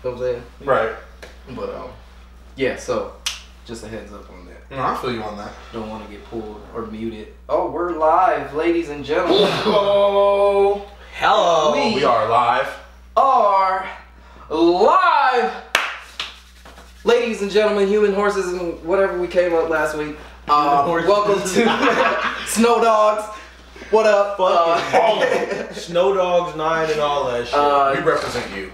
know what I'm saying? Right. But yeah. So just a heads up on that. No, I feel you on that. Don't want to get pulled or muted. Oh, we're live, ladies and gentlemen. Oh, hello. We are live. Are live, ladies and gentlemen, human horses and whatever we came up last week. Welcome to Snow Dogs. What up? Snow Dogs 9 and all that shit. We represent you.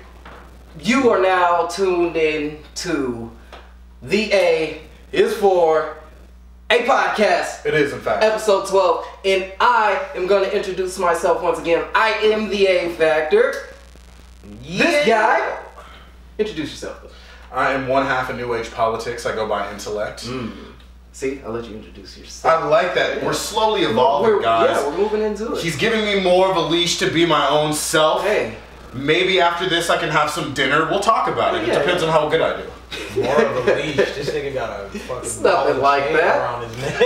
You are now tuned in to The A is for a podcast. It is, in fact. Episode 12. And I am going to introduce myself once again. I am the A Factor. Yeah. This guy. Introduce yourself. I am one half of New Age politics. I go by Intellect. See, I'll let you introduce yourself. I like that. Yeah. We're slowly evolving, guys. Yeah, we're moving into it. He's giving me more of a leash to be my own self. Hey. Maybe after this I can have some dinner. We'll talk about it. It depends on how good I do. More of a leash. This nigga got a fucking nothing like that around his neck.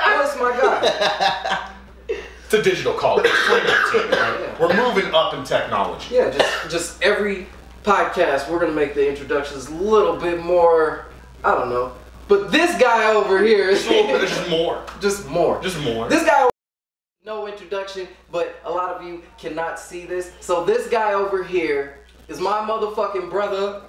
That's my guy. It's a digital college. 2019, right? Yeah. We're moving up in technology. Yeah, just every podcast we're gonna make the introductions a little bit more, I don't know. But this guy over here is just more. Just more. Just more. This guy, no introduction, but a lot of you cannot see this. So this guy over here is my motherfucking brother,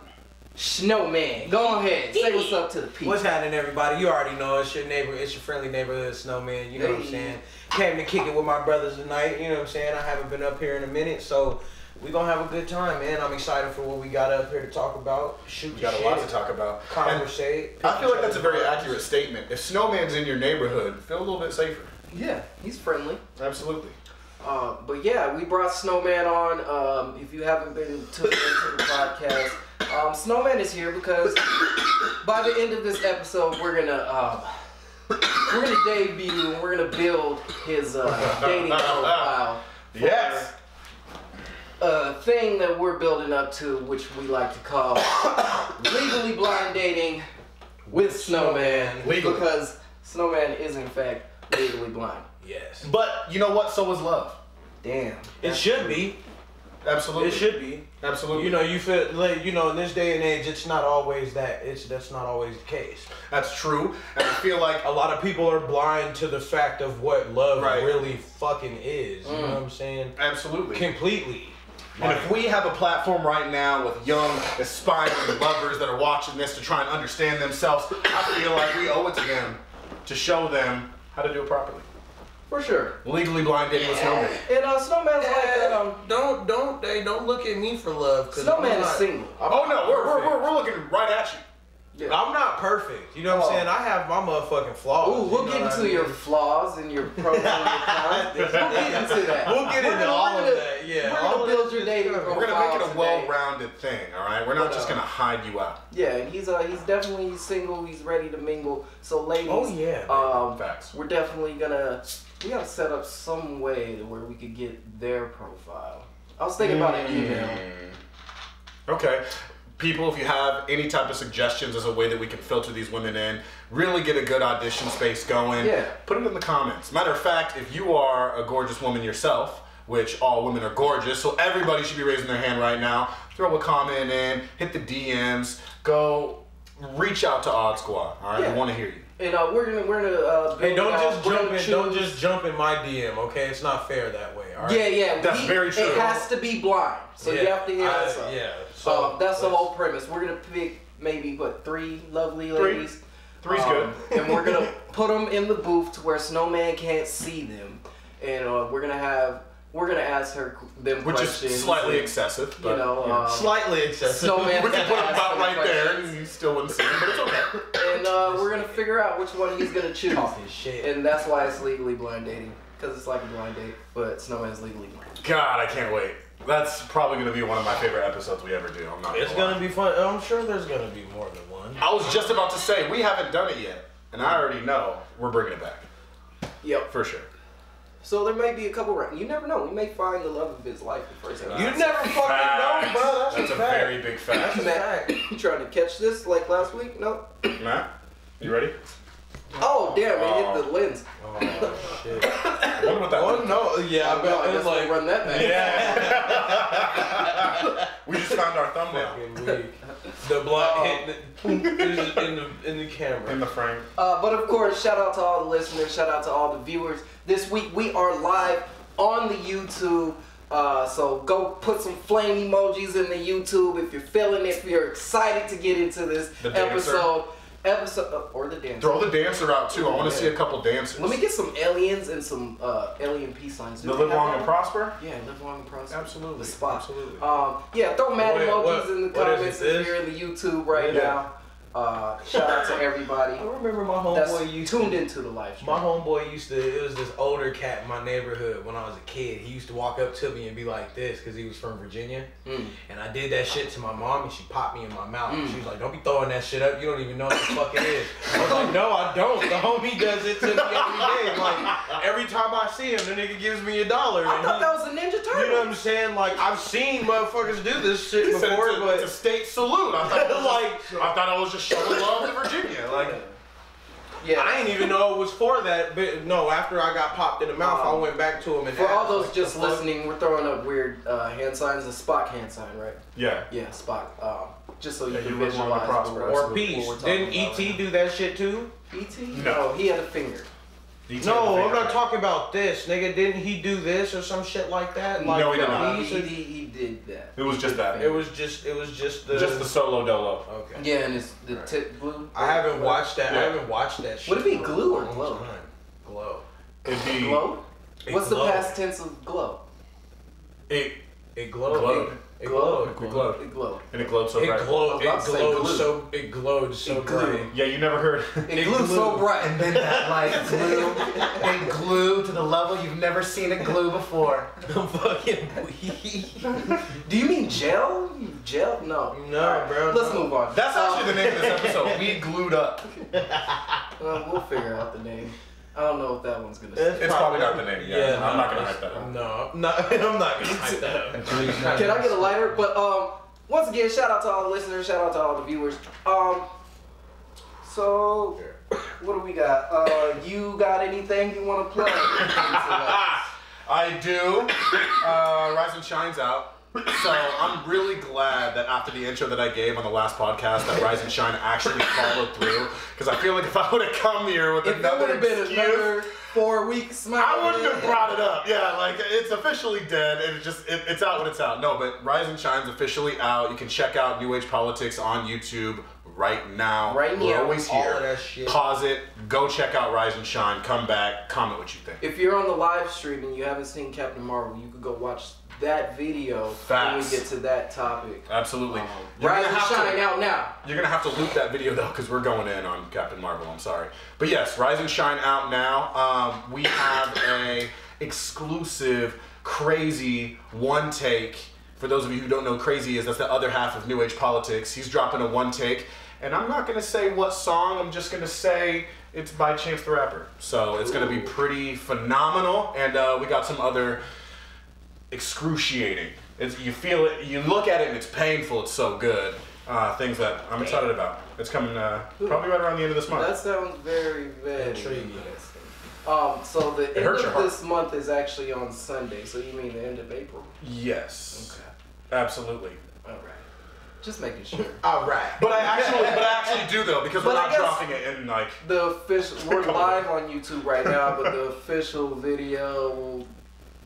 Snowman. Go ahead, say what's up to the people. What's happening, everybody? You already know it's your neighbor, it's your friendly neighborhood Snowman. You know what I'm saying? Came to kick it with my brothers tonight. You know what I'm saying? I haven't been up here in a minute, so we gonna have a good time, man. I'm excited for what we got up here to talk about. We got a lot to talk about. Conversate. I feel like that's a very accurate statement. If Snowman's in your neighborhood, feel a little bit safer. Yeah, he's friendly. Absolutely. But yeah, we brought Snowman on. If you haven't been tuned into the podcast, Snowman is here because by the end of this episode, we're gonna debut and we're gonna build his dating profile. Yes. A thing that we're building up to, which we like to call legally blind dating with Snowman. Legally. Because Snowman is in fact legally blind. Yes. But you know what? So is love. Damn. It should be. Absolutely. It should be. Absolutely. You know, you feel like, you know, in this day and age, it's not always that. That's not always the case. That's true. And I feel like a lot of people are blind to the fact of what love Right. really fucking is. You know what I'm saying? Absolutely. Completely. And if we have a platform right now with young, aspiring lovers that are watching this to try and understand themselves, I feel like we owe it to them to show them how to do it properly. For sure. Legally blind dating with Snowman. And Snowman's like that. Don't look at me for love. Snowman is single. Oh no, we're looking right at you. Yeah. I'm not perfect. You know what I'm saying? I have my motherfucking flaws. Ooh, we'll get into your flaws and your pros and your cons. We'll get into that. We'll get into all of that. Yeah. We're gonna build your dating profile. We're gonna make it a today. well-rounded thing, all right? We're not just gonna hide you out. Yeah, and he's definitely single. He's ready to mingle. So, ladies, Oh yeah. Facts. we're definitely we gotta set up some way to where we could get their profile. I was thinking about an email. Okay. People, if you have any type of suggestions as a way that we can filter these women in, really get a good audition space going, put it in the comments. Matter of fact, if you are a gorgeous woman yourself, which all women are gorgeous, so everybody should be raising their hand right now, throw a comment in, hit the DMs, go reach out to Odd Squad, all right? We want to hear you. And we're gonna hey, don't just jump in my DM, okay? It's not fair that way, all right? Yeah. That's very true. It has to be blind, so you have to hear us up. Yeah. So that's the whole premise. We're gonna pick maybe 3 lovely ladies. Three's good. And we're gonna put them in the booth to where Snowman can't see them, and we're gonna ask them Which questions. is slightly excessive, but slightly excessive. Snowman. we can put him about right there, questions. and you still wouldn't see him, but it's okay. And we're gonna figure out which one he's gonna choose. Talking shit. And that's why it's legally blind dating, because it's like a blind date, but Snowman's legally blind. God, I can't wait. That's probably going to be one of my favorite episodes we ever do. I'm not. It's gonna be fun. I'm sure there's gonna be more than one. I was just about to say we haven't done it yet, and I already know we're bringing it back. Yep, for sure. So there may be a couple. You never know. We may find the love of his life the first time. You never fucking know, bro. That's a very big fact. Matt, you trying to catch this like last week? Nope. Matt, you ready? Oh damn! It hit the lens. Oh shit. I wonder what that was. No, yeah, I bet I guess like run that back. Yeah. We just found our thumbnail. The blood hit in the camera. In the frame. But of course, shout out to all the listeners. Shout out to all the viewers. This week we are live on the YouTube. So go put some flame emojis in the YouTube if you're feeling it, if you're excited to get into this episode or the dancer. Throw the dancer out too. I want to see a couple dancers. Let me get some aliens and some alien peace signs. The live long and prosper? Yeah, live long and prosper. Absolutely. The spot. Absolutely. Yeah, throw mad emojis in the comments if you're in the YouTube right now. Shout out to everybody. I remember my homeboy used tuned into the live stream. My homeboy it was this older cat in my neighborhood when I was a kid. He used to walk up to me and be like this because he was from Virginia. And I did that shit to my mom and she popped me in my mouth. She was like, don't be throwing that shit up. You don't even know what the fuck it is. I was like, no, I don't. The homie does it to me every day. Like, every time I see him, the nigga gives me $1. I thought that was a Ninja Turtle. You know what I'm saying? Like, I've seen motherfuckers do this shit before, but it's a state salute. I thought I was just showing love to Virginia. Like, yeah, I didn't even know it was for that. But no, after I got popped in the mouth, I went back to him and for all those just listening, we're throwing up weird hand signs. A Spock hand sign, right? Yeah. Yeah, Spock. Just so you can live long and visualize. prosper. Or peace. Didn't E.T. do that shit too? E.T.? No, he had a finger. No, I'm not talking about this, nigga. Didn't he do this or some shit like that? Like, no, he did not. He did that. It was just that. It was just the solo dolo. Okay. Yeah, and it's the tip glue. I haven't watched that. I haven't watched that shit. Would it be glue or glow? Glow. It'd be glow. What's the past tense of glow? It glowed. It glowed. It glowed. It glowed. And it glowed so bright. It glowed so bright. Yeah, you never heard. It glowed so bright. And then that light glue. It glue to the level you've never seen it glue before. I'm fucking weak. Do you mean gel? Gel? No. No, bro. Let's move on. That's actually the name of this episode. We glued up. We'll figure out the name. I don't know if that one's gonna stay. It's probably not the name. Yeah, I'm not gonna hype that up. No, I'm not gonna hype that up. Can I get a lighter? But once again, shout out to all the listeners. Shout out to all the viewers. So what do we got? You got anything you want to plug? I do. Rise and Shine's out. So I'm really glad that after the intro that I gave on the last podcast that Rise and Shine actually followed through, because I feel like if I would have come here with another excuse, another 4 weeks, I wouldn't have brought it up. Yeah, like it's officially dead. It's out when it's out. No, but Rise and Shine's officially out. You can check out New Age Politics on YouTube right now. Right now. We're always here. All of that shit. Pause it. Go check out Rise and Shine. Come back. Comment what you think. If you're on the live stream and you haven't seen Captain Marvel, you could go watch that video when we get to that topic. Absolutely. Rise and Shine out now. You're gonna have to loop that video though, because we're going in on Captain Marvel. I'm sorry, but yes, Rise and Shine out now. We have a exclusive, crazy one take. For those of you who don't know, crazy is that's the other half of New Age Politics. He's dropping a one take, and I'm not gonna say what song. I'm just gonna say it's by Chance the Rapper. So it's gonna be pretty phenomenal, and we got some other excruciating. You feel it, you look at it and it's painful, it's so good. Things that I'm excited about. It's coming probably right around the end of this month. That sounds very, very intriguing. So the end of this month is actually on Sunday, so you mean the end of April? Yes. Okay. Absolutely. Alright. Just making sure. Alright. But I actually do though, because we're not dropping it in like the official we're live on YouTube right now, but the official video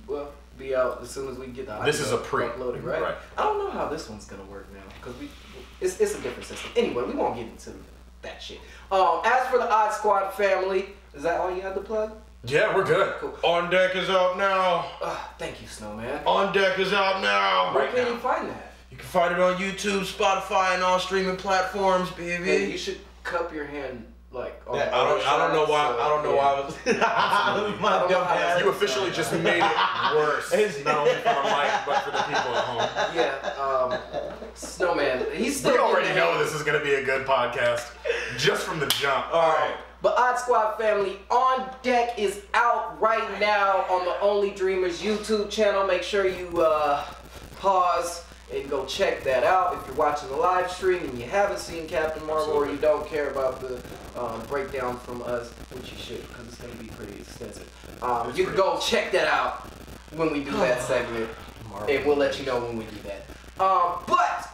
will be out as soon as we get the audio. This is a uploaded, right? I don't know how this one's gonna work now because it's a different system. Anyway, we won't get into that shit. As for the Odd Squad family, is that all you had to plug? Yeah, we're good. Cool. On Deck is out now. Thank you, Snowman. On Deck is out now. Where can you find that? You can find it on YouTube, Spotify, and all streaming platforms, baby. Hey, you should cup your hand like. On I don't know why. I don't know why. You officially just made it worse. Not only for my mic, but for the people at home. Yeah. Snowman. He's still. We already know this is going to be a good podcast, just from the jump. All right. But Odd Squad family, On Deck is out right now on the Only Dreamers YouTube channel. Make sure you pause and go check that out. If you're watching the live stream and you haven't seen Captain Marvel or you don't care about the breakdown from us, which you should because it's going to be pretty extensive, you can go check that out when we do that segment, and we'll let you know when we do that. But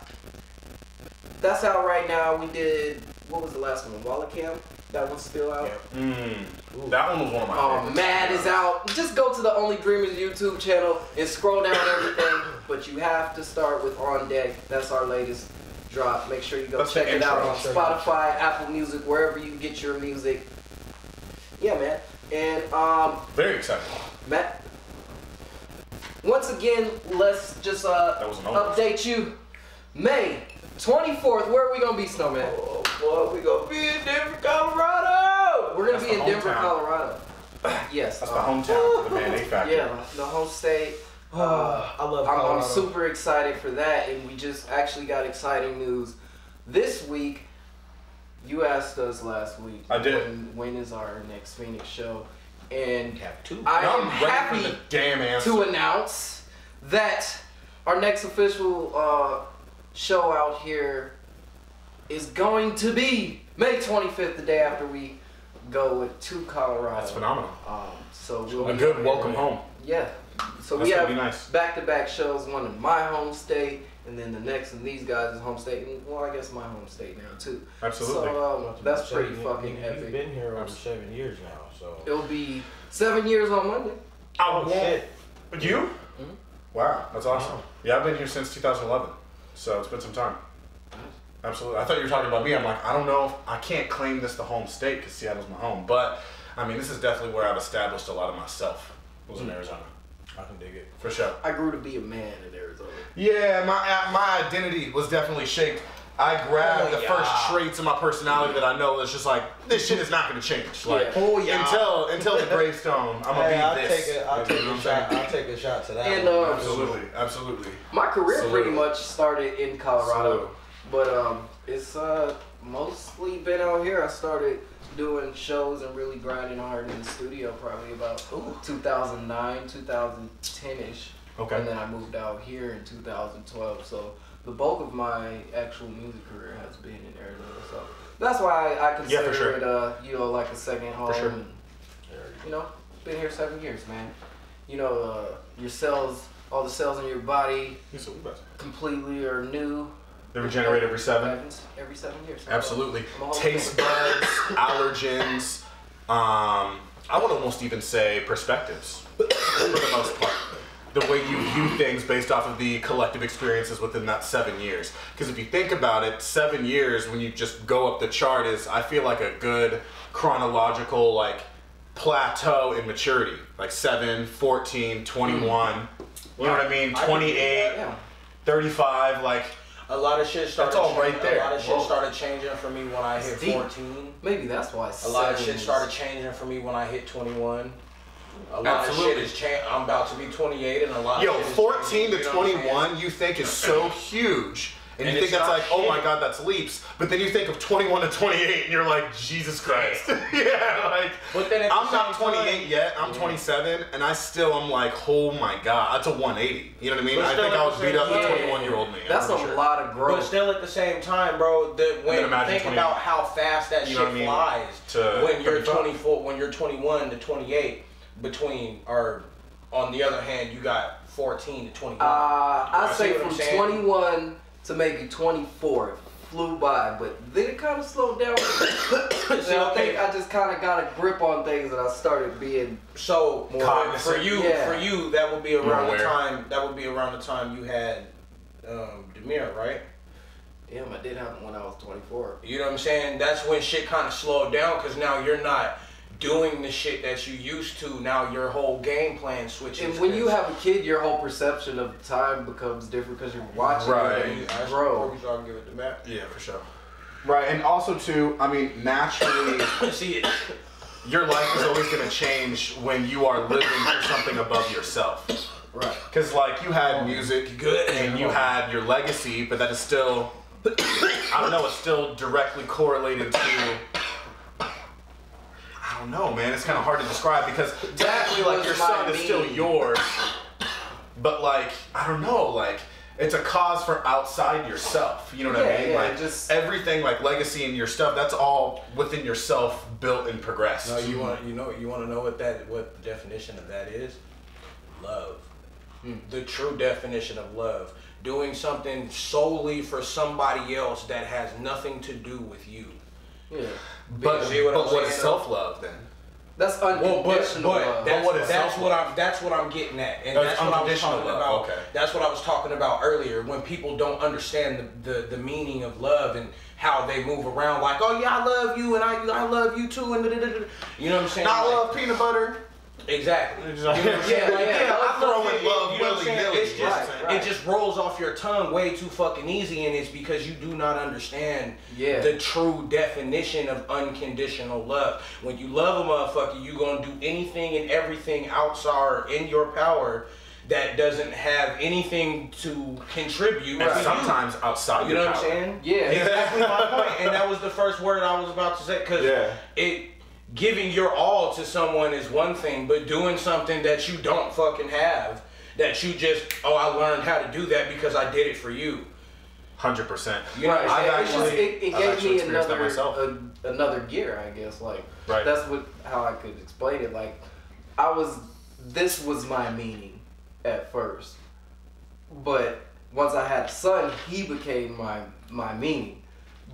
that's out right now. We did, what was the last one? Walla Camp? That one's still out. That one was one of my favorites. Mad is out. Just go to the Only Dreamers YouTube channel and scroll down everything. But you have to start with On Deck. That's our latest drop. Make sure you go check it out on Spotify, Apple Music, wherever you get your music. Yeah, man. And very excited. Matt, once again, let's just update you. May 24th, where are we gonna be, Snowman? Oh boy, we gonna be in Denver, Colorado. We're gonna be in Denver, Colorado. Yes. That's the hometown for the Mayonnaise Factory. Yeah, the home state. I love Colorado. I'm super excited for that, and we just actually got exciting news this week. You asked us last week. I did. When is our next Phoenix show? And I'm I am happy to announce that our next official show out here is going to be May 25th, the day after we go to Colorado. That's phenomenal. So we'll a good welcome home. Yeah. So that's we have nice. back-to-back shows, one in my home state, and then the next in these guys' home state, and well, I guess my home state now too. Absolutely. So that's pretty fucking epic. You've been here over 7 years now, so it'll be 7 years on Monday. Shit. You? Mm-hmm. Wow, that's awesome. Yeah, I've been here since 2011, so it's been some time. Absolutely. I thought you were talking about me. I'm like, I don't know if I can't claim this the home state because Seattle's my home, but I mean, this is definitely where I've established a lot of myself. Was in Arizona. I can dig it. For sure. I grew to be a man in Arizona. Yeah, my identity was definitely shaped. I grabbed the first traits of my personality that I know that's just like, this shit is not going to change. Like, until the gravestone, I'm going to be this. I'll take a shot to that. And, absolutely. My career pretty much started in Colorado, but it's mostly been out here. I started doing shows and really grinding hard in the studio probably about 2009, 2010-ish. Okay. And then I moved out here in 2012. So the bulk of my actual music career has been in Arizona. So that's why I consider it, like a second home. For sure. And, been here 7 years, man. Your cells, all the cells in your body completely are new. They regenerate every 7? Every 7 years. Absolutely. Taste buds, allergens, I would almost even say perspectives, for the most part. The way you view things based off of the collective experiences within that 7 years. Because if you think about it, 7 years, when you just go up the chart, is, I feel like, a good chronological, like, plateau in maturity. Like 7, 14, 21, you know what I mean? 28, 35, like... A lot of shit started. That's all right there. A lot of shit started changing for me when I hit 14. Maybe that's why. A lot of shit started changing for me when I hit 21. A lot of shit is changing. I'm about to be 28, and a lot. Yo, of shit 14 to 21, you think is so huge, and you think that's like, oh my god, that's leaps. But then you think of 21 to 28, and you're like, Jesus Christ. Yeah, like. But then I'm not 28 yet. I'm 27, and I'm like, oh my god, that's a 180. You know what I mean? I think I was beat up the 21-year-old me. That's a lot of growth. But still, at the same time, bro, when you think about how fast that shit flies, when you're 24, when you're 21 to 28, on the other hand, you got 14 to 21. I'd say from 21 to maybe 24 flew by, but then it kind of slowed down. I think I just kind of got a grip on things, and I started being more cognizant. For you, that would be around the time. That would be around the time you had Demir, right? Damn, I did have it when I was 24. You know what I'm saying? That's when shit kind of slowed down, because now you're not doing the shit that you used to. Now your whole game plan switches. And when you have a kid, your whole perception of time becomes different because you're watching it and you grow. So I can give it to Matt. Yeah, for sure. Right, and also too, I mean, naturally, your life is always going to change when you are living for something above yourself. Right. Because like you had music, and you had your legacy, but that is still, I don't know, it's still directly correlated to. I don't know, man. It's kind of hard to describe because technically, like, your son is still yours, but like, I don't know, like, it's a cause for outside yourself. You know what I mean? Yeah, like just everything, like legacy and your stuff. That's all within yourself, built and progressed. No, you want to know what the definition of that is? Love. The true definition of love. Doing something solely for somebody else that has nothing to do with you. Yeah. But what is self-love then? That's unconditional love. That's what I'm getting at, and that's what I was talking about. Okay. That's what I was talking about earlier. When people don't understand the meaning of love and how they move around, like, oh yeah, I love you, and I love you too, and you know what I'm saying? I love peanut butter. Exactly. You know what I'm saying? I'm throwing love willy-nilly. It's just, it just rolls off your tongue way too fucking easy, and it's because you do not understand the true definition of unconditional love. When you love a motherfucker, you gonna do anything and everything outside in your power that doesn't have anything to contribute. And sometimes outside you your know power. what I'm saying? Yeah. Exactly my point. And that was the first word I was about to say, because giving your all to someone is one thing, but doing something that you don't fucking have, that you just, I learned how to do that because I did it for you. 100%. You know, it gave me another gear, I guess. Like, that's how I could explain it. Like, this was my meaning at first, but once I had a son, he became my meaning.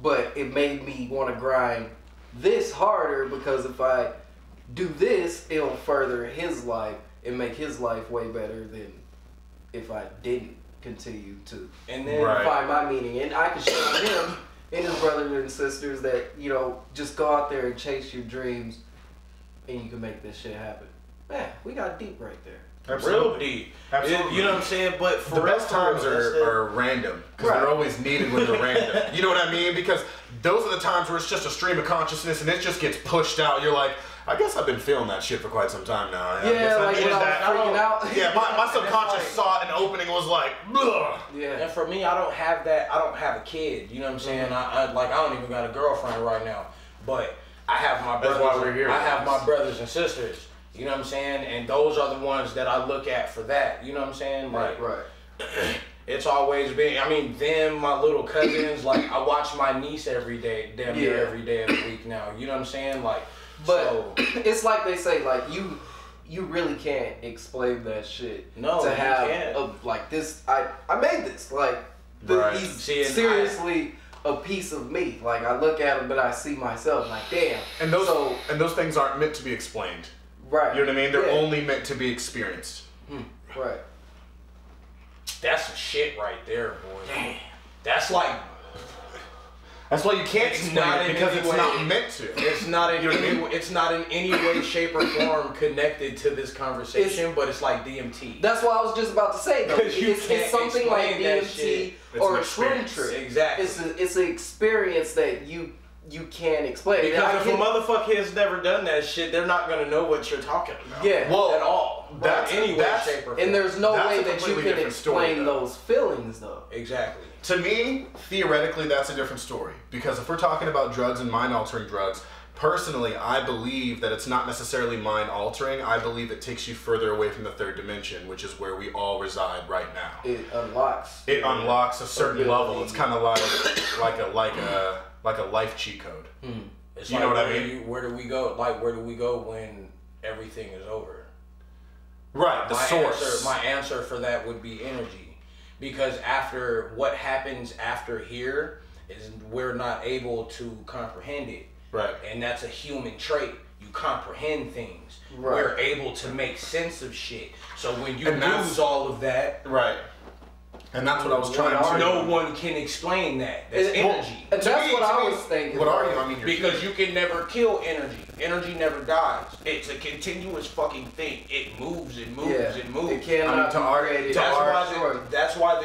But it made me want to grind this harder, because if I do this, it'll further his life and make his life way better than if I didn't continue to. And then find my meaning. And I can show him and his brothers and sisters that, you know, just go out there and chase your dreams and you can make this shit happen. Man, we got deep right there. Absolutely. Real deep. Absolutely. You know what I'm saying? But for the best times are random, because they're always needed when they're random. You know what I mean? Because those are the times where it's just a stream of consciousness and it just gets pushed out. You're like, I guess I've been feeling that shit for quite some time now. Like when I was freaking out. Yeah, my subconscious saw an opening and was like, ugh. Yeah. And for me, I don't have that. I don't have a kid. You know what I'm saying? I don't even got a girlfriend right now. But I have my brothers. That's why we're here. I have my brothers and sisters. You know what I'm saying? And those are the ones that I look at for that. You know what I'm saying? Like, it's always been, I mean, them, my little cousins, like, I watch my niece every day, damn near every day of the week now. You know what I'm saying? Like, but it's like they say, like, you really can't explain that shit. No, to have you can't. Like this, I made this. Like, he's seriously a piece of me. Like, I look at him, but I see myself. Like, damn. And those things aren't meant to be explained. Right. You know what I mean? They're only meant to be experienced. Right. That's some shit right there, boy. Damn. That's why you can't explain it, because it's not meant to. It's not in any way, shape, or form connected to this conversation, but it's like DMT. That's what I was just about to say, though. It's something like DMT or a shroom trip. Exactly. It's an experience that you can't explain. Because if a motherfucker has never done that shit, they're not gonna know what you're talking about. Yeah. Well, at all. That's any way, shape, or form. And there's no way that you can explain those feelings, though. Exactly. To me, theoretically, that's a different story. Because if we're talking about drugs and mind-altering drugs, personally, I believe that it's not necessarily mind-altering. I believe it takes you further away from the third dimension, which is where we all reside right now. It unlocks. It unlocks a certain level. It's kind of like a life cheat code. It's you know what I mean? Where do we go? Like, where do we go when everything is over? Right, the source. My answer for that would be energy. Because after what happens after here is we're not able to comprehend it. Right. And that's a human trait. You comprehend things. Right. We're able to make sense of shit. So when you lose all of that, right. And that's what I was trying to. No one can explain that. That's energy. That's what I was thinking. What are you? I mean, because you can never kill energy. Energy never dies. It's a continuous fucking thing. It moves. It moves. It moves. It cannot That's why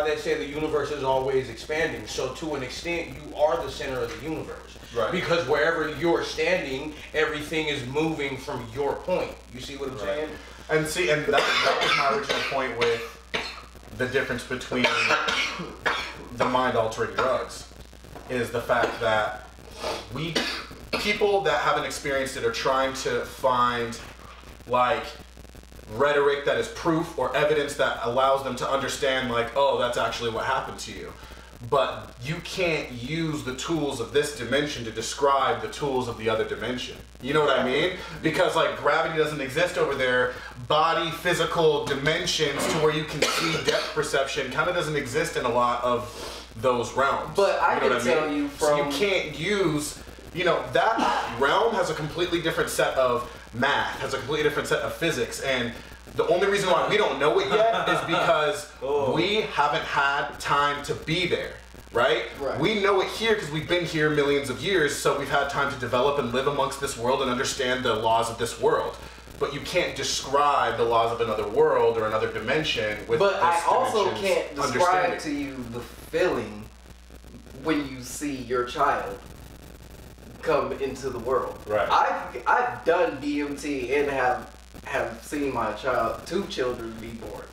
they say the universe is always expanding. So to an extent, you are the center of the universe. Right. Because wherever you're standing, everything is moving from your point. You see what I'm saying? And see, and that was my original point with the difference between the mind-altering drugs is the fact that people that haven't experienced it are trying to find like rhetoric that is proof or evidence that allows them to understand, like, oh, that's actually what happened to you. But you can't use the tools of this dimension to describe the tools of the other dimension. You know what I mean? Because like gravity doesn't exist over there. Body, physical dimensions to where you can see depth perception kind of doesn't exist in a lot of those realms. But I can tell you from... So you can't use, you know, that realm has a completely different set of math, has a completely different set of physics, and the only reason why we don't know it yet is because we haven't had time to be there, right? We know it here because we've been here millions of years, so we've had time to develop and live amongst this world and understand the laws of this world. But you can't describe the laws of another world or another dimension with But this I also can't describe understanding. to you the feeling when you see your child come into the world. Right. I've done DMT and have seen my two children be born.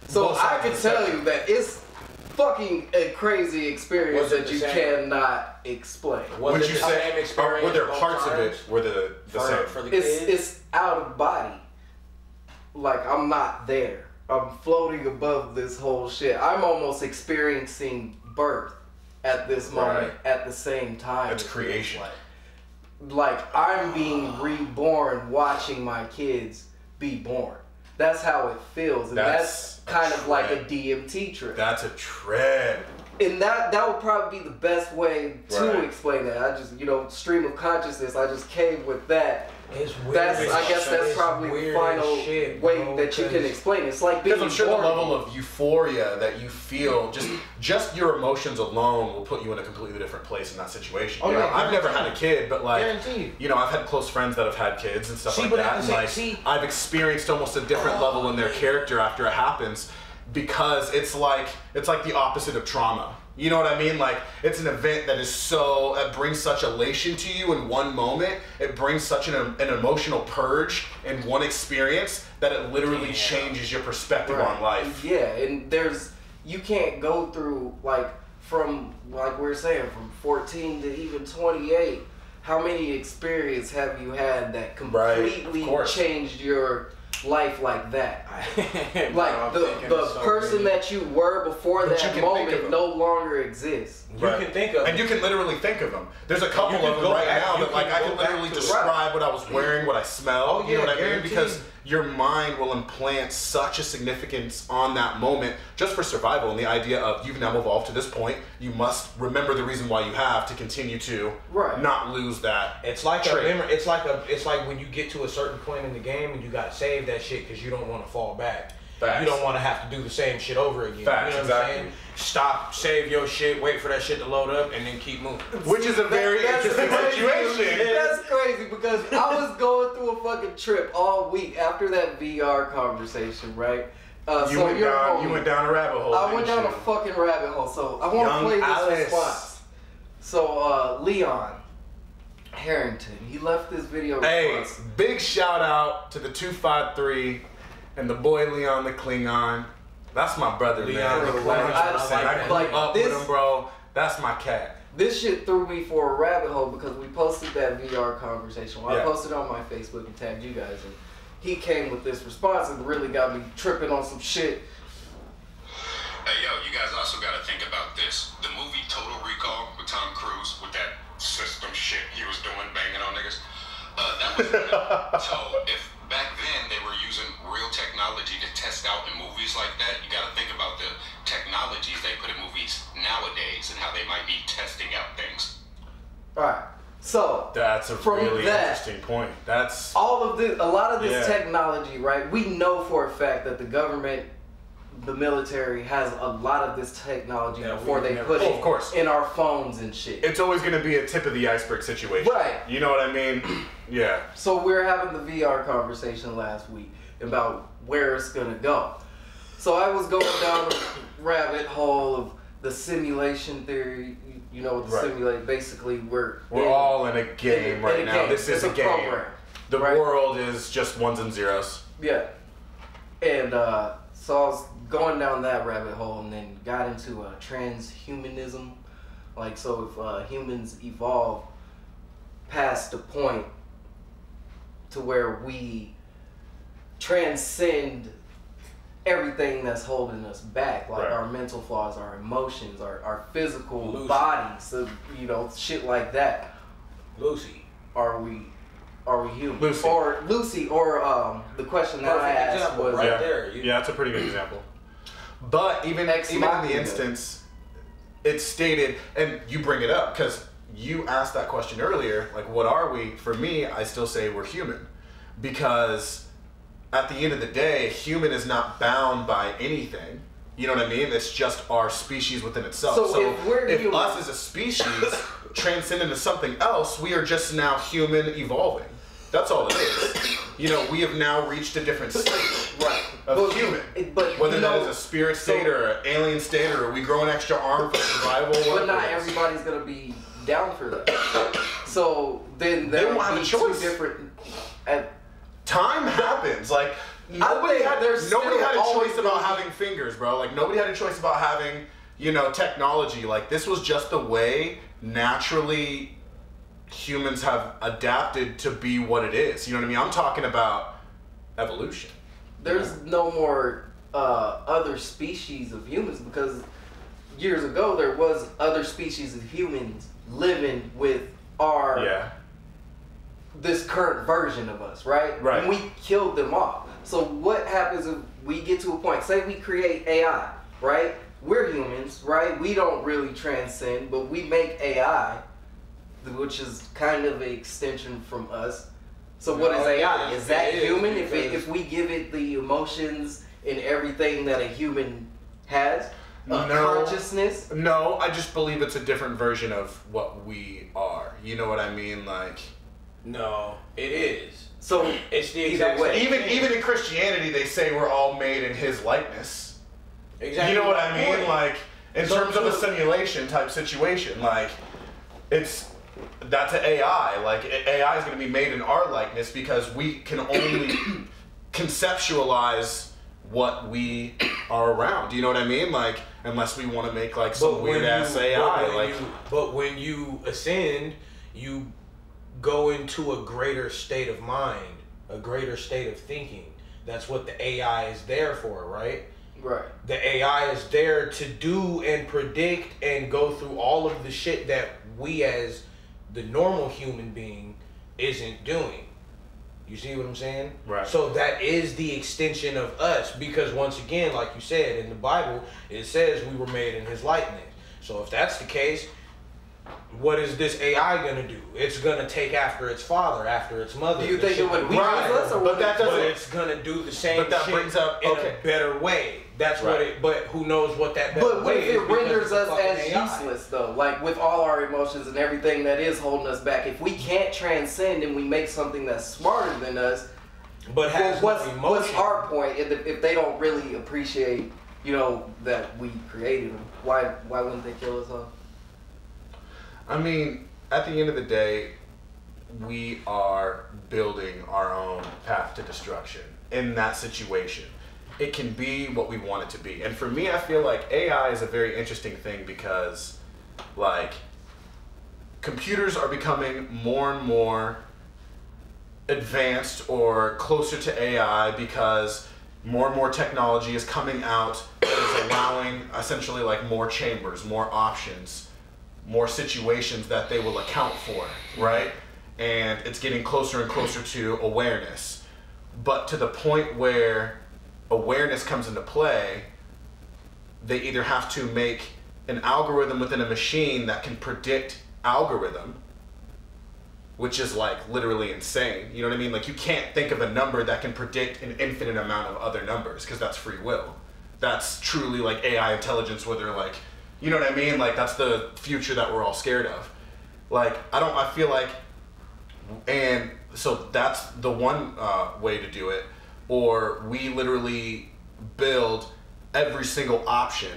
So Both I sides can of the tell spectrum. you that it's fucking a crazy experience Was it that the you same? cannot explain. Would you say, experience were there both parts of times? it were the same? For the kids? It's out of body. Like I'm not there. I'm floating above this whole shit. I'm almost experiencing birth at this moment at the same time. That's creation. Like I'm being reborn watching my kids be born. That's how it feels. And that's kind of like a DMT trip. That's a trip. And that would probably be the best way to explain that. I just, stream of consciousness, I just came with that. It's weird. I guess that's probably the final way that you can explain it. It's like being Because I'm sure born. the level of euphoria that you feel, just your emotions alone will put you in a completely different place in that situation. Oh, yeah, I've never had a kid, but like, guaranteed. I've had close friends that have had kids and stuff like but that. And like, I've experienced almost a different level in their character after it happens, because it's like the opposite of trauma. You know what I mean? Like, it's an event that it brings such elation to you in one moment. It brings such an emotional purge in one experience that it literally changes your perspective on life. Yeah, and you can't go through, from we were saying, from 14 to even 28. How many experiences have you had that completely changed your life like that? Like the person that you were before that moment no longer exists. You can think of and you can literally think of them. There's a couple of them right now that I can literally describe what I was wearing, what I smell. You know what I mean? Because your mind will implant such a significance on that moment just for survival, and the idea of you've now evolved to this point, you must remember the reason why you have to continue to not lose that. It's like a memory. It's like when you get to a certain point in the game and you gotta save that shit because you don't want to fall back. You don't want to have to do the same shit over again. You know what I'm saying? Stop, save your shit, wait for that shit to load up, and then keep moving. Which is a very interesting situation. That's crazy because I was going through a fucking trip all week after that VR conversation, right? You went down a rabbit hole. I went down a fucking rabbit hole. So I want to play this response. So Leon Harrington, he left this video response. Hey, big shout out to the 253 and the boy Leon the Klingon. That's my brother, Leon man. the Klingon. I grew up with him, bro. That's my cat. This shit threw me for a rabbit hole because we posted that VR conversation. Well, I posted it on my Facebook and tagged you guys, and he came with this response and really got me tripping on some shit. Hey, yo, you guys also got to think about this. The movie Total Recall with Tom Cruise, with that system shit he was doing, banging on niggas, that was real. So if back then they were using real technology to test out in movies like that, you got to think about the technologies they put in movies nowadays and how they might be testing out things. All right. So that's a really interesting point. That's all of this. A lot of this technology, right? We know for a fact that the government, the military, has a lot of this technology before they put it in our phones and shit. It's always going to be a tip of the iceberg situation. Right. You know what I mean? Yeah. So we were having the VR conversation last week about where it's going to go. So I was going down a rabbit hole of the simulation theory. You know what the simulate, basically we're all in a game right now. This is a game. Program, the world is just ones and zeros. Yeah. And so I was going down that rabbit hole and then got into transhumanism. Like, so if humans evolve past the point to where we transcend everything that's holding us back, like Right. our mental flaws, our emotions, our physical Lucy. bodies, so, you know, shit like that. Lucy. Are we human? Lucy. Or Lucy, or the question that I Perfect asked example, was, right there. Yeah, that's a pretty good example. But even Ex in the machina. instance, it's stated, and you bring it up because you asked that question earlier, like, what are we? For me, I still say we're human, because at the end of the day, human is not bound by anything. You know what I mean? It's just our species within itself. So if human- us as a species transcend into something else, we are just now human evolving. That's all it is. You know, we have now reached a different state of human. But Whether you that know, is a spirit state or an alien state, or we grow an extra arm for survival. but not whatever it is. everybody's gonna be down for that. So then there won't will have a be choice. two different. And Time happens. Like nobody think had there's nobody still had a always choice about gonna be- having fingers, bro. Like nobody had a choice about having, you know, technology. Like this was just the way naturally humans have adapted to be what it is. You know what I mean? I'm talking about evolution. there's no more other species of humans, because years ago there was other species of humans living with our this current version of us, right? Right. And we killed them off. So what happens if we get to a point, say we create AI, right? We're humans, right? We don't really transcend, but we make AI, which is kind of an extension from us. So what is AI? Is that human? If we give it the emotions and everything that a human has? Consciousness? No, I just believe it's a different version of what we are. You know what I mean? Like, No, it is. So It's the either exact way. same. even in Christianity, they say we're all made in His likeness. Exactly. You know what I mean? Point. Like, in terms of a simulation type situation, like, that's an AI. Like, AI is going to be made in our likeness because we can only conceptualize what we are around. Do you know what I mean? Like, unless we want to make like some weird ass AI. But when you ascend, you go into a greater state of mind, a greater state of thinking. That's what the AI is there for, right? Right. The AI is there to do and predict and go through all of the shit that we as the normal human being isn't doing. You see what I'm saying? Right. So that is the extension of us, because once again, like you said, in the Bible, it says we were made in His likeness. So if that's the case, what is this AI gonna do? It's gonna take after its father, after its mother. Do you think it would weaken us, or But that doesn't. But it's gonna do the same But that shit brings up- in okay. a better way. That's Right. what it. But who knows what that better But what way if is? it because renders it's a us fucking as AI. useless, though? Like, with all our emotions and everything that is holding us back, if we can't transcend and we make something that's smarter than us, But has what's no emotion. our point if they don't really appreciate, you know, that we created them? Why wouldn't they kill us off? I mean, at the end of the day, we are building our own path to destruction in that situation. It can be what we want it to be. And for me, I feel like AI is a very interesting thing because, like, computers are becoming more and more advanced or closer to AI because more and more technology is coming out that is allowing essentially like more chambers, more options, more situations that they will account for, right? And it's getting closer and closer to awareness. But to the point where awareness comes into play, they either have to make an algorithm within a machine that can predict algorithm, which is like literally insane. You know what I mean? Like you can't think of a number that can predict an infinite amount of other numbers because that's free will. That's truly like AI intelligence where they're like, you know what I mean? Like that's the future that we're all scared of. Like I feel like, and so that's the one way to do it. Or we literally build every single option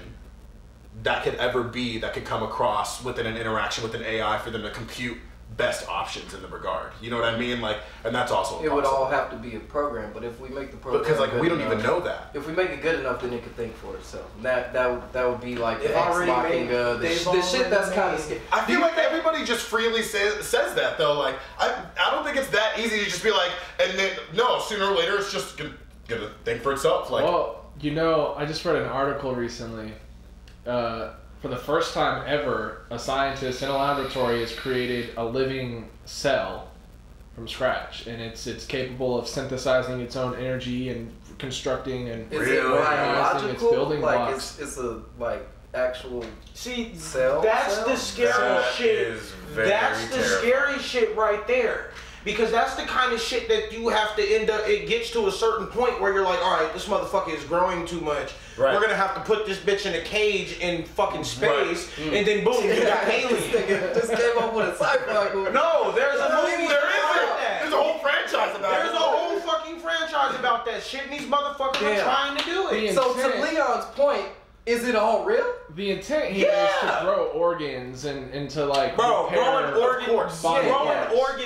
that could ever be, that could come across within an interaction with an AI for them to compute best options in the regard. You know what I mean? Like, and that's also It would all have to be a program, but if we make the program, because like good we don't enough, even know that. If we make it good enough, then it could think for itself. That would be like They've the Ex already Machina, made- the shit that's kind of scary. I feel like everybody just freely says that though. Like I don't think it's that easy to just be like, and then no, sooner or later it's just gonna think for itself. Like, well, you know, I just read an article recently. For the first time ever, a scientist in a laboratory has created a living cell from scratch, and it's capable of synthesizing its own energy and constructing and organizing its building Like blocks. it's a like actual cell. That's the scary shit. That's the scary shit right there. Because that's the kind of shit that you have to end up, it gets to a certain point where you're like, all right, this motherfucker is growing too much. Right. We're going to have to put this bitch in a cage in fucking space, and then boom, you got aliens. Just came up with a sci-fi movie. No, there's a movie. There's a whole franchise about it. There's a whole fucking franchise about that shit, and these motherfuckers are trying to do it. So to Leon's point, is it all real? The intent here is to grow organs and to like growing organ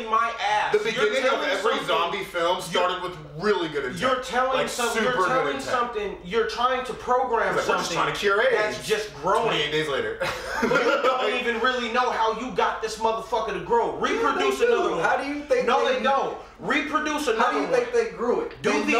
my ass. The beginning of every zombie film started with really good intent. You're telling something. You're trying to program something. We're just trying to cure AIDS. That's just growing. 28 days later. But you don't even really know how you got this motherfucker to grow. Reproduce another one. How do you think? No, they don't. Reproduce another one. How do you think they grew it? Do the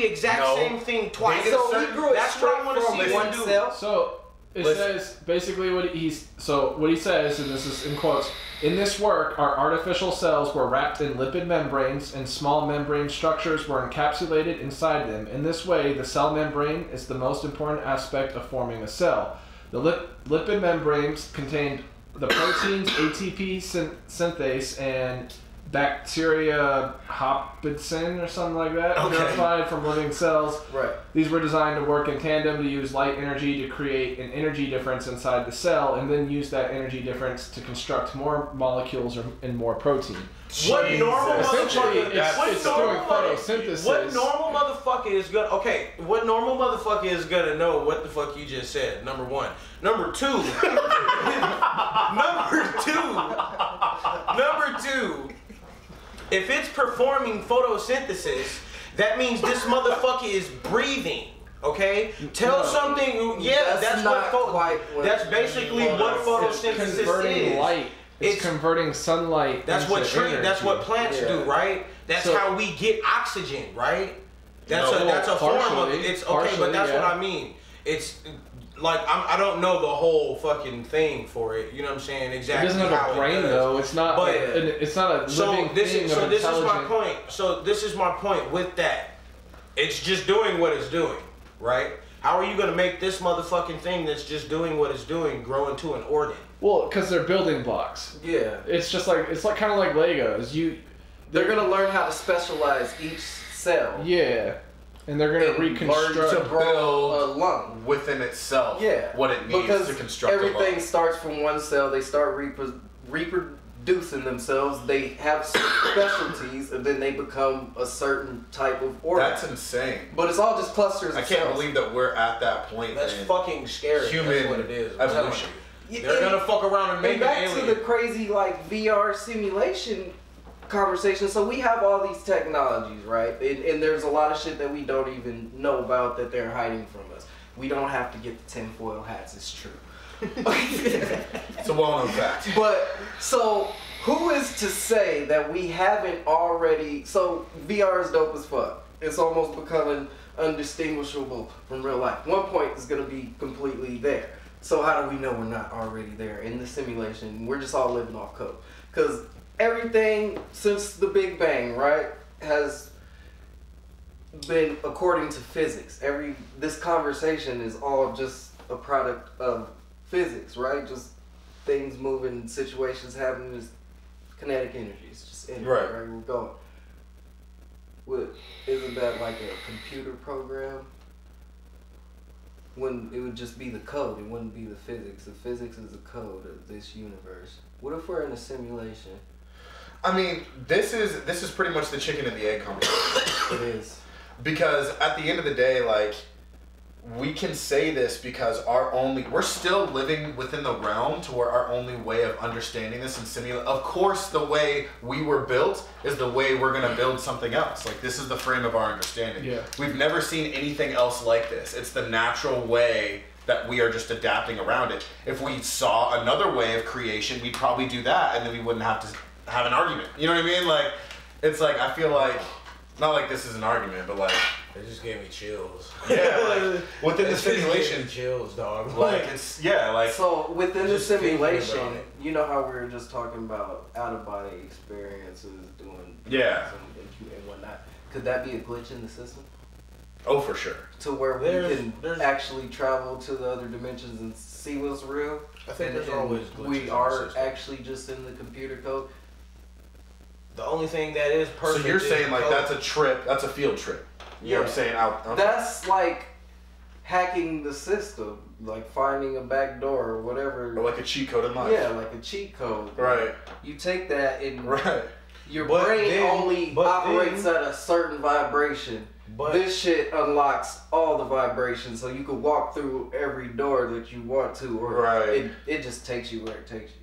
exact same thing twice. So he grew it straight from one cell. So it says basically what he says, and this is in quotes. In this work, our artificial cells were wrapped in lipid membranes, and small membrane structures were encapsulated inside them. In this way, the cell membrane is the most important aspect of forming a cell. The lipid membranes contained the proteins ATP synthase and bacteria hopidsin or something like that, purified from living cells. Right. These were designed to work in tandem to use light energy to create an energy difference inside the cell, and then use that energy difference to construct more molecules and more protein. What normal motherfucker? It's doing photosynthesis. What normal motherfucker is gonna? Okay, what normal motherfucker is gonna know what the fuck you just said? Number one. Number two. Number two. If it's performing photosynthesis, that means this motherfucker is breathing. Okay? Something. Yeah, that's basically what photosynthesis is. Light. It's converting sunlight. That's what plants do, right? That's how we get oxygen, right? That's a form of it. It's okay, but that's what I mean. It's like I don't know the whole fucking thing for it. You know what I'm saying? Exactly. It doesn't have a brain though. It's not. But it's not a living thing. So this is my point. So this is my point with that. It's just doing what it's doing, right? How are you gonna make this motherfucking thing that's just doing what it's doing grow into an organ? Well, because they're building blocks. Yeah. It's like kind of like Legos. They're gonna learn how to specialize each cell. Yeah. And they're going to reconstruct to build a lung within itself. Yeah, what it needs to construct everything starts from one cell. They start reproducing themselves. They have specialties, and then they become a certain type of organ. That's insane. But it's all just clusters. I can't believe that we're at that point. That's fucking scary. Human That's what it is. evolution. They're gonna fuck around and make an alien. Back to the crazy like VR simulation conversation. So we have all these technologies, right? And there's a lot of shit that we don't even know about that they're hiding from us. We don't have to get the tinfoil hats. It's true. It's a well-known fact. But so who is to say that we haven't already? So VR is dope as fuck. It's almost becoming undistinguishable from real life. One point is gonna be completely there. So how do we know we're not already there in the simulation? We're just all living off code. Because everything since the Big Bang, right, has been according to physics. This conversation is all just a product of physics, right? Just things moving, situations happening, just kinetic energy. It's just energy, right? We're going. Isn't that like a computer program? When it would just be the code, it wouldn't be the physics. The physics is the code of this universe. What if we're in a simulation? I mean, this is pretty much the chicken and the egg conversation. It is. Because at the end of the day, like, we can say this because we're still living within the realm to where our only way of understanding this and simulate. Of course, the way we were built is the way we're gonna build something else. Like, this is the frame of our understanding. Yeah. We've never seen anything else like this. It's the natural way that we are just adapting around it. If we saw another way of creation, we'd probably do that, and then we wouldn't have to have an argument. You know what I mean? Like, it's like, I feel like not like this is an argument, but like It just gave me chills. yeah, like within the simulation, chills, dog. like it's like so within the just thinking about simulation, it. you know how we were just talking about out of body experiences, doing Yeah. and whatnot. Could that be a glitch in the system? oh for sure. To where we There's- can actually travel to the other dimensions and see what's real? I think there's always glitches in we the are system. actually just in the computer code. The only thing that is perfect. So you're is saying like code. that's a trip, that's a field trip. You know what I'm saying? Out. That's like hacking the system, like finding a back door or whatever. Or like a cheat code in life. Yeah, like a cheat code. Right. You take that and Right. your But brain then- only but operates then- at a certain vibration. But This shit unlocks all the vibrations, so you can walk through every door that you want to, or Right. it just takes you where it takes you.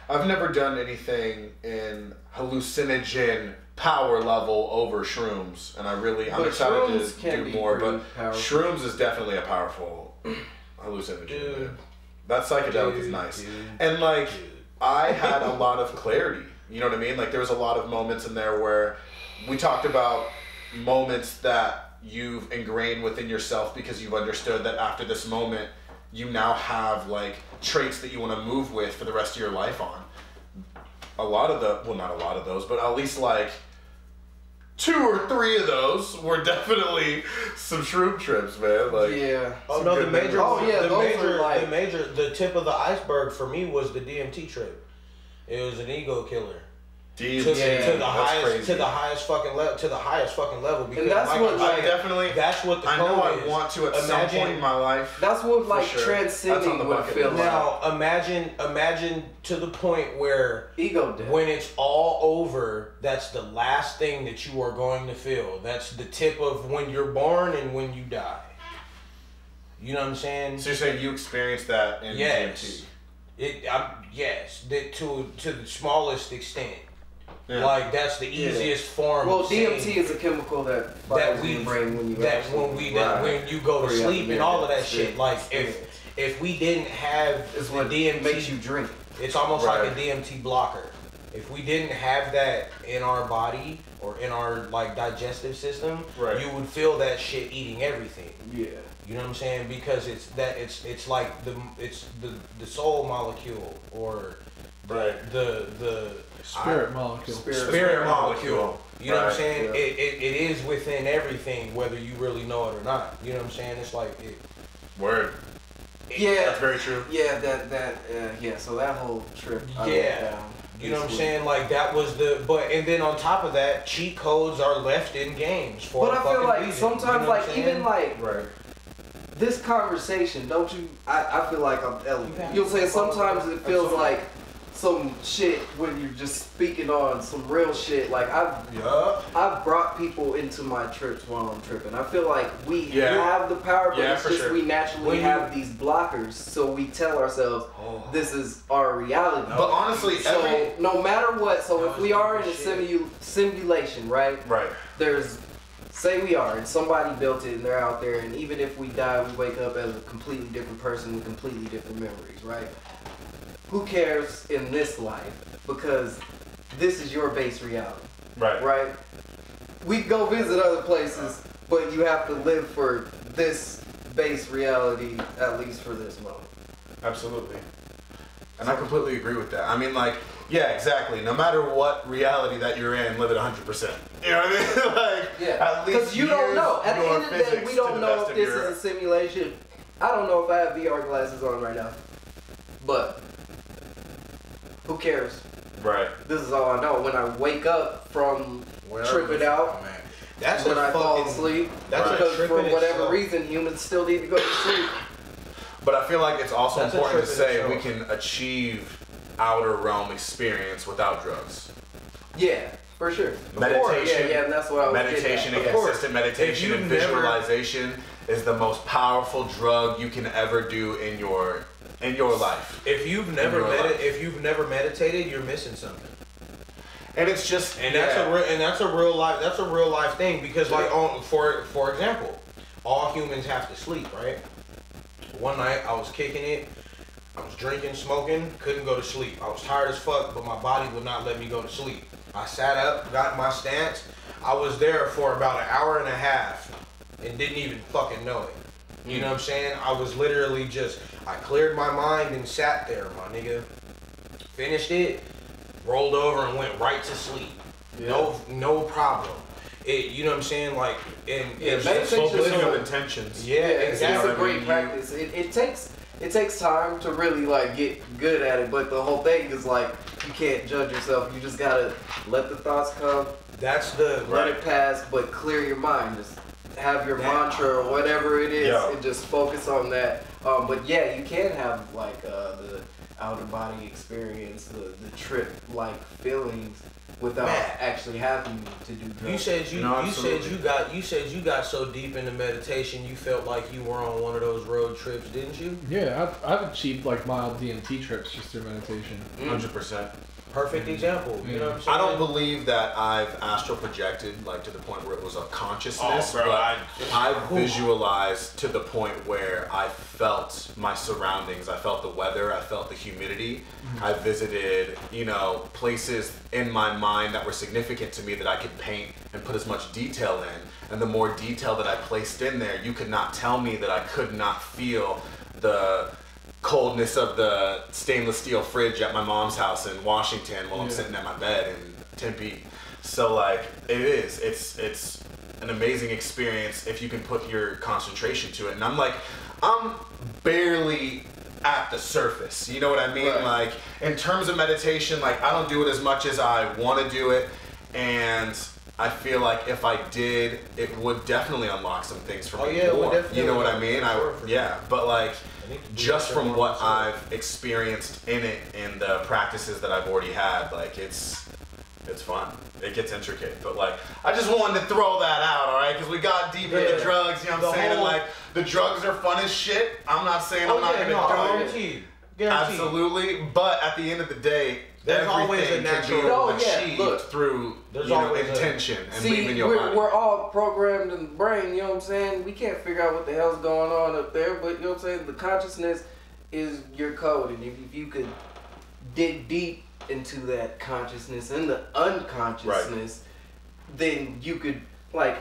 I've never done anything in hallucinogen power level over shrooms, and I'm But excited shrooms to can do be more. pretty But powerful. shrooms is definitely a powerful hallucinogen. Dude. Man. That psychedelic is Dude, nice, dude, and like dude. I had a lot of clarity. You know what I mean? Like there was a lot of moments in there where we talked about moments that you've ingrained within yourself because you've understood that after this moment you now have like traits that you want to move with for the rest of your life on. A lot of not a lot of those, but at least like 2 or 3 of those were definitely some shroom trips, man. Like Yeah. Oh some no, good the major. memories. Oh, yeah, the those major, are like- the tip of the iceberg for me was the DMT trip. It was an ego killer. DMT, To the that's highest, crazy. to the highest fucking level, to the highest fucking level. Because And that's like, what, I like, definitely. that's what the I know code I is. want to at some Imagine- point in my life. That's what like sure. That's on the transcending would bucket feel list. like. Now imagine to the point where Ego death. when it's all over, that's the last thing that you are going to feel. That's the tip of when you're born and when you die. You know what I'm saying? So you're saying you experienced that in Yes. DMT? Yes, to the smallest extent. Yeah. Like that's the easiest form. Well, of saying DMT is a chemical that that fires in we your brain when you that actually when we that when you go to Or you have sleep to and make all of that that shit. Like if we didn't have is the what DMT, makes you drink. it's almost like Right. a DMT blocker. If we didn't have that in our body or in our like digestive system, Right. you would feel that shit eating everything. Yeah. You know what I'm saying? Because it's like the soul molecule or Right. the Spirit molecule. spirit molecule. You know what I'm Right, saying? yeah. It is within everything, whether you really know it or not. You know what I'm saying? It's like Word. Yeah. That's very true. Yeah, yeah. So that whole trip. I Yeah. wrote down. you know what I'm This saying? Like that was and then on top of that, cheat codes are left in games for But a I feel fucking like reason. sometimes, You know what I'm like saying? even like Right. this conversation, don't you? I feel like I'm. Yeah. You'll say sometimes it feels like some shit when you're just speaking on some real shit. Like I've brought people into my trips while I'm tripping. I feel like we Yeah. have the power, but Yeah, it's for just sure. we naturally When you- have these blockers, so we tell ourselves this is our reality. But honestly, So every no matter what, so No, if we it's are in a shit. simulation, right? right. There's, say we are, and somebody built it and they're out there, and even if we die, we wake up as a completely different person with completely different memories, right? Who cares in this life? Because this is your base reality, Right. right? We can go visit other places, but you have to live for this base reality, at least for this moment. Absolutely. And I completely agree with that. I mean, like, yeah, exactly. No matter what reality that you're in, live it 100%. You know what I mean? Like, Yeah, at least because you don't use know. At the your end of the day, physics we to don't the know best if of this your- is a simulation. I don't know if I have VR glasses on right now, but who cares? Right. This is all I know. When I wake up from tripping out, That's when a I fall fucking- asleep, That's Right. a because trip for in whatever itself. reason, humans still need to go to sleep. But I feel like it's also That's a important to trip say in we itself. can achieve outer realm experience without drugs. Yeah, for sure. Meditation, Yeah, and that's what I was meditation getting and at. Of course. consistent meditation If and you've never- visualization is the most powerful drug you can ever do in your life. If you've never meditated, you're missing something. And it's just And that's a real life thing because like for example, all humans have to sleep, right? One night I was kicking it, I was drinking, smoking, couldn't go to sleep. I was tired as fuck, but my body would not let me go to sleep. I sat up, got my stance. I was there for about an hour and a half and didn't even fucking know it. You know what I'm saying? I was literally just, I cleared my mind and sat there, my nigga. Finished it, rolled over and went right to sleep. Yeah. No problem. You know what I'm saying? Like, and it's focusing on intentions. Yeah, exactly. It's a great practice. It takes time to really like get good at it, but the whole thing is like you can't judge yourself. You just gotta let the thoughts come. Let it pass, but clear your mind. Just have your mantra or whatever it is, and just focus on that. But yeah, you can have like the out of body experience, the trip like feelings without actually having to do drugs. You said you got so deep into meditation you felt like you were on one of those road trips, didn't you? Yeah, I've achieved like mild DMT trips just through meditation. 100%. Perfect example. You know what I'm saying? I don't believe that I've astral projected like to the point where it was a consciousness, but I visualized to the point where I felt my surroundings. I felt the weather. I felt the humidity. I visited, places in my mind that were significant to me that I could paint and put as much detail in. And the more detail that I placed in there, you could not tell me that I could not feel the coldness of the stainless steel fridge at my mom's house in Washington while I'm sitting at my bed in Tempe. So like it's an amazing experience if you can put your concentration to it. And I'm barely at the surface. You know what I mean? Right. Like in terms of meditation, like I don't do it as much as I want to do it, and I feel like if I did, it would definitely unlock some things for me more. You know what I mean? But like just from what I've experienced in it and the practices that I've already had, like it's fun. It gets intricate, but like I just wanted to throw that out, all right? Because we got deep into drugs. You know what I'm saying? And like the drugs are fun as shit. I'm not saying I'm not gonna do it. Guaranteed. Absolutely, but at the end of the day, there's always a natural achieved through intention and leaving your mind. We're all programmed in the brain, you know what I'm saying? We can't figure out what the hell's going on up there, but you know what I'm saying? The consciousness is your code, and if you could dig deep into that consciousness and the unconsciousness, then you could, like,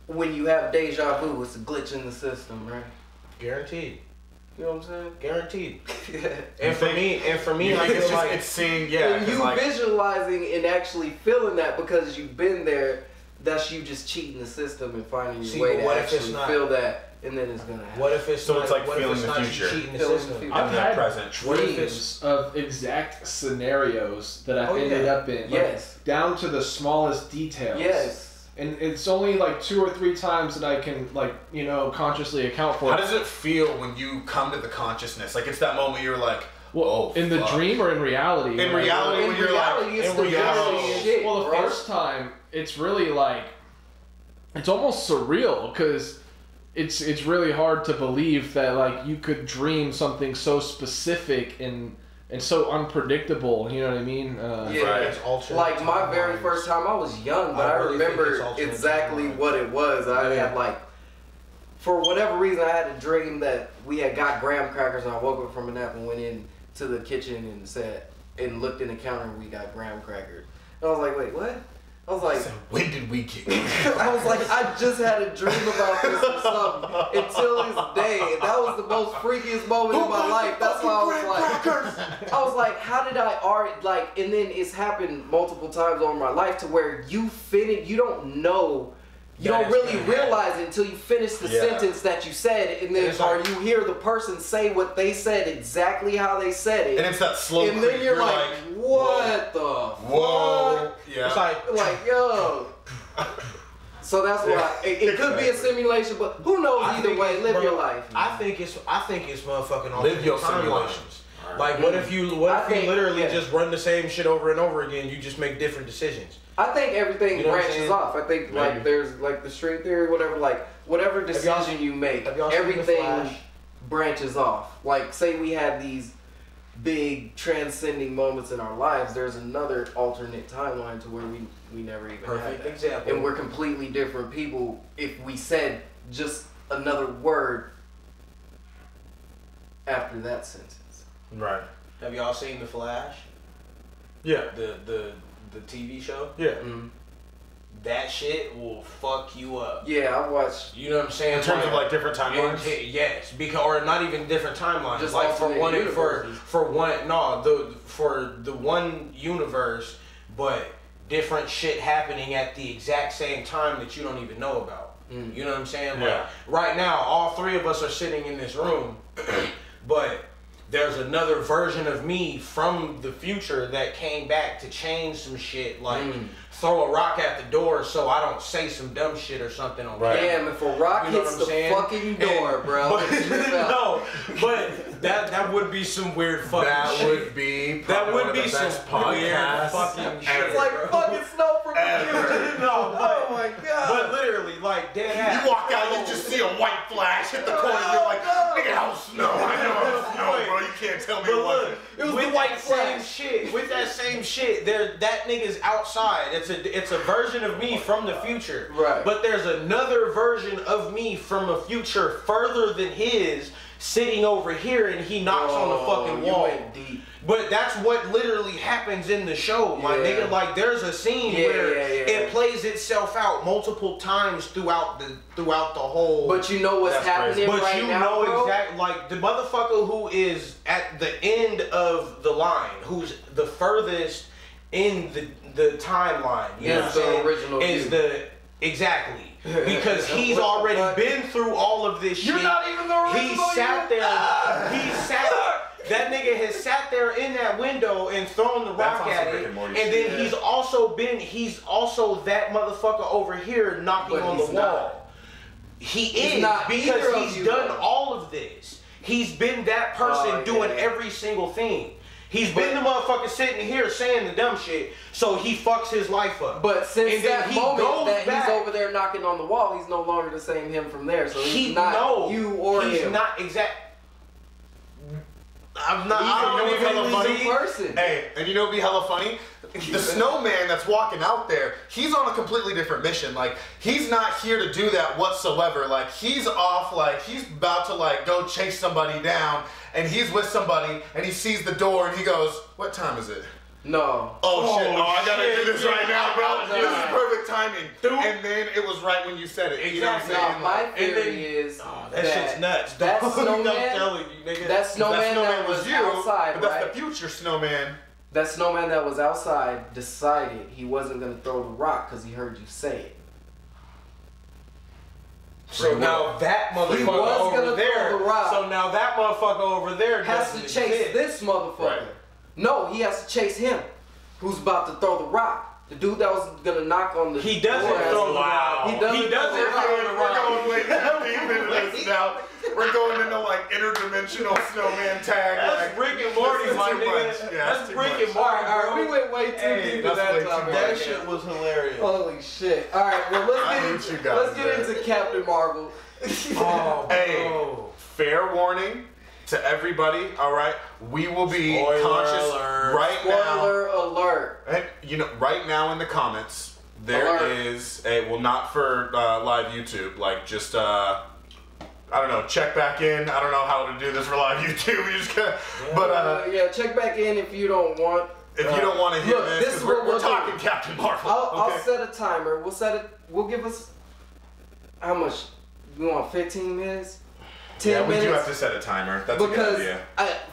when you have deja vu, it's a glitch in the system, right? Guaranteed. You know what I'm saying? Guaranteed. And for me, I feel like it's seeing, visualizing and actually feeling that because you've been there. That's you just cheating the system and finding your way to actually feel that, and then it's gonna happen. What if it's like feeling the future? I've had dreams of exact scenarios that I've ended up in, down to the smallest details. Yes. And it's only like 2 or 3 times that I can consciously account for. How does it feel when you come to the consciousness? Like it's that moment you're like, in the dream or in reality? In reality, when you're like, in reality, well, the first time, it's really like, it's almost surreal because it's really hard to believe that like you could dream something so specific and so unpredictable, you know what I mean? Like my very first time, I was young, but I remember exactly what it was. I had like, for whatever reason, I had a dream that we had got graham crackers, and I woke up from a nap and went into the kitchen and looked in the counter and we got graham crackers. And I was like, wait, what? I was like, when did we get? I was like, I just had a dream about this or something. Until this day, that was the most freakiest moment in my life. That's why I was like, how did I and then it's happened multiple times over my life to where you don't know. You don't really realize it until you finish the sentence that you said, and then you hear the person say what they said exactly how they said it. And it's that slow and then you're like, what the fuck? Yeah. It's like, yo. So that's why it could be a simulation, but who knows either way. Live your life. I think it's motherfucking live your simulations. Like what if you literally just run the same shit over and over again? You just make different decisions. I think everything branches off. I think like there's like the string theory, whatever decision you make, everything branches off. Like say we had these big transcending moments in our lives, there's another alternate timeline to where we never even had that. Example. And we're completely different people if we said just another word after that sentence. Right. Have y'all seen The Flash? Yeah. The TV show? Yeah. Mm-hmm. that shit will fuck you up. Yeah, I watched. You know what I'm saying? In terms of like different timelines. Yes, because or not even different timelines. Just like for one for the one universe, but different shit happening at the exact same time that you don't even know about. You know what I'm saying? Yeah. Like right now, all three of us are sitting in this room, but there's another version of me from the future that came back to change some shit, like throw a rock at the door so I don't say some dumb shit or something on camera. Damn, if a rock hits the fucking door, bro. No, but that would be some weird fucking shit. That would be some weird fucking shit. It's like fucking Snow from the future. No, oh my god. But literally, like, dead ass. You walk out, you just see a white flash hit the corner, you're like, nigga, I'm Snow. I know I'm Snow, bro. You can't tell me what. It was with the white that flash. same shit. With that same shit, that nigga's outside. It's a version of me from the future. Right. But there's another version of me from a future further than his sitting over here, and he knocks on the fucking wall. You went deep. But that's what literally happens in the show, my nigga. Like, there's a scene where it plays itself out multiple times throughout the whole. But you know what's happening but right you now, know bro? exactly, like the motherfucker who is at the end of the line, who's the furthest in the timeline. You know what I'm saying? Original is the exactly. Because he's already been through all of this shit. You're not even the original. He sat there. He sat. That nigga has sat there in that window and thrown the rock at it, and then he's also that motherfucker over here knocking on the wall. He is because he's done all of this. He's been that person doing every single thing. He's been the motherfucker sitting here saying the dumb shit, so he fucks his life up. But since that moment that back, he's over there knocking on the wall, he's no longer the same him from there. So he's not you or him. He's not exact. I'm not. He's hella funny person. Hey, and you know what'd be hella funny? The snowman that's walking out there, he's on a completely different mission. Like, he's not here to do that whatsoever. Like, he's off, like, he's about to, like, go chase somebody down, and he's with somebody, and he sees the door, and he goes, what time is it? No. Oh shit, I gotta do this right now, bro. No. This is perfect timing. And then it was right when you said it. You know what I'm saying? My theory is that shit's nuts. That snowman, I'm telling you, nigga. that snowman that was outside, but that's the future snowman. That snowman that was outside decided he wasn't gonna throw the rock because he heard you say it. So now that motherfucker over there. So now that motherfucker over there has to chase this motherfucker. Right. No, he has to chase him, who's about to throw the rock. The dude that was gonna knock on the He doesn't throw the rock. He doesn't throw the rock. We're going way 15 minutes now. We're going into like interdimensional snowman tag. That's Rick and Morty, my nigga. That's Rick and Morty. Alright, we went way too deep into that topic. That shit was hilarious. Holy shit. Alright, well let's get into Captain Marvel. Oh, hey, fair warning to everybody, alright? We will be conscious right now. Spoiler alert. And, you know, right now in the comments, there is a, well, not for live YouTube, like just, I don't know, check back in. I don't know how to do this for live YouTube. You just gotta, yeah, check back in if you don't want. If you don't want to hear this, this is what we're talking Captain Marvel. I'll set a timer. We'll set it. We'll give us how much? We want 15 minutes. 10 minutes. We do have to set a timer. That's a good idea.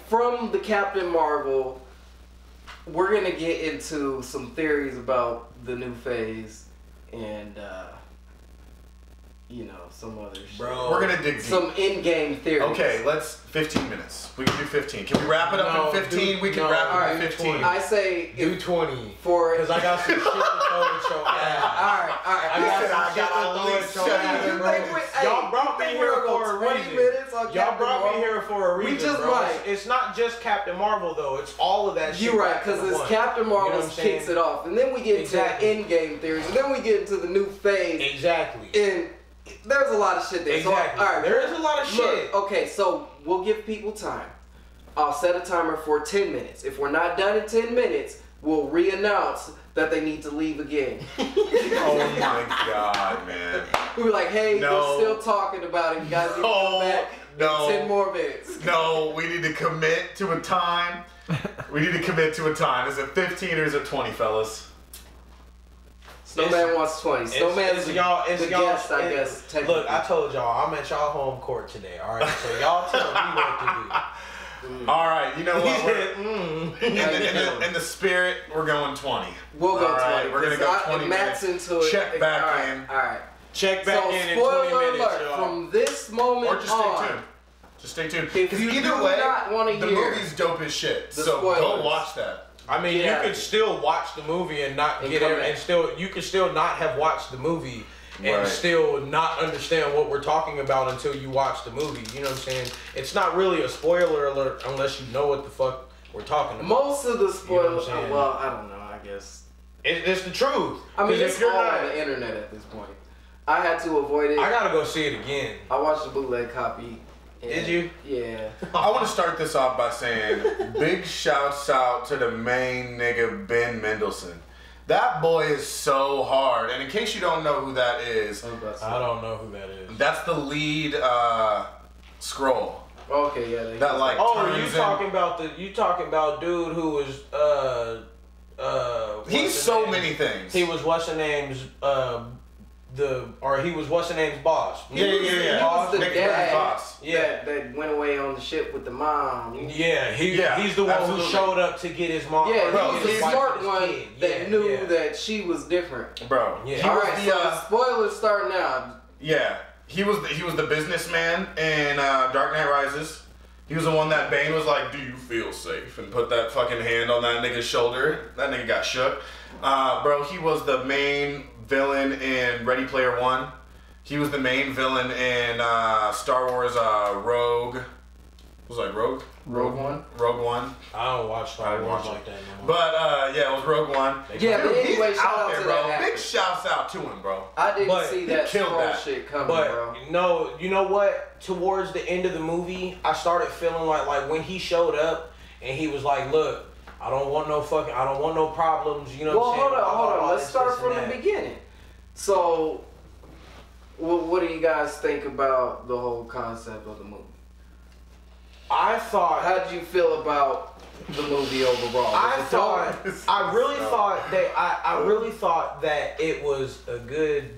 From the Captain Marvel, we're gonna get into some theories about the new phase and you know, some other shit. Bro, we're gonna dig deep. Some in-game theories. Okay, let's 15 minutes. We can do 15. Can we wrap it up in 15? We can wrap it up in 15. I say do 20 for because I got some shit to throw at your ass. Alright. I got y'all brought me here for a reason. Y'all brought me here for a reason. We just bro. might. It's not just Captain Marvel though. It's all of that shit. You're right, because it's Captain Marvel you know kicks it off, and then we get into in-game theories, and then we get into the new phase. Exactly. And there's a lot of shit there. Exactly. So, all right, there is a lot of shit. Okay, so we'll give people time. I'll set a timer for 10 minutes. If we're not done in 10 minutes, we'll re-announce that they need to leave again. Oh my god, man. We'll be like, hey, we're still talking about it. You guys need to come back in 10 more minutes. No, we need to commit to a time. We need to commit to a time. Is it 15 or is it 20, fellas? Snowman wants 20. Snowman's the guest, I guess. Look, I told y'all, I'm at y'all home court today. All right, so y'all tell me what to do. All right, you know what? In the spirit, we're going 20. We'll go 20. We're gonna go 20 Matt's minutes. into it. Check back in. All right. Check back in 20 spoiler minutes, alert, y'all. from this moment Or just on. stay tuned. Just stay tuned. If you either do way, not want to the hear movie's dope as shit. the So spoilers. go watch that. I mean, Yeah. you could still watch the movie and not get come it, back. and you could still not have watched the movie and Right. still not understand what we're talking about until you watch the movie. You know what I'm saying? It's not really a spoiler alert unless you know what the fuck we're talking about. Most of the spoilers, You know what I'm saying? well, I don't know, I guess. It's the truth. I mean, 'Cause it's all on the internet at this point. I had to avoid it. I gotta go see it again. I watched the bootleg copy. Did you? Yeah. I want to start this off by saying big shouts out to the main nigga Ben Mendelsohn. That boy is so hard. And in case you don't know who that is, I don't know who that is. that's the lead scroll. Okay, yeah. That like Oh, turns you talking about dude who was he's so many things. He was what's the name's he was what's the name's boss. Yeah. He was the Nick dad boss. that went away on the ship with the mom. Yeah, he's the one absolutely. who showed up to get his mom. Yeah, Bro, he was he's the smart one kid. that knew that she was different. Bro. Yeah. He All was right, the, so the spoilers start now. Yeah, he was the businessman in Dark Knight Rises. He was the one that Bane was like, "Do you feel safe?" and put that fucking hand on that nigga's shoulder. That nigga got shook. Bro, he was the main villain in Ready Player One. He was the main villain in Star Wars Rogue. Was it like Rogue? Rogue One. Rogue One. I don't watch Star Wars like that no more. But yeah, it was Rogue One. Yeah, but Dude, he's anyway, shout out out there, to bro. that actor. Big shouts out to him, bro. I didn't But see he that killed scroll that. shit coming, But bro. no, you know what? Towards the end of the movie, I started feeling like when he showed up and he was like, "Look, I don't want no problems." You know Well, what I'm saying? hold on. All Let's this, start this, from and the that. beginning. So, what do you guys think about the whole concept of the movie? I thought. How did you feel about the movie overall? I really dope? thought that it was a good.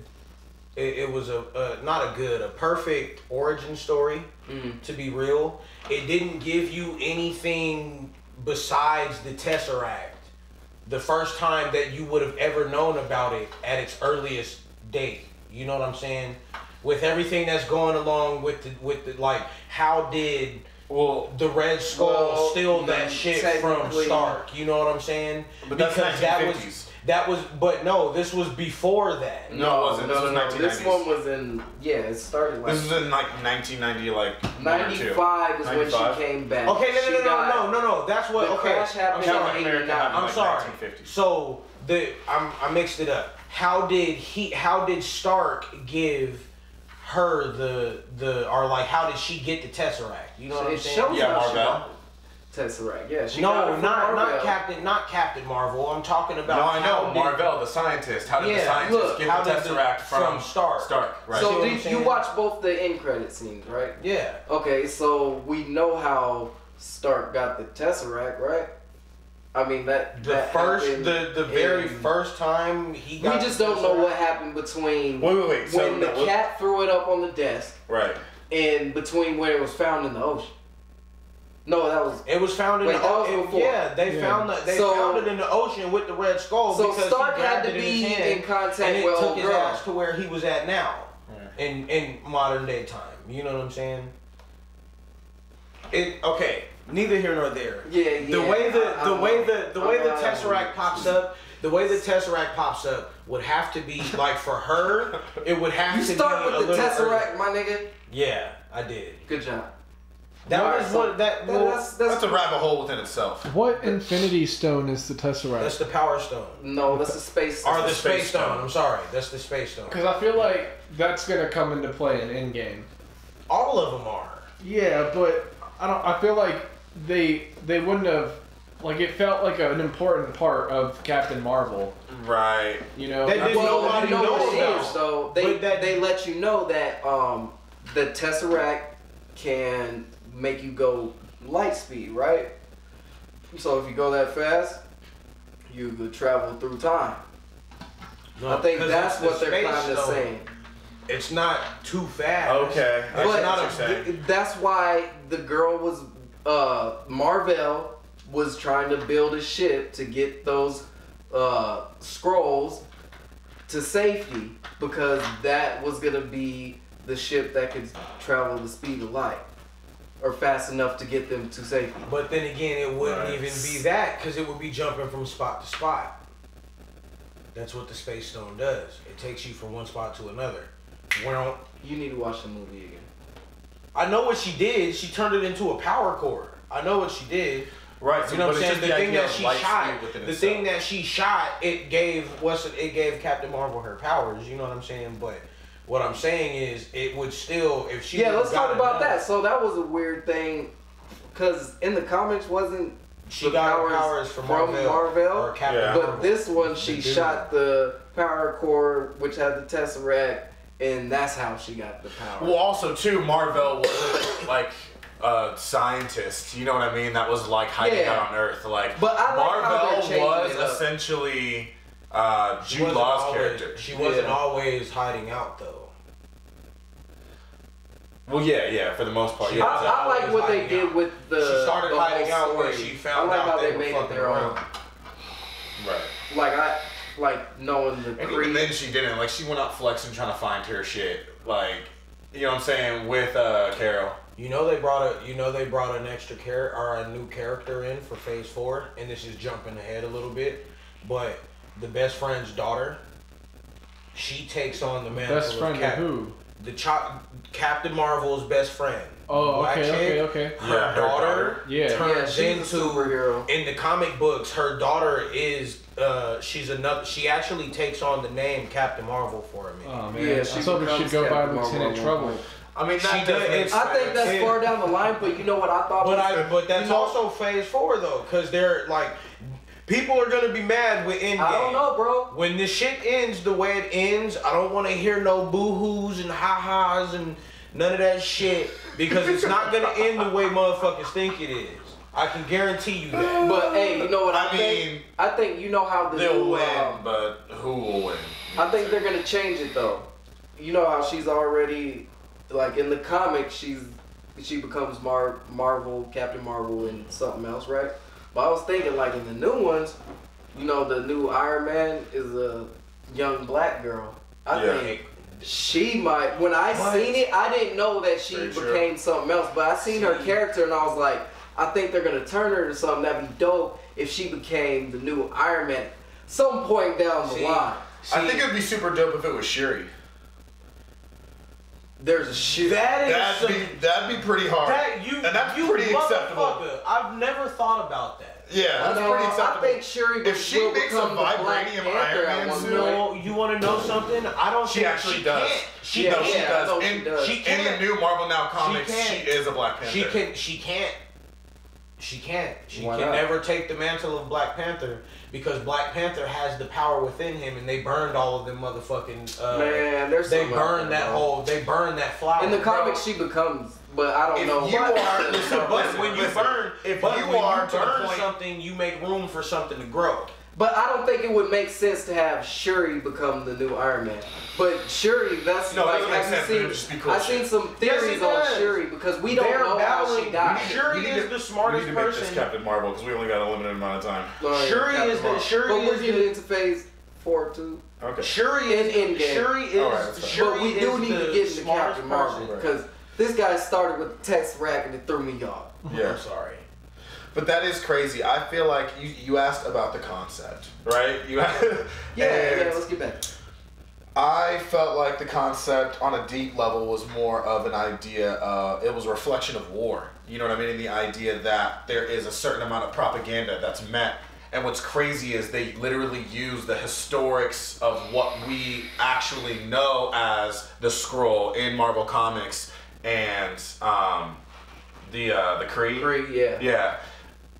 It was a perfect origin story. To be real, it didn't give you anything besides the Tesseract. The first time that you would have ever known about it at its earliest date. You know what I'm saying? With everything that's going along with the like, how did the Red Skull steal that shit from Stark? You know what I'm saying? But that's because 1950s. but no, this was before that. No, it wasn't. This was 1990s. This one was in, it started like... This was in like 1990, like 95 is when 95? she came back. Okay, no. That's what. The Okay, crash happened I'm in sorry. 89. I'm sorry. 1950s. So I mixed it up. How did Stark give her how did she get the Tesseract? You know what I'm saying? Shows Yeah, how she Marvel. got the Tesseract. Yeah, she got it from not Marvel. Captain Marvel. I'm talking about. No, I know. how did- Marvel, the scientist. How did the scientist look, get how the did the- Tesseract from Stark? Stark, right. So See what I'm did you saying? watch both the end credit scenes, right? Yeah. Okay, so we know how Stark got the Tesseract, right? I mean that happened The very in- first time he got. We just the don't know Tesseract. what happened between Wait. So, when the cat threw it up on the desk right. and between when it was found in the ocean. No, that was. It was found in Wait, the that was ocean. before. Yeah, they found it in the ocean with the Red Skull. So because Stark he grabbed had to it in be his hand, in contact and it with took old his girl. ass to where he was at now, in modern day time. You know what I'm saying? Okay. Neither here nor there. Yeah. The way the Tesseract pops up. The way the Tesseract pops up would have to be like for her. It would have You to start be a with the little Tesseract, earlier. my nigga. Yeah, I did. Good job. That Alright, was so what that. That's a rabbit hole within itself. What Infinity Stone is the Tesseract? That's the Power Stone. No, that's the space. Or the the Space Space Stone. Stone. I'm sorry. That's the Space Stone. Because I feel like that's gonna come into play in Endgame. All of them are. Yeah, but I feel like they wouldn't have. Like it felt like an important part of Captain Marvel. Right. You know. That didn't Well, nobody you know know what it about. is, though. But They let you know that the Tesseract can make you go light speed, right? So if you go that fast, you could travel through time. No, I think that's what they're space kind of stone. saying. It's not too fast. Okay, I see But what you're saying. that's why the girl was Marvel was trying to build a ship to get those scrolls to safety, because that was gonna be the ship that could travel the speed of light, or fast enough to get them to safety. But then again, it wouldn't even be that, because it would be jumping from spot to spot. That's what the Space Stone does. It takes you from one spot to another. Well, You need to watch the movie again. I know what she did. She turned it into a power cord. I know what she did. Right, You know what I'm but it's saying? just The thing idea that of she light shot, speed within the itself. thing that she shot, it gave Captain Marvel her powers. You know what I'm saying? But what I'm saying is, it would still, if she Let's talk about enough, that. So that was a weird thing, because in the comics wasn't She the got her powers from Marvel or Captain Yeah. Marvel. but this one she The dude. shot the power cord, which had the Tesseract, and that's how she got the power. Well, also too, Marvel was like a scientist. You know what I mean? That was like hiding out on Earth. Like, But I like how they're Marvel changing was it up. essentially She Jude wasn't Law's always- character. She wasn't always hiding out though. Well, yeah, for the most part. She Yeah. was I like what they hiding did out. with the. She started the hiding whole out when story. she found I like out how they they were made it fucking their own. around. Right. Like knowing the And Kree. even then, she didn't. Like, she went out flexing, trying to find her shit. Like, you know what I'm saying? With Carol. You know they brought an extra character or a new character in for Phase 4, and this is jumping ahead a little bit, but the best friend's daughter, she takes on the mantle Best friend of who? Captain Marvel's best friend. Oh, Black okay, chick, okay. Her daughter Yeah. turns she's a into superhero. in the comic books. Her daughter is she actually takes on the name Captain Marvel for me. Oh man, Yeah, I she was hoping becomes she'd go by Captain Marvel Lieutenant at Trouble. one point. I mean, She that does- does make I think that's Yeah. far down the line, but you know what I thought? But that's also Phase 4 though, because they're like, people are gonna be mad with Endgame. I don't know, bro. When this shit ends the way it ends, I don't want to hear no boo-hoos and ha-has and none of that shit, because it's not gonna end the way motherfuckers think it is. I can guarantee you that. But hey, you know what I I think? mean, I think you know how the they'll new, win, but who will win? I think they're gonna change it though. You know how she's already, like in the comics, she becomes Marvel, Captain Marvel, and something else, right? But I was thinking, like in the new ones, you know, the new Iron Man is a young black girl. I think she might. When I seen it, I didn't know that she Very true. became something else. But I seen her character, and I was like, I think they're gonna turn her into something that'd be dope if she became the new Iron Man. Some point down the line. I think it would be super dope if it was Shuri. There's a shit. That'd be pretty hard. And that's pretty acceptable. motherfucker. I've never thought about that. Yeah, that's pretty acceptable. I think Shuri If she will makes a become the Black vibranium Panther Iron at Man one suit, point. No, you want to know something? I don't She think actually she does. Can't. She Yeah, can't. she does. no, in, she does. She in can't. the new Marvel Now comics, She she can't. is a Black Panther. She can't. She Why can not? never take the mantle of Black Panther because Black Panther has the power within him, and they burned all of them motherfucking. Man, there's they something burned out that there, whole. They burned that flower. In the comics, she becomes, but I don't If know. you But- are, listen, But when you listen, burn, if but you when are you to the burn point, something, you make room for something to grow. But I don't think it would make sense to have Shuri become the new Iron Man. But Shuri, that's No, it like, doesn't make have you sense, but it would seen? just be cool I've shit. seen some Yes, theories it on does. Shuri because we don't They're know how she battling- died. Shuri we is need the to smartest make this person. Captain Marvel because we only got a limited amount of time. Oh, yeah, Shuri Captain is the Marvel. Shuri But we're is getting the into phase 4 too. Okay. Shuri In is Endgame. Shuri is Alright, that's fine. Shuri But we is do need the to get into smartest Captain Marvel person. because this guy started with the Tesseract and it threw me off. Yeah. I'm sorry. But that is crazy. I feel like you asked about the concept, right? Yeah, and let's get back. I felt like the concept on a deep level was more of an idea, it was a reflection of war. You know what I mean? And the idea that there is a certain amount of propaganda that's met. And what's crazy is they literally use the historics of what we actually know as the Skrull in Marvel Comics and the Kree. Kree, yeah. Yeah,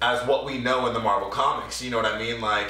as what we know in the Marvel Comics. You know what I mean? Like,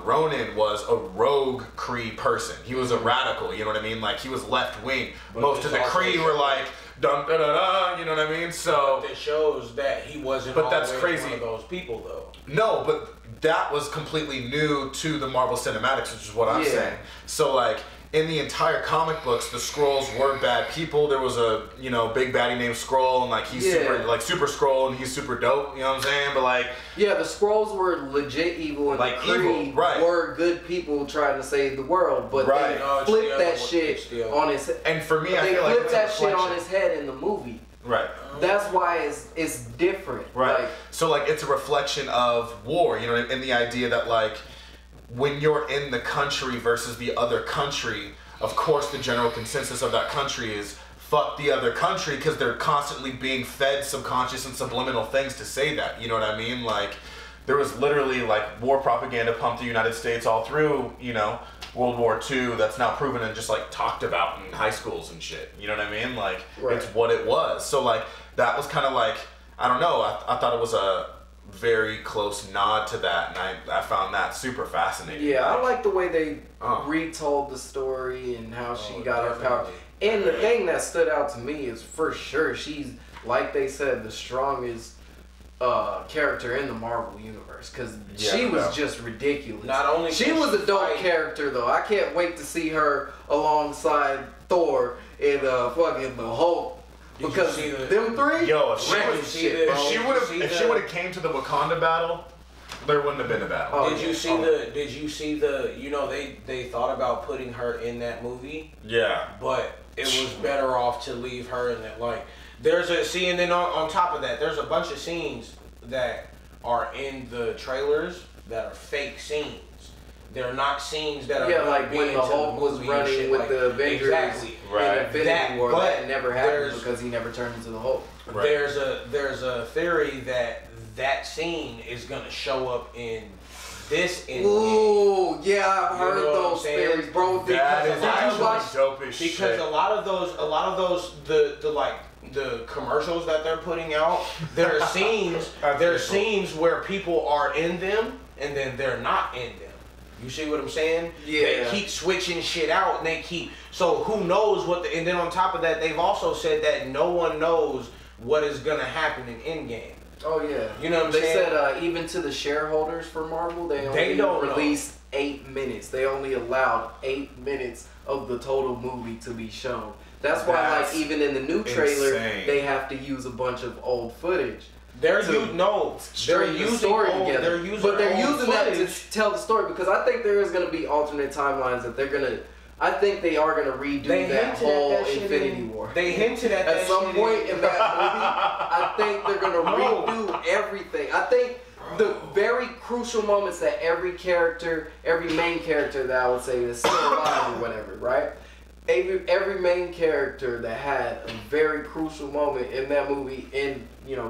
Ronan was a rogue Kree person. He was a radical, you know what I mean? Like, he was left wing. Most of the Kree were like dun da da da. You know what I mean? So it shows that he wasn't. But that's always crazy. One of those people, though. No, but that was completely new to the Marvel Cinematics, which is what I'm saying. So like. In the entire comic books, the Skrulls were bad people. There was a big baddie named Skrull, and like he's super Skrull, and he's super dope. You know what I'm saying? But like the Skrulls were legit evil, and like the Kree were good people trying to save the world. But they flipped that shit on his. And for me, I feel like flipped that shit on his head in the movie. Right. That's why it's different. Right. Like, so like it's a reflection of war. You know, and the idea that like. When you're in the country versus the other country, of course the general consensus of that country is fuck the other country because they're constantly being fed subconscious and subliminal things to say that. You know what I mean? Like, there was literally like war propaganda pumped the United States all through, World War II that's now proven and just like talked about in high schools and shit. You know what I mean? Like, it's what it was. So like, that was kind of like, I don't know, I thought it was a very close nod to that, and I found that super fascinating. Yeah, I like the way they retold the story and how she got her power. And the thing that stood out to me is for sure she's, like they said, the strongest character in the Marvel universe because she was just ridiculous. Not only she was a dope character though. I can't wait to see her alongside Thor in fucking the Hulk. Because them three, if she would have came to the Wakanda battle, there wouldn't have been a battle. Did you see the? They thought about putting her in that movie. Yeah. But it was better off to leave her in that. Like, there's a scene, and then on top of that, there's a bunch of scenes that are in the trailers that are fake scenes. They're not scenes that are like when the Hulk was running with the Avengers in Infinity War. That never happened because he never turned into the Hulk. Right. There's a theory that scene is gonna show up in this. Ooh, yeah, I've heard those theories, bro. That is actually dope as shit. Because a lot of those the commercials that they're putting out, there are scenes where people are in them and then they're not in them. You see what I'm saying? Yeah. They keep switching shit out, and so who knows and then on top of that, they've also said that no one knows what is gonna happen in Endgame. Oh yeah. You know what I'm saying? They said even to the shareholders for Marvel, they only released 8 minutes. They only allowed 8 minutes of the total movie to be shown. That's why, like, even in the new trailer, they have to use a bunch of old footage. They're using the story together. They're using that to tell the story because I think there is going to be alternate timelines that they're going to. I think they are going to redo that whole Infinity War. They hinted at that at some point in that movie. I think they're going to redo everything. I think the very crucial moments that every main character that I would say is still alive or whatever, right? Every main character that had a very crucial moment in that movie, in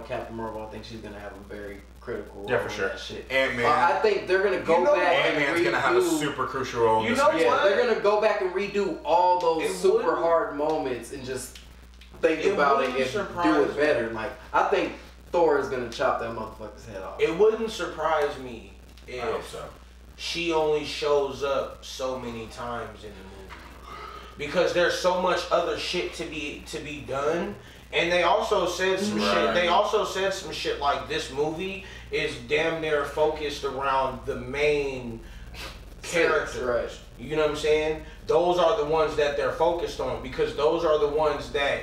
Captain Marvel, I think she's gonna have a very critical role. Yeah, for sure. In that shit. Ant-Man. I think they're gonna go back and Ant-Man's gonna have a super crucial role. In this they're gonna go back and redo all those super hard moments and just think about it and do it better. Like, I think Thor is gonna chop that motherfucker's head off. It wouldn't surprise me if she only shows up so many times in the movie. Because there's so much other shit to be done, and they also said some shit. They also said some shit like this movie is damn near focused around the main characters. Right. You know what I'm saying? Those are the ones that they're focused on because those are the ones that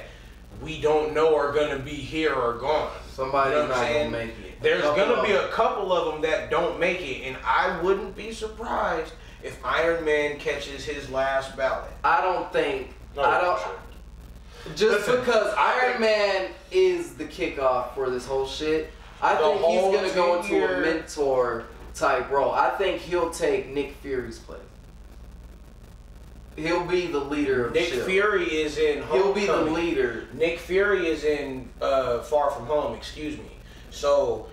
we don't know are gonna be here or gone. Somebody's not gonna make it. There's gonna be a couple of them that don't make it, and I wouldn't be surprised if Iron Man catches his last ballot. I don't think. Just because Iron Man is the kickoff for this whole shit, I think he's gonna go into a mentor type role. I think he'll take Nick Fury's place. He'll be the leader of Nick Fury is in Homecoming. He'll be the leader. Nick Fury is in Far From Home, excuse me. So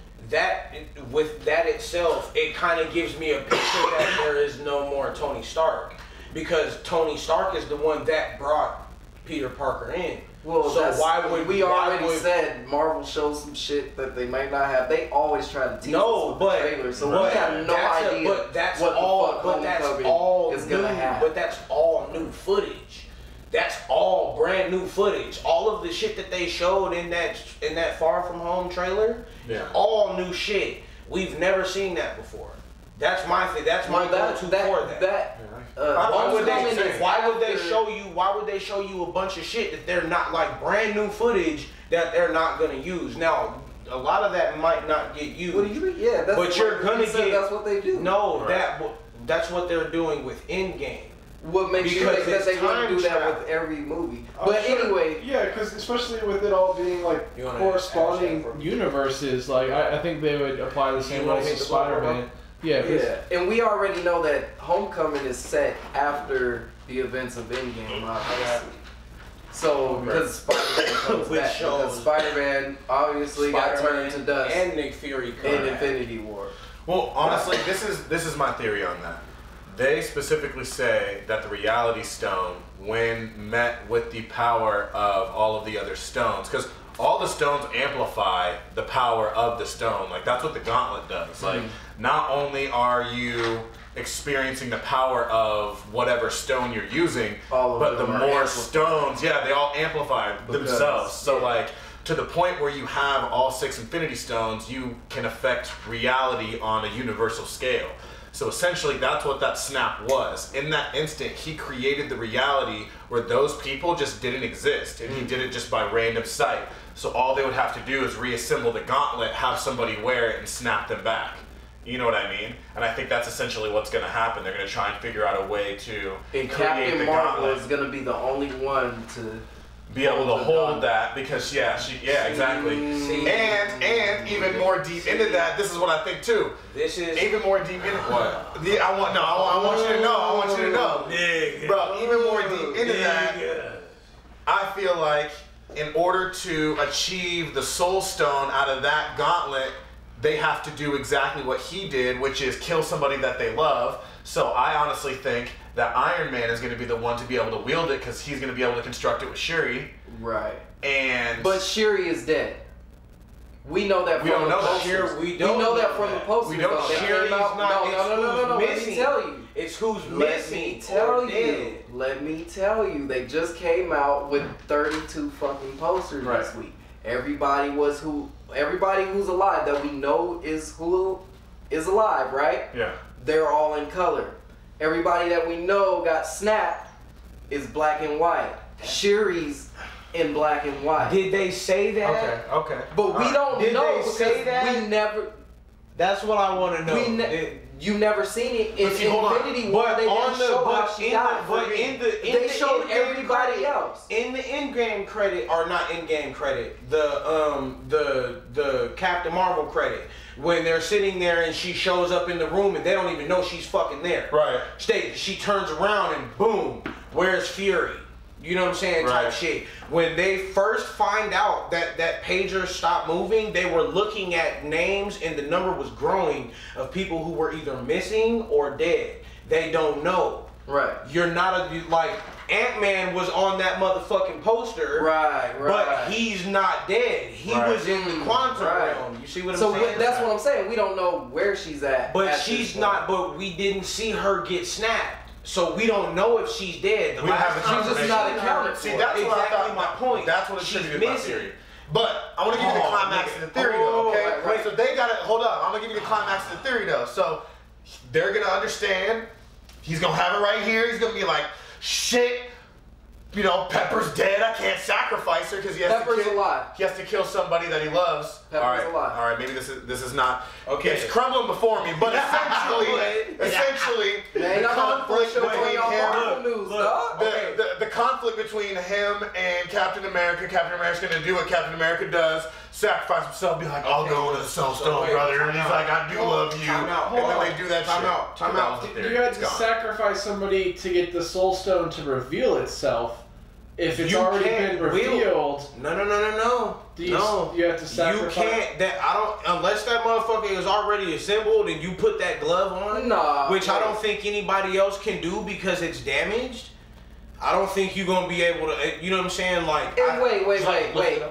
with that itself, it kind of gives me a picture that there is no more Tony Stark. Because Tony Stark is the one that brought Peter Parker in. Well, so we already said Marvel shows some shit that they might not have. They always try to tease us with the trailers, so we have no idea what the fuck Homecoming is gonna have. But that's all new footage. That's all brand new footage. All of the shit that they showed in that Far From Home trailer, all new shit. We've never seen that before. That's my thing. That's my go-to for that. Why would they show you a bunch of shit that they're not, like, brand new footage that they're not gonna use? Now, a lot of that might not get used. What do you mean? Yeah, that's but you're gonna get. That's what they do. No, that's what they're doing with Endgame. What makes you think that they want to do that with every movie? But anyway, yeah, because especially with it all being like corresponding universes, like I think they would apply the same rules to Spider-Man. Yeah, and we already know that Homecoming is set after the events of Endgame, obviously. So because Spider-Man comes back, because Spider-Man obviously got turned to dust, and Nick Fury in Infinity War. Well, honestly, this is my theory on that. They specifically say that the Reality Stone, when met with the power of all of the other stones, because all the stones amplify the power of the stone. Like, that's what the gauntlet does. Like, not only are you experiencing the power of whatever stone you're using, but the more stones, they all amplify themselves. So, like, to the point where you have all 6 Infinity Stones, you can affect reality on a universal scale. So essentially, that's what that snap was. In that instant, he created the reality where those people just didn't exist, and he did it just by random sight. So all they would have to do is reassemble the gauntlet, have somebody wear it, and snap them back. You know what I mean? And I think that's essentially what's going to happen. They're going to try and figure out a way to create Captain the Marvel gauntlet. is going to be the only one to be able to hold that, because exactly. And even more deep into that, this is what I think too. This is even more deep into what? I want you to know. Bro, even more deep into that, I feel like in order to achieve the Soul Stone out of that gauntlet, they have to do exactly what he did, which is kill somebody that they love. So I honestly think that Iron Man is going to be the one to be able to wield it, because he's going to be able to construct it with Shuri. Right. But Shuri is dead. We know that from the posters. We know that from the posters. We don't. Shuri's not. No. Let me tell you. It's who's missing. Let me tell you. They just came out with 32 fucking posters this week. Everybody who's alive that we know is alive, right? Yeah. They're all in color. Everybody that we know got snapped is black and white. Shuri's in black and white. Did they say that? Okay. But we don't know because we never. That's what I want to know. You never seen it in Infinity War. They didn't show how she died. They showed everybody else in the Endgame credit, or not Endgame credit. The Captain Marvel credit. When they're sitting there and she shows up in the room and they don't even know she's fucking there. Right. She turns around and boom, where's Fury? You know what I'm saying? Type shit. When they first find out that pager stopped moving, they were looking at names and the number was growing of people who were either missing or dead. They don't know. Right. You're not like Ant-Man was on that motherfucking poster. Right. But he's not dead. He was in the quantum realm. You see what I'm saying? So that's what I'm saying. We don't know where she's at. But she's not. But we didn't see her get snapped. So we don't know if she's dead. We have she's just not accounted for. See, that's exactly my point. That's what attributed my theory. But I want to give you the climax of the theory, though. Okay. Right. So they got it. Hold up. I'm gonna give you the climax of the theory, though. So they're gonna understand. He's gonna have it right here. He's gonna be like, shit. You know, Pepper's dead. I can't sacrifice her because he has to kill somebody that he loves. Pepper's alive. All right. Maybe this is not. Okay. It's crumbling before me, but essentially, the conflict between him. The conflict between him and Captain America. Captain America's gonna do what Captain America does: sacrifice himself, be like, "I'll go into the Soul Stone, brother." And he's like, "I do love you." And then they do that shit. Time out. You had to sacrifice somebody to get the Soul Stone to reveal itself. If it's already been revealed, no. You have to sacrifice. You can't. Unless that motherfucker is already assembled and you put that glove on. Nah. Which I don't think anybody else can do because it's damaged. I don't think you're gonna be able to. You know what I'm saying? Like. Wait.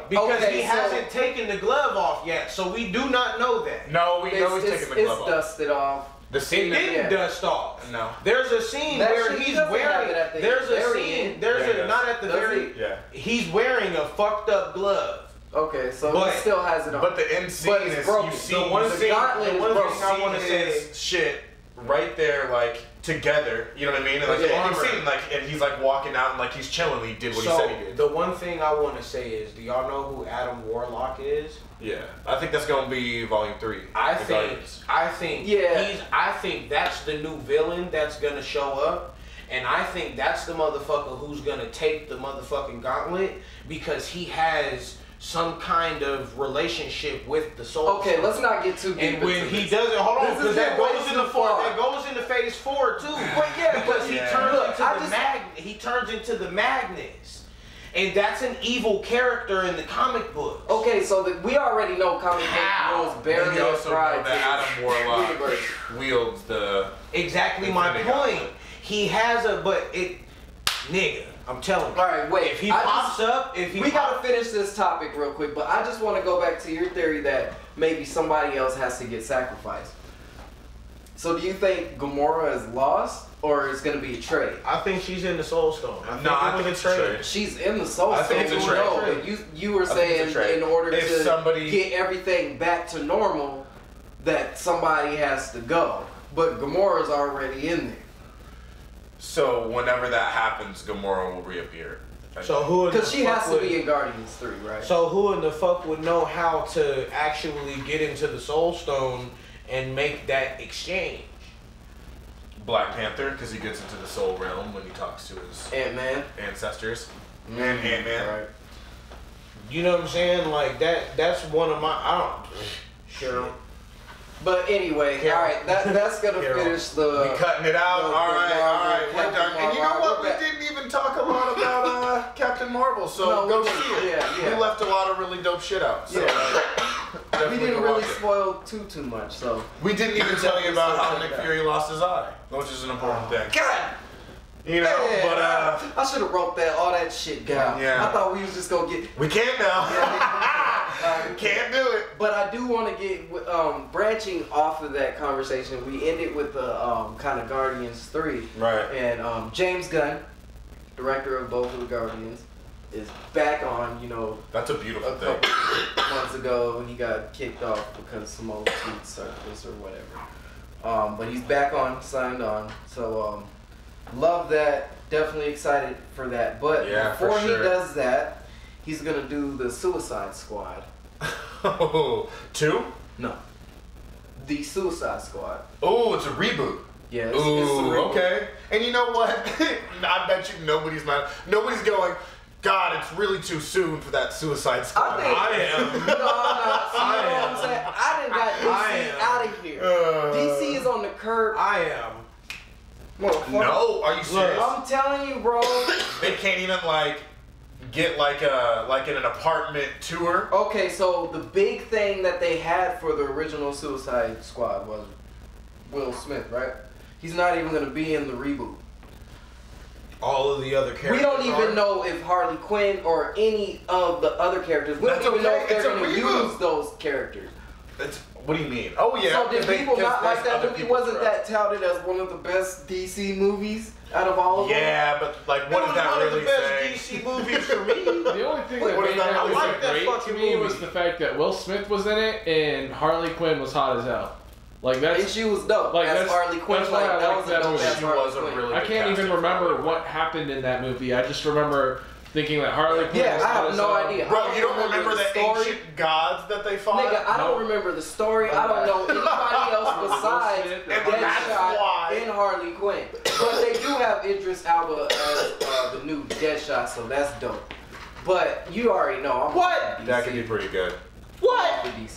Because he hasn't taken the glove off yet, so we do not know that. No, we know he's taking the glove off. It's dusted off. The scene it didn't dust off. No. There's a scene where he's wearing. There's a scene. Not at the very. Yeah. He's wearing a fucked up glove. Okay, so he still has it on. But the end scene is broken. you see the one thing I want to say shit right there, like together. You know what I mean? And, like you see, like, and he's like walking out and like he's chilling. He did what he said he did. The one thing I want to say is, do y'all know who Adam Warlock is? Yeah, I think that's gonna be Volume 3. I think that's the new villain that's gonna show up, and I think that's the motherfucker who's gonna take the motherfucking gauntlet because he has some kind of relationship with the soul. Okay, let's not get too deep. And when he does it, hold on, because that goes into that goes into Phase 4 too. But yeah, because he turns into the Magnus. And that's an evil character in the comic book. Okay, so we already know comic book rules barely pride that Adam Warlock wields the exactly my point. He has nigga, I'm telling you. All right, wait. If he pops up, we gotta finish this topic real quick, but I just want to go back to your theory that maybe somebody else has to get sacrificed. So do you think Gamora is lost? Or it's gonna be a trade. I think she's in the Soul Stone. I think it's a trade. She's in the Soul Stone. I think it's a trade. No, but you were saying in order to get everything back to normal, that somebody has to go. But Gamora's already in there. So whenever that happens, Gamora will reappear. So who? Because she has to be in Guardians 3, right? So who in the fuck would know how to actually get into the Soul Stone and make that exchange? Black Panther, because he gets into the soul realm when he talks to his Ant-Man ancestors. And Ant-Man. Right. You know what I'm saying? Like that's one of my Sure. But anyway, alright, that's gonna finish the we cutting it out. Alright, we're done. And you know what? We didn't even talk a lot about Captain Marvel, so go see it. Yeah. We left a lot of really dope shit out. So we didn't really spoil too much, so we didn't even tell you about how Nick Fury lost his eye, which is an important thing. God! You know, but I should have wrote all that shit down. Yeah. I thought we was just gonna get. We can't now. Can't do it. But I do want to get branching off of that conversation. We ended with the kind of Guardians 3, right? And James Gunn, director of both of the Guardians, is back on. You know, that's a beautiful thing. A couple months ago, he got kicked off because some old tweets surfaced or whatever. But he's back on, signed on. So. Love that. Definitely excited for that. But before he does that, he's gonna do the Suicide Squad. Oh, 2? No. The Suicide Squad. Oh, it's a reboot. Yes. Ooh, okay. And you know what? I bet you nobody's going, God, it's really too soon for that Suicide Squad. I am. No, what I'm saying? I done got DC out of here. DC is on the curb. I am. No, are you serious? I'm telling you, bro. They can't even get in an apartment tour. Okay, so the big thing that they had for the original Suicide Squad was Will Smith, right? He's not even gonna be in the reboot. All of the other characters. We don't even know if Harley Quinn or any of the other characters. We don't even know if they're gonna use those characters. What do you mean? Oh yeah. So did people not like that movie? Wasn't that touted as one of the best DC movies out of all of them? Yeah, but what is that really saying? One of the best DC movies for me. The only thing that made that great to me was the fact that Will Smith was in it and Harley Quinn was hot as hell. And she was dope. That's Harley Quinn. That's why I like that movie. She was a really. I can't even remember what happened in that movie. I just remember thinking that Harley Quinn was I have no idea. Bro, you don't remember the ancient gods that they fought? Nigga, I don't remember the story. I don't know anybody else besides Deadshot and Harley Quinn. But they do have Idris Elba as the new Deadshot, so that's dope. But you already know. That could be pretty good. What? You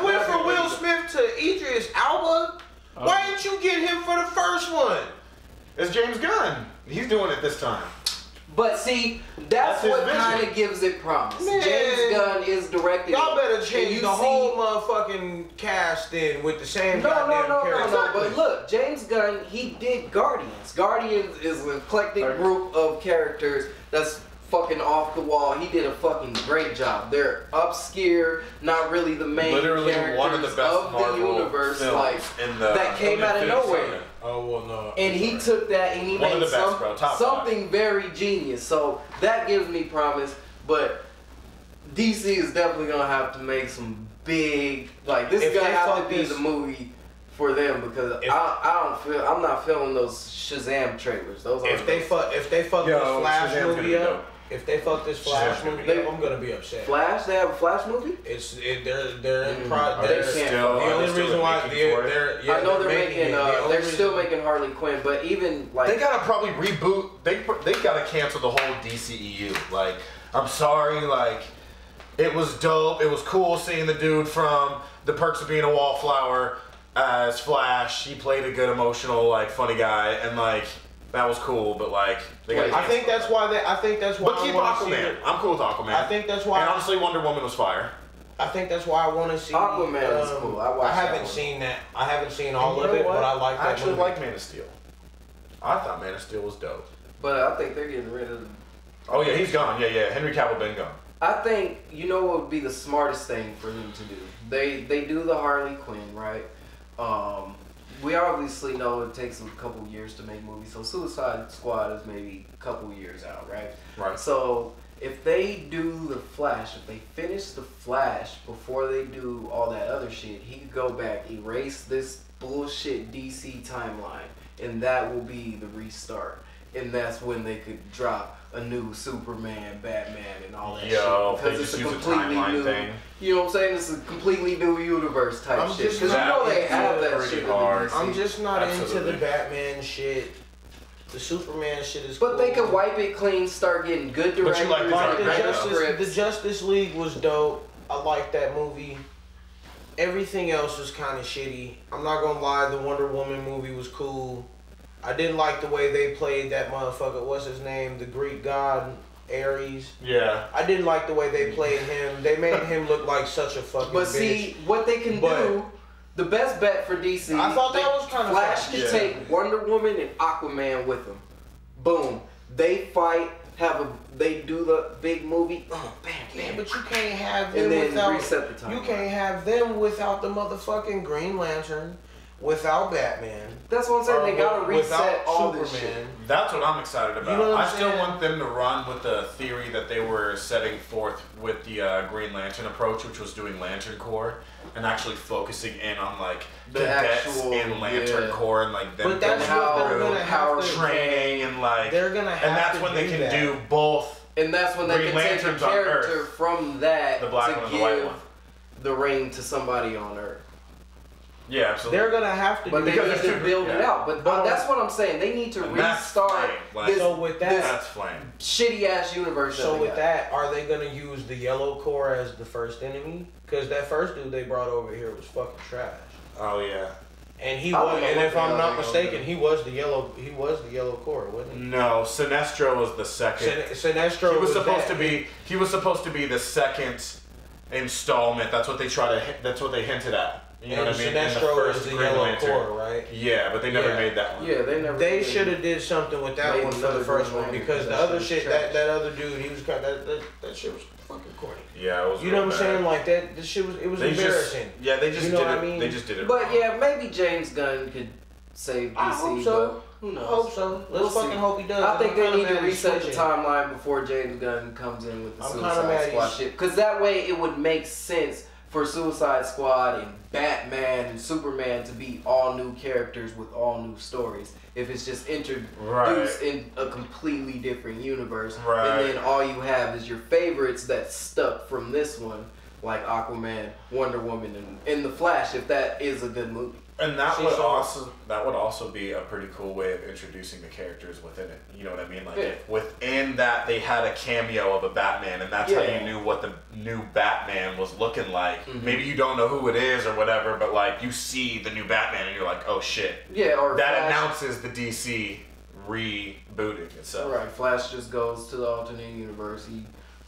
went from Will Smith to Idris Elba? Why didn't you get him for the first one? It's James Gunn. He's doing it this time. But see, that's what kind of gives it promise. Man. James Gunn is directing. Y'all better change the whole motherfucking cast in with the same goddamn character. No. But look, James Gunn, he did Guardians. Guardians is an eclectic group of characters that's fucking off the wall. He did a fucking great job. They're obscure, not really the main literally characters one of the best of Marvel the universe, films like in the that came out of nowhere. Oh well, no. And he took that and he One of made the best, bro. Top something very genius. So that gives me promise. But DC is definitely gonna have to make some big, like this is gonna have to be the movie for them, because I'm not feeling those Shazam trailers. Those if they fuck this Flash Shazam's movie up, if they fuck this Flash movie up, I'm gonna be upset. Flash? They have a Flash movie? They're in progress. The only reason why I know they're making they're still making Harley Quinn, but even like they gotta probably reboot. They gotta cancel the whole DCEU. Like, I'm sorry, like it was dope. It was cool seeing the dude from The Perks of Being a Wallflower as Flash. He played a good, emotional, like funny guy, and like that was cool. But like, I think that's why. But keep Aquaman. I'm cool with Aquaman. I think that's why. And honestly, Wonder Woman was fire. I think that's why I want to see Aquaman was cool. I haven't seen that. I haven't seen all of it, but I like that. I actually movie. like Man of Steel. I thought Man of Steel was dope. But I think they're getting rid of. Oh yeah, he's gone. Yeah. Henry Cavill been gone. I think what would be the smartest thing for them to do. They do the Harley Quinn, right? We obviously know it takes a couple years to make movies, so Suicide Squad is maybe a couple years out, right? Right. So if they do the Flash, if they finish the Flash before they do all that other shit, he could go back, erase this bullshit DC timeline, and that will be the restart. And that's when they could drop a new Superman, Batman, and all that shit. Because it's a completely new thing. You know what I'm saying? It's a completely new universe type shit. Because they have that shit. I'm just not into the Batman shit. The Superman shit is But they could wipe it clean, start getting good directors. But the Justice League was dope. I like that movie. Everything else was kind of shitty. I'm not gonna lie, the Wonder Woman movie was cool. I didn't like the way they played that motherfucker. What's his name? The Greek god Ares. Yeah. I didn't like the way they played him. They made him look like such a fucking bitch. See, what they can do, the best bet for DC, I thought that was kind of Flash can take Wonder Woman and Aquaman with them. Boom. They fight, they do the big movie. Bam. But you can't have them reset the time. You can't have them without the motherfucking Green Lantern. Without Batman. That's what I'm saying. They gotta reset all this shit. That's what I'm excited about. You know what I still want them to run with the theory that they were setting forth with the Green Lantern approach, which was doing Lantern Corps and actually focusing in on like the cadets in Lantern Corps and like them. But that's what they're gonna have to training and like. They're gonna have and that's to when they can that. do both. And that's when they can take a character from that the black one and the white one, the ring to somebody on Earth. Yeah, absolutely. They're gonna have to, but they need to build it out. But that's what I'm saying. They need to restart this, that's flame. Shitty ass universe. So with that, are they gonna use the Yellow Corps as the first enemy? Because that first dude they brought over here was fucking trash. Oh yeah. And he was, and if I'm not mistaken, he was the Yellow Corps, wasn't he? No, Sinestro was the second. Sinestro was supposed to be. He was supposed to be the second installment. That's what they That's what they hinted at. You know what I mean? Sinestro is the Yellow Corps, right? Yeah, but they never made that one. Yeah, they never. They should have did something with that one for the first one, because the other shit, that other dude, he was kind of that shit was fucking corny. Yeah, it was. You know what I'm saying? Like that, this shit was embarrassing. They just did it. I mean? They just did it. But yeah, maybe James Gunn could save DC. I hope so. Who knows? I hope so. Let's fucking hope he does. I think they need to reset the timeline before James Gunn comes in with the Suicide Squad shit, because that way it would make sense for Suicide Squad and Batman and Superman to be all new characters with all new stories. If it's just introduced in a completely different universe, and then all you have is your favorites that stuck from this one, like Aquaman, Wonder Woman, and The Flash, if that is a good movie. And that would also be a pretty cool way of introducing the characters within it. You know what I mean? Like if within that they had a cameo of a Batman, and that's how you knew what the new Batman was looking like. Mm-hmm. Maybe you don't know who it is or whatever, but like you see the new Batman and you're like, oh shit. Yeah, or that Flash announces the DC rebooting itself. Right, Flash just goes to the alternate universe. He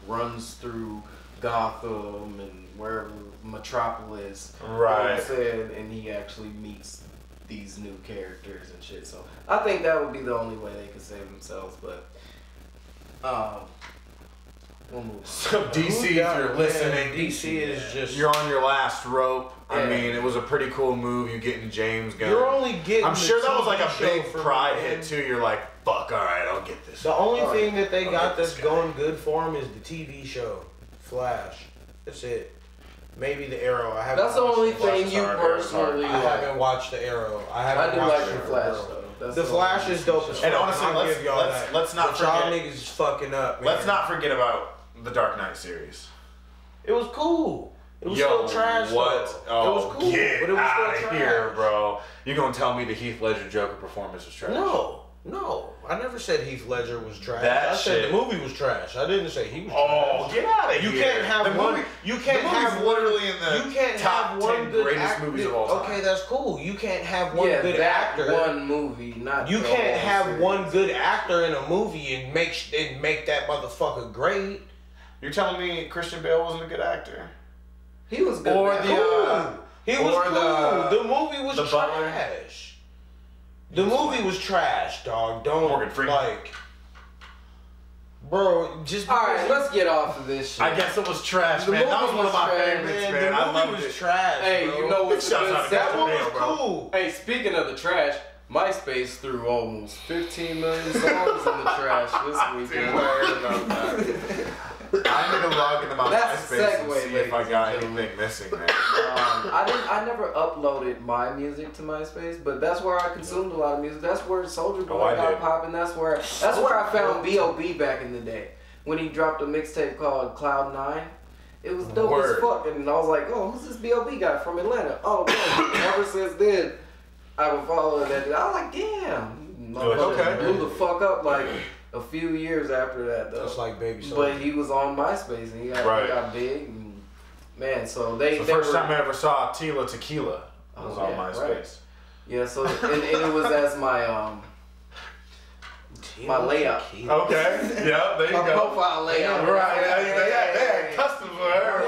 runs through Gotham and wherever, Metropolis, right? And he actually meets these new characters and shit. So I think that would be the only way they could save themselves. But So DC, if you're listening, DC is just... You're on your last rope. Yeah. I mean, it was a pretty cool move. You getting James Gunn. You're only getting... I'm sure that was like a big pride hit too. You're like, fuck, all right, I'll get this. The only thing that they got that's going good for him is the TV show, Flash. That's it. Maybe the Arrow. That's the only thing you personally. I haven't watched the Arrow. I do like the Flash though. The Flash is dope as fuck. And honestly, let's not forget. Y'all niggas is fucking up, man. Let's not forget about the Dark Knight series. It was cool. It was still trash. What? Though. It was cool, Get but it was out still of trash. here, bro. You gonna tell me the Heath Ledger Joker performance was trash? No. I never said Heath Ledger was trash. I said the movie was trash. I didn't say he was trash. Oh, get out of here! You can't have the one. Movie, you can't have literally in the you can't top have one 10 good greatest actor. movies of all time. Okay, that's cool. You can't have one good actor. One movie, not. You can't have one good actor in a movie and make that motherfucker great. You're telling me Christian Bale wasn't a good actor? He was good. Or he was cool. The movie was trash. The movie was trash, dog. Don't Morgan Freeman. Bro, just alright, let's get off of this shit. I guess it was trash, man. That was one of my favorites, man. The movie was trash. Hey, bro. you know what's good? That one was cool. Hey, speaking of the trash, MySpace threw almost 15 million songs in the trash this weekend. I need to log into my MySpace and see if I got anything missing, man. I never uploaded my music to MySpace, but that's where I consumed a lot of music. That's where Soulja Boy got popping. That's where I found B.O.B. back in the day when he dropped a mixtape called Cloud 9. It was dope as fuck, and I was like, oh, who's this B.O.B. guy from Atlanta? Oh, man. Ever since then, I would follow that. I was like, damn. Okay. Blew the fuck up like a few years after that, though. Just like Baby Soulja. But he was on MySpace, and he got big. And, man, so they... The first time I ever saw Tila Tequila was on MySpace. Right. Yeah, so, and it was as my layout. Okay, yeah, there you my go. Profile layout. Right, they had custom for her.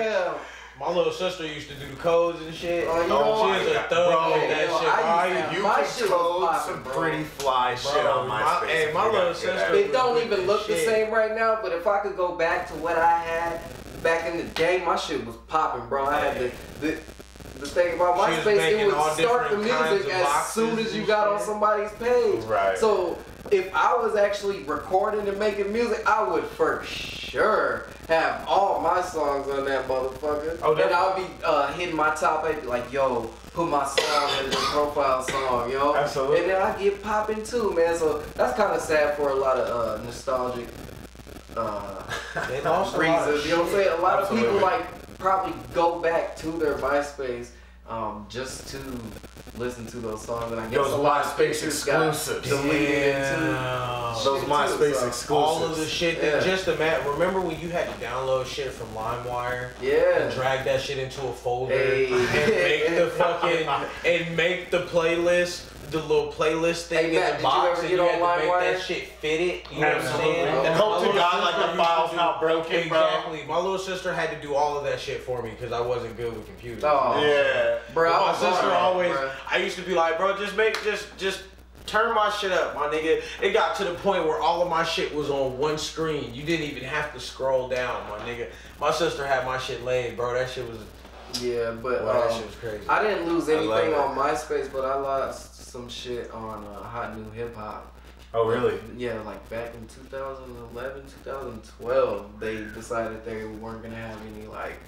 Yeah. My little sister used to do the codes and shit. Oh, you know, she was a thug with that shit. You can code some pretty fly shit on MySpace. Hey, my little sister. It don't even look the same right now, but if I could go back to what I had back in the day, my shit was popping, bro. I had the thing about MySpace, it would start the music as soon as you got on somebody's page. Right. So if I was actually recording and making music, I would for sure have all my songs on that motherfucker. Oh, and I'll be hitting my top 8, like, yo, put my song in the profile song, yo. Absolutely. And then I get popping too, man. So that's kind of sad for a lot of nostalgic reasons. You know what I'm saying? A lot of people like probably go back to their MySpace just to listen to those songs, and I guess those MySpace exclusives. Those MySpace exclusives. All of the shit that just remember when you had to download shit from LimeWire? Yeah. And drag that shit into a folder and make the playlist. The little playlist thing in the box, and you had to make that shit fit it. You know what I'm saying? And hope to God like the file's not broken, exactly. My little sister had to do all of that shit for me because I wasn't good with computers. Oh, yeah, bro. My sister always. I used to be like, bro, just turn my shit up, my nigga. It got to the point where all of my shit was on one screen. You didn't even have to scroll down, my nigga. My sister had my shit laid, bro. That shit was. Yeah, but that shit was crazy. I didn't lose anything on MySpace, but I lost some shit on Hot New Hip Hop. Oh, really? Yeah, like back in 2011, 2012, they decided they weren't gonna have any like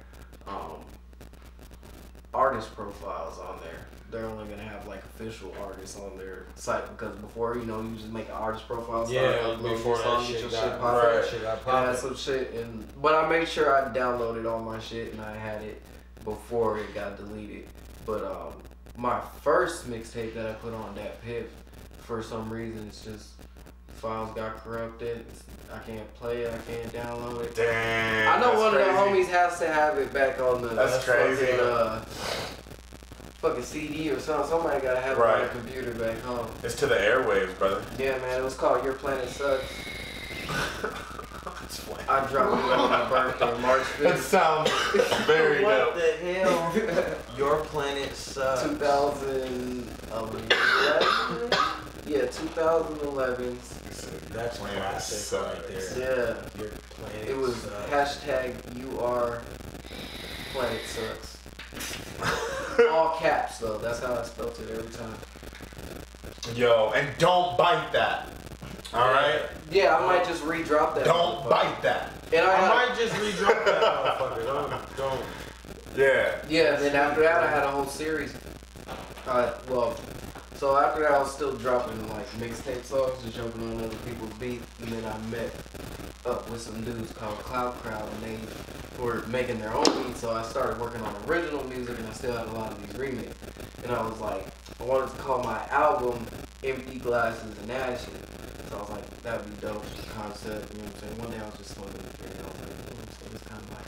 artist profiles on there. They're only gonna have like official artists on their site because before, you know, you just make an artist profile. Before that shit got popped. I had some shit, but I made sure I downloaded all my shit and I had it before it got deleted. But my first mixtape that I put on that Pip, for some reason, it's just files got corrupted. I can't play it. I can't download it. Damn. I know one of the homies has to have it back on the crazy. Fucking CD or something. Somebody gotta have it on the computer back home. It's to the airwaves, brother. Yeah, man. It was called Your Planet Sucks. I dropped it on my birthday, March 5th. That sounds very dope. What the hell? Your Planet Sucks. 2011? Yeah, 2011. That's classic right there. Yeah. Your planet It was sucks. hashtag UR planet sucks. All caps though. That's how I spelled it every time. Yo, and don't bite that. All right. Yeah, I might just re-drop that. Don't bite that. And I might just re-drop that motherfucker. Don't. Yeah. Yeah, and then after that I had a whole series. So after that I was still dropping like mixtape songs and jumping on other people's beats, and then I met up with some dudes called Cloud Crowd, and they were making their own beats, so I started working on original music, and I still had a lot of these remixes. And I was like, I wanted to call my album Empty Glasses and Ashes. So I was like, that would be dope concept, you know what I'm saying? One day I was just smoking it, and I was like, so it's kind of like,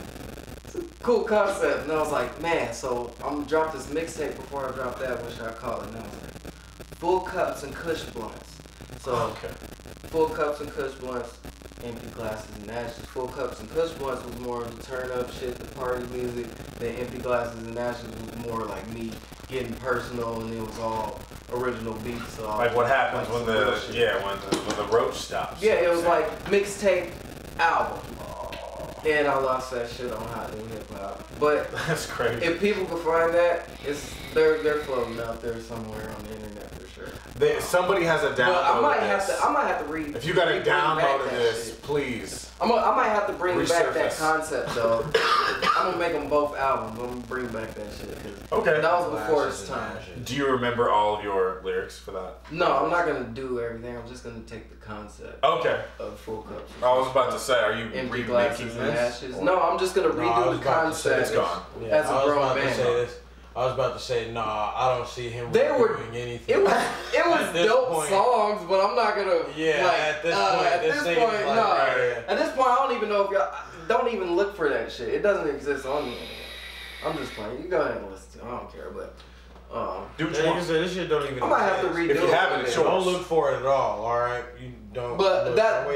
it's a cool concept. And I was like, man, so I'm gonna drop this mixtape before I drop that, what should I call it? And I was like, Full Cups and Kush Blunts. So, Full Cups and Kush Blunts, Empty Glasses and Ashes. Full Cups and Kush Blunts was more of the turn up shit, the party music. Then Empty Glasses and Ashes was more like me getting personal, and it was all original beats. So like what happens when the roach stops. Yeah, it was like mixtape album. And I lost that shit on Hot New Hip Hop. But that's crazy. If people can find that, they're floating out there somewhere on the internet for sure. Somebody has a download. I might have to read. If you got a download of this, please. I might have to bring back that concept though. I'm gonna make them both albums. I'm gonna bring back that shit. Okay. That was before its time. Do you remember all of your lyrics for that? No, I'm not gonna do everything. I'm just gonna take the concept. Okay. Of Full Cups. I was about to say, are you Empty remaking Glasses and this? Ashes? No, I'm just gonna redo the concept. It's gone. Yeah, as a grown man. I was about to say, nah, I don't see him doing anything. It was dope songs, but I'm not gonna. Yeah, like, at this point, At this point, I don't even know if y'all don't even look for that shit. It doesn't exist on the internet. I'm just playing. You go ahead and listen to it. I don't care, but. Dude, this shit don't even. I might have to redo it. If you have it, don't look for it at all. All right, you don't. But that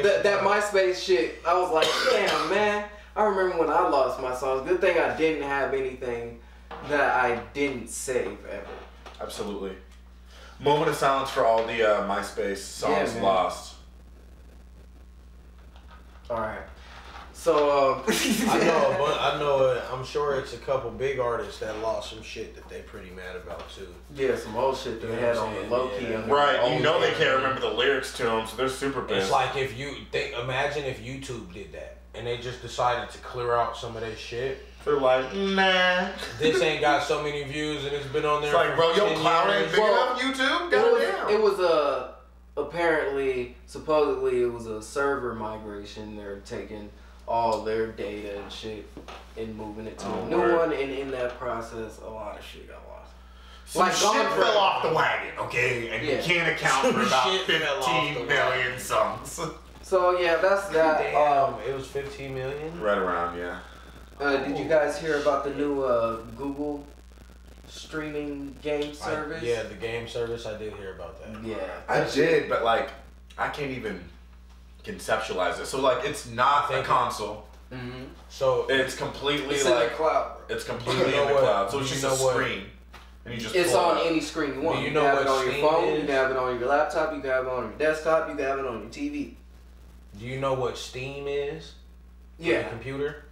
MySpace shit, I was like, damn man. I remember when I lost my songs. Good thing I didn't have anything that I didn't save ever. Absolutely. Moment of silence for all the MySpace songs lost. All right. So I know. I'm sure it's a couple big artists that lost some shit that they pretty mad about too. Yeah, some old shit that they had on the low key. Right. You know they can't remember the lyrics to them, so they're super pissed. It's like imagine if YouTube did that and they just decided to clear out some of their shit. They're like, nah. This ain't got so many views and it's been on there. It's like, bro, your cloud ain't big enough YouTube? Goddamn. It was supposedly it was a server migration. They're taking all their data and shit and moving it to a new one, and in that process, a lot of shit got lost. Some shit fell off the wagon, okay? And you can't account for about 15 million songs. So yeah, that's that. Damn, it was 15 million? Right around, yeah. Did you guys hear about the new Google streaming game service? The game service, I did hear about that. Yeah. I did, but like, I can't even conceptualize it. So like, it's not a console. Mm-hmm. So it's completely it's like in the cloud. It's completely in the cloud. So it's just a screen, and you just. It's on any screen you want. You can have it on your phone. You can have it on your laptop. You can have it on your desktop. You can have it on your TV. Do you know what Steam is? Yeah. Your computer.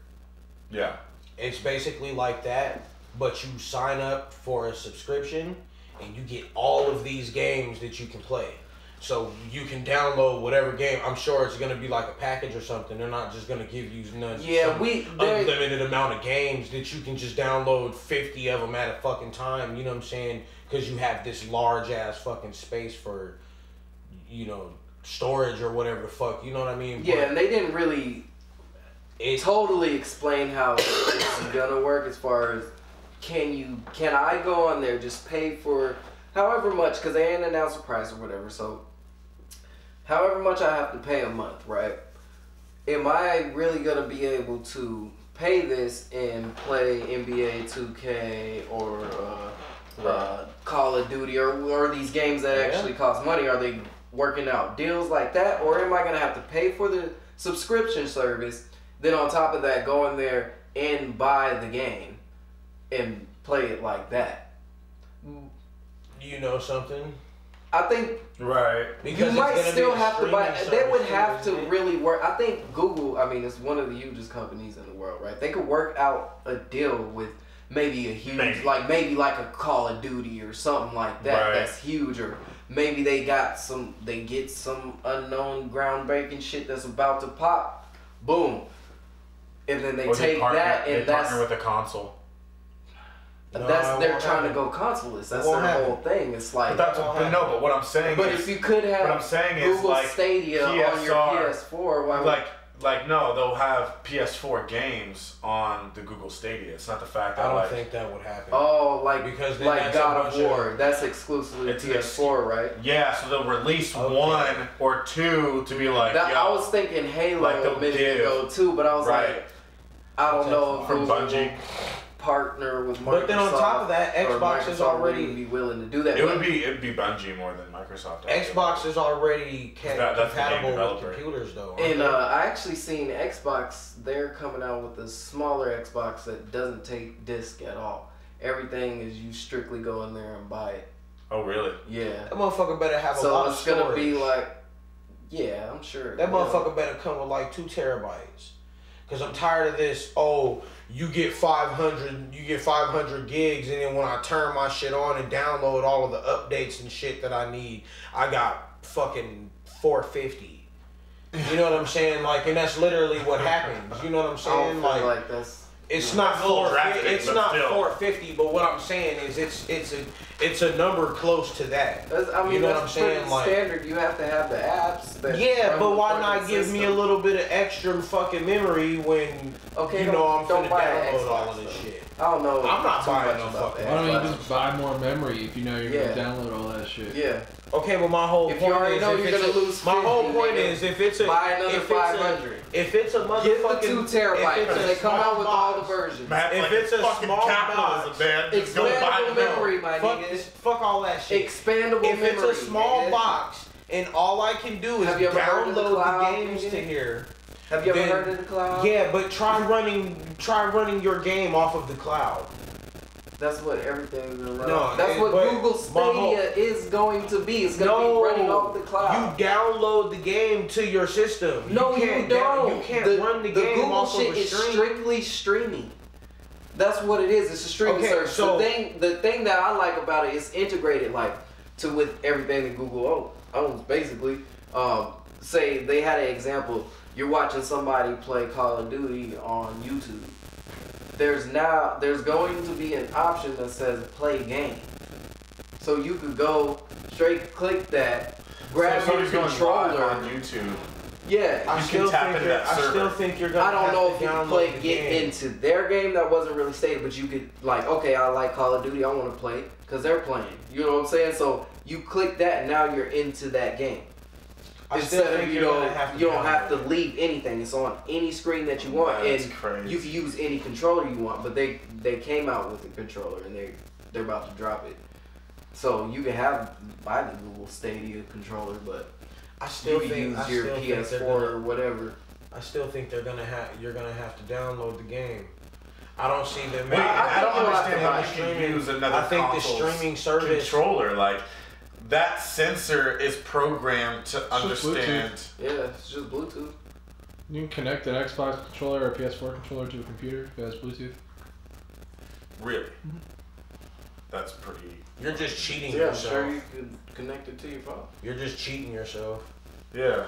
Yeah. It's basically like that, but you sign up for a subscription, and you get all of these games that you can play. So you can download whatever game. I'm sure it's gonna be like a package or something. They're not just gonna give you unlimited amount of games that you can just download 50 of them at a fucking time. You know what I'm saying? Because you have this large ass fucking space for, storage or whatever the fuck. You know what I mean? Yeah, and they didn't really totally explain how it's gonna work as far as can I go on there, just pay for however much, because they ain't announced a price or whatever, so however much I have to pay a month, right? Am I really gonna be able to pay this and play NBA 2K or Call of Duty or these games that actually cost money? Are they working out deals like that, or am I gonna have to pay for the subscription service, then on top of that go in there and buy the game and play it like that? You know something? I think because you might still have to buy. They would have to too, really work. I think Google. I mean, it's one of the hugest companies in the world, right? They could work out a deal with maybe a huge, maybe like a Call of Duty or something like that. That's huge, or maybe they get some unknown groundbreaking shit that's about to pop. Boom. And then they take that and partner with a console. They're trying to go consoleless. That's their whole thing. It's like but what I'm saying but is, if you could have Google Stadia on your PS4, why no, they'll have PS4 games on the Google Stadia. It's not the fact that I don't think that would happen. Oh, because God of War, that's exclusively PS4, right? Yeah, so they'll release one or two to be like. I was thinking Halo a minute ago too, but I was like, I don't know if from Bungie. Partner with Microsoft. But then on top of that, Xbox is already be willing to do that. It'd be Bungie more than Microsoft. Xbox is already compatible with computers though. And I actually seen Xbox. They're coming out with a smaller Xbox that doesn't take disc at all. Everything is you strictly go in there and buy it. Oh really? Yeah. That motherfucker better have a lot of storage. So it's gonna be like, yeah, I'm sure. That motherfucker better come with like 2 terabytes. Cause I'm tired of this. Oh, you get 500 gigs, and then when I turn my shit on and download all of the updates and shit that I need, I got fucking 450. You know what I'm saying? Like, and that's literally what happens. You know what I'm saying? I don't feel like that's. It's not 450. It's not 450, but what I'm saying is it's a number close to that. I mean, you know what I'm saying? Like standard. You have to have the apps. But why not give me a little bit of extra fucking memory when I'm finna download all of this shit? I don't know. I'm not buying no fucking. Why don't you just buy more memory if you know you're gonna download all that shit? Yeah. Okay, but my whole point is you're gonna lose 50, my whole point is if it's a buy another 500. If it's a motherfucking get the 2 terabytes, they come out with all the versions. If it's a small box, expandable memory, my niggas. Fuck all that shit. Expandable memory. If it's a small box and all I can do is download the games to here. Have you ever heard of the cloud? Yeah, but try running your game off of the cloud. That's what everything is going to run. No, that's what Google Stadia is going to be. It's going to be running off the cloud. You download the game to your system. No, you don't. You can't run the game Google off of a stream. shit is strictly streaming. That's what it is. It's a streaming service. So the thing that I like about it is integrated with everything that Google owns, basically. Say they had an example. You're watching somebody play Call of Duty on YouTube. There's going to be an option that says play game. So you could go straight click that, grab your controller on YouTube. Yeah, I still think you're gonna. I don't know if you could get into their game. That wasn't really stated, but you could okay, I like Call of Duty. I want to play because they're playing. You know what I'm saying? So you click that, and now you're into that game. Instead of you don't have to leave anything. It's on any screen that you want, and you can use any controller you want. But they came out with a controller, and they're about to drop it. So you can buy the Google Stadia controller, but I still you think use your PS4 or whatever. I still think you're gonna have to download the game. I don't see them. I don't understand how you can use another. I think the streaming service controller that sensor is programmed to understand. Yeah, it's just Bluetooth. You can connect an Xbox controller or a PS4 controller to a computer if it has Bluetooth. Really? Mm-hmm. That's pretty. You're just cheating yourself. Yeah, sure you can connect it to your phone. You're just cheating yourself. Yeah.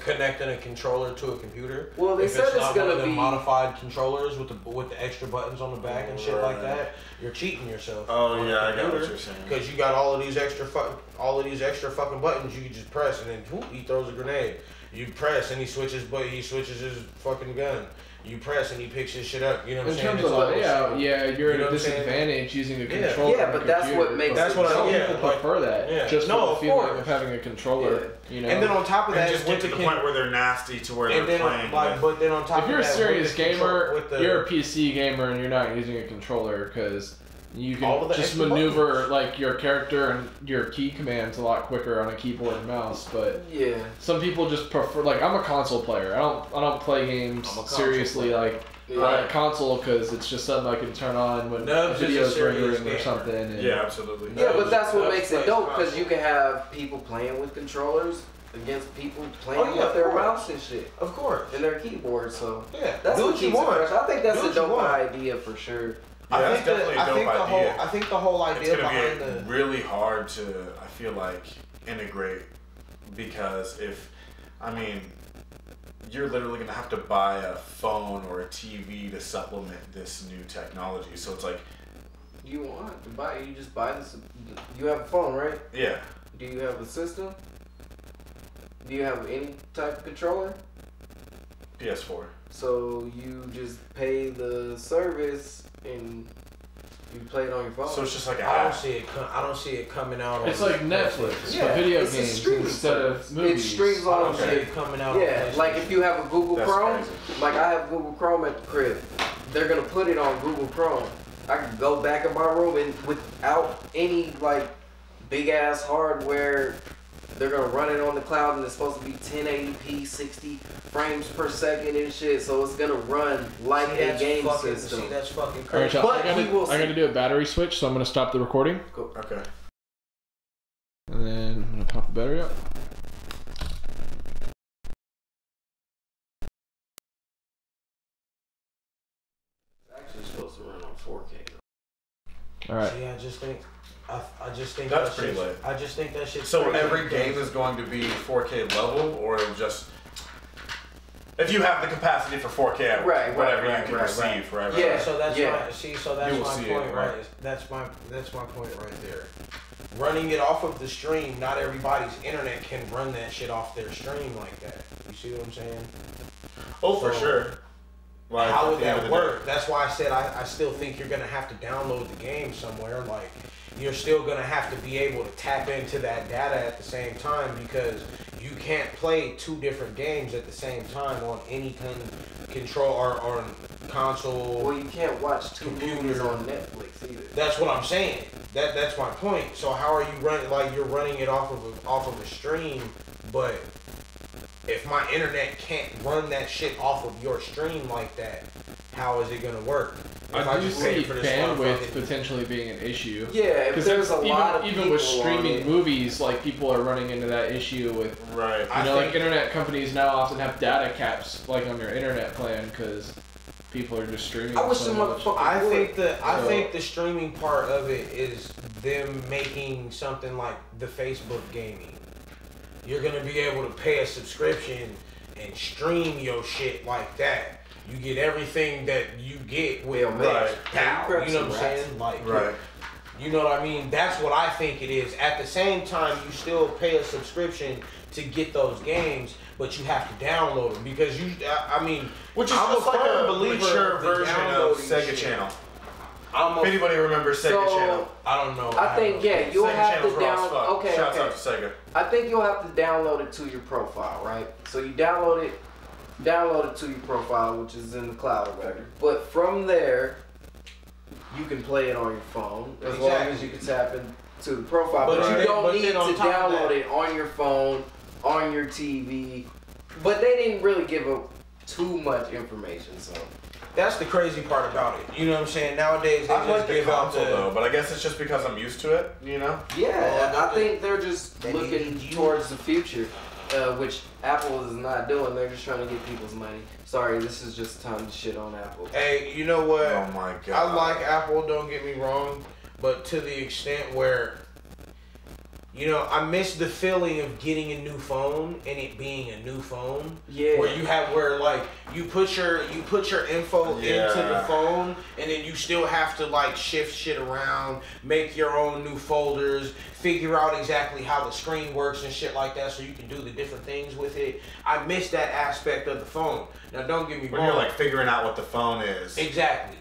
Connecting a controller to a computer. Well, they said it's gonna be modified controllers with the extra buttons on the back and shit like that. You're cheating yourself. Oh yeah, I got what you're saying. Because you got all of these extra fucking buttons you can just press, and then whoop, he throws a grenade. You press and he switches his fucking gun. You press and he picks his shit up. You know what I'm saying? In terms of layout, you're at a disadvantage using a controller. Yeah, but that's what makes. Some people prefer that. Yeah. Just for the feeling of having a controller. You know. And then on top of that, just get to the point where they're nasty to where they're playing. But then on top of that, if you're a serious gamer, you're a PC gamer and you're not using a controller because you can just maneuver your character and your key commands a lot quicker on a keyboard and mouse. But some people just prefer. I'm a console player. I don't play games seriously buy a console because it's just something I can turn on when video's rendering or something. And yeah, absolutely. Yeah, but that's what makes it dope because you can have people playing with controllers against people playing with their mouse and shit. Of course. And their keyboard, so yeah, that's what keeps it fresh. I think that's a dope idea for sure. Yeah, that's definitely a dope idea. I think the whole idea behind it's gonna be really hard to, I feel like, integrate because you're literally gonna have to buy a phone or a TV to supplement this new technology. So it's like, you want to buy? You just buy this. You have a phone, right? Yeah. Do you have a system? Do you have any type of controller? PS4. So you just pay the service and you play it on your phone. So it's just like I don't see it coming out. It's like Netflix for video games instead of movies. It streams on. I don't see it coming out. Yeah, like if you have a Google Chrome, like I have Google Chrome at the crib, they're gonna put it on Google Chrome. I can go back in my room and without any like big ass hardware. They're gonna run it on the cloud and it's supposed to be 1080p, 60 frames per second and shit. So it's gonna run like a game system. See, that's fucking crazy. All right, I gotta do a battery switch, so I'm gonna stop the recording. Cool. Okay. And then I'm gonna pop the battery up. It's actually supposed to run on 4K. All right. See, I just think that's pretty lit. I just think that shit. So every game is going to be 4K level, or just if you have the capacity for 4K, whatever you can receive, right? Yeah. So that's my point, right? That's my point right there. Running it off of the stream, not everybody's internet can run that shit off their stream like that. You see what I'm saying? Oh, for sure. Like, how would that work? That's why I said I still think you're gonna have to download the game somewhere. Like, you're still gonna have to be able to tap into that data at the same time because you can't play two different games at the same time on any kind of control or on console. Well, you can't watch two movies on Netflix either. That's what I'm saying. That's my point. So how are you running? Like, you're running it off of a stream, but if my internet can't run that shit off of your stream like that, how is it gonna work? I do see bandwidth potentially being an issue. Yeah, because there's a lot of even with streaming movies, like people are running into that issue with like internet companies now often have data caps like on your internet plan because people are just streaming. I think the streaming part of it is them making something like the Facebook gaming. You're gonna be able to pay a subscription and stream your shit like that. You get everything that you get with you know what I'm saying? Like, you know what I mean? That's what I think it is. At the same time, you still pay a subscription to get those games, but you have to download them because which is I'm like a mature version of Sega Channel. If anybody remembers Sega Channel, I don't know. I think you'll Sega have to download. Okay, shouts out to Sega. I think you'll have to download it to your profile, right? So you download it to your profile, which is in the cloud or whatever. But from there, you can play it on your phone as long as you can tap into the profile. But you don't need to download it on your phone, on your TV. But they didn't really give too much information, so. That's the crazy part about it. You know what I'm saying? Nowadays, they just give out though, but I guess it's just because I'm used to it, you know? Yeah, I think they're just looking towards the future, which Apple is not doing. They're just trying to get people's money. Sorry, this is just time to shit on Apple. Hey, you know what? Oh my God. I like Apple, don't get me wrong, but to the extent where, you know, I miss the feeling of getting a new phone and it being a new phone. Yeah. Where like you put your info into the phone and then you still have to like shift shit around, make your own new folders, figure out exactly how the screen works and shit like that so you can do the different things with it. I miss that aspect of the phone. Now don't get me wrong. When you're like figuring out what the phone is. Exactly.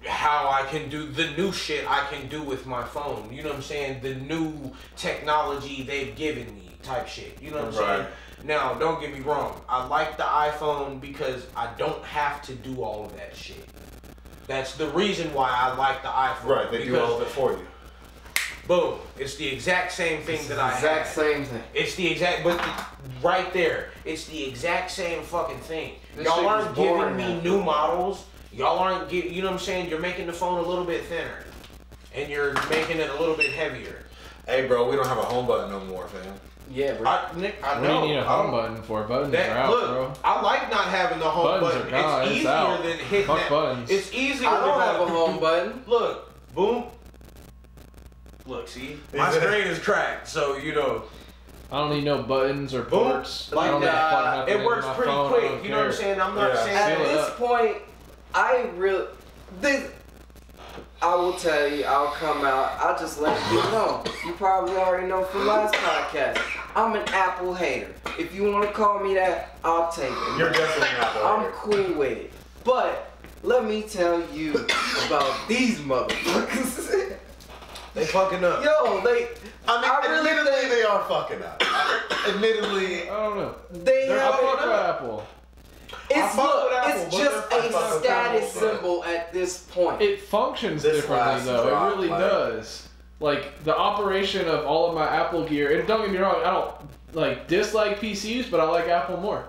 How I can do the new shit I can do with my phone. You know what I'm saying? The new technology they've given me type shit. You know what I'm saying? Now, don't get me wrong. I like the iPhone because I don't have to do all of that shit. That's the reason why I like the iPhone. Right, they do all of it for you. Boom. It's the exact same thing that I had. Exact same thing. It's the exact, but right there, it's the exact same fucking thing. This Y'all shit aren't was giving boring me after new a while. models. Y'all aren't getting, you know what I'm saying? You're making the phone a little bit thinner. And you're making it a little bit heavier. Hey, bro, we don't have a home button no more, fam. Yeah, bro. Nick, I What know. do you need a home button for? Buttons are out, Look, bro. I like not having the home Buttons button. are gone, It's it's easier out. than hitting Fuck that. buttons. It's easier I don't than have a home button. Look, boom. Look, see? My screen is cracked, so you know. I don't need no buttons or Boom. ports. Like, I don't need to plug nothing it into works my pretty phone, I quick. don't You know what I'm care. saying? I'm not Yeah. saying At Seal it this up. point, I will tell you, I'll come out, I'll just let you know. You probably already know from last podcast. I'm an Apple hater. If you want to call me that, I'll take it. You're definitely not. I'm cool with it. But let me tell you about these motherfuckers. they fucking up. Yo, I mean, admittedly, they are fucking up. Admittedly, I don't know. they I have fuck with Apple. it's Apple, just but they're a status Apple, symbol at this point. It functions This differently last though. drop, It really like- does. Like the operation of all of my Apple gear. And don't get me wrong, I don't like dislike PCs, but I like Apple more.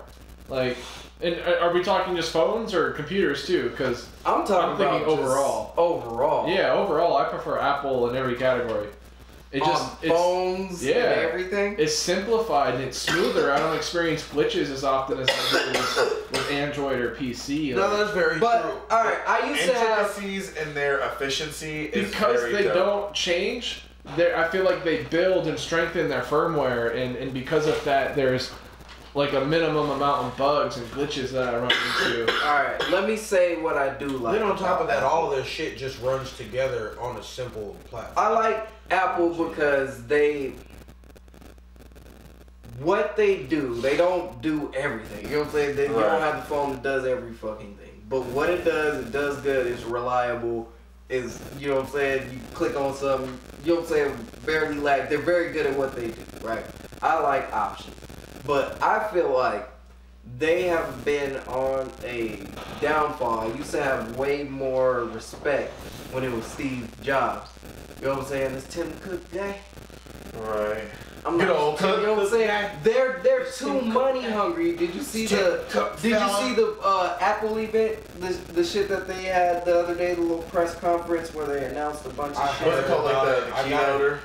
Like, and are we talking just phones or computers too? Because I'm talking thinking about just overall. Overall. Yeah, overall, I prefer Apple in every category. It just On phones yeah, and everything. It's simplified and it's smoother. I don't experience glitches as often as I do with Android or PC. No, that's very But true. all right, I used to have. intricacies in their efficiency is because very they dope. don't change. I feel like they build and strengthen their firmware, and because of that, there's like a minimum amount of bugs and glitches that I run into. All right, let me say what I do like. Then on top of that, about all of their shit just runs together on a simple platform. I like Apple because what they do, they don't do everything. You know what I'm saying? You Right. don't have the phone that does every fucking thing. But what it does good, it's reliable, is, you know what I'm saying, you click on something, you know what I'm saying, barely lag. They're very good at what they do, right? I like options. But I feel like they have been on a downfall. I used to have way more respect when it was Steve Jobs. You know what I'm saying? This Tim Cook guy. Right. I'm Good not, old you know what I'm Cook saying? They're too money hungry. Did you see the Apple event? The shit that they had the other day, the little press conference where they announced a bunch of shit. What's it called, like the keynoter?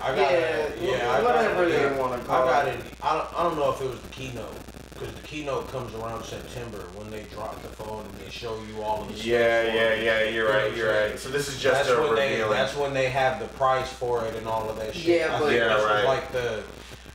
Whatever they want to call it. I don't know if it was the keynote. Because the keynote comes around September when they drop the phone and they show you all of the stuff. Yeah, you're right. So this is just a revealing. That's when they have the price for it and all of that shit. Yeah, but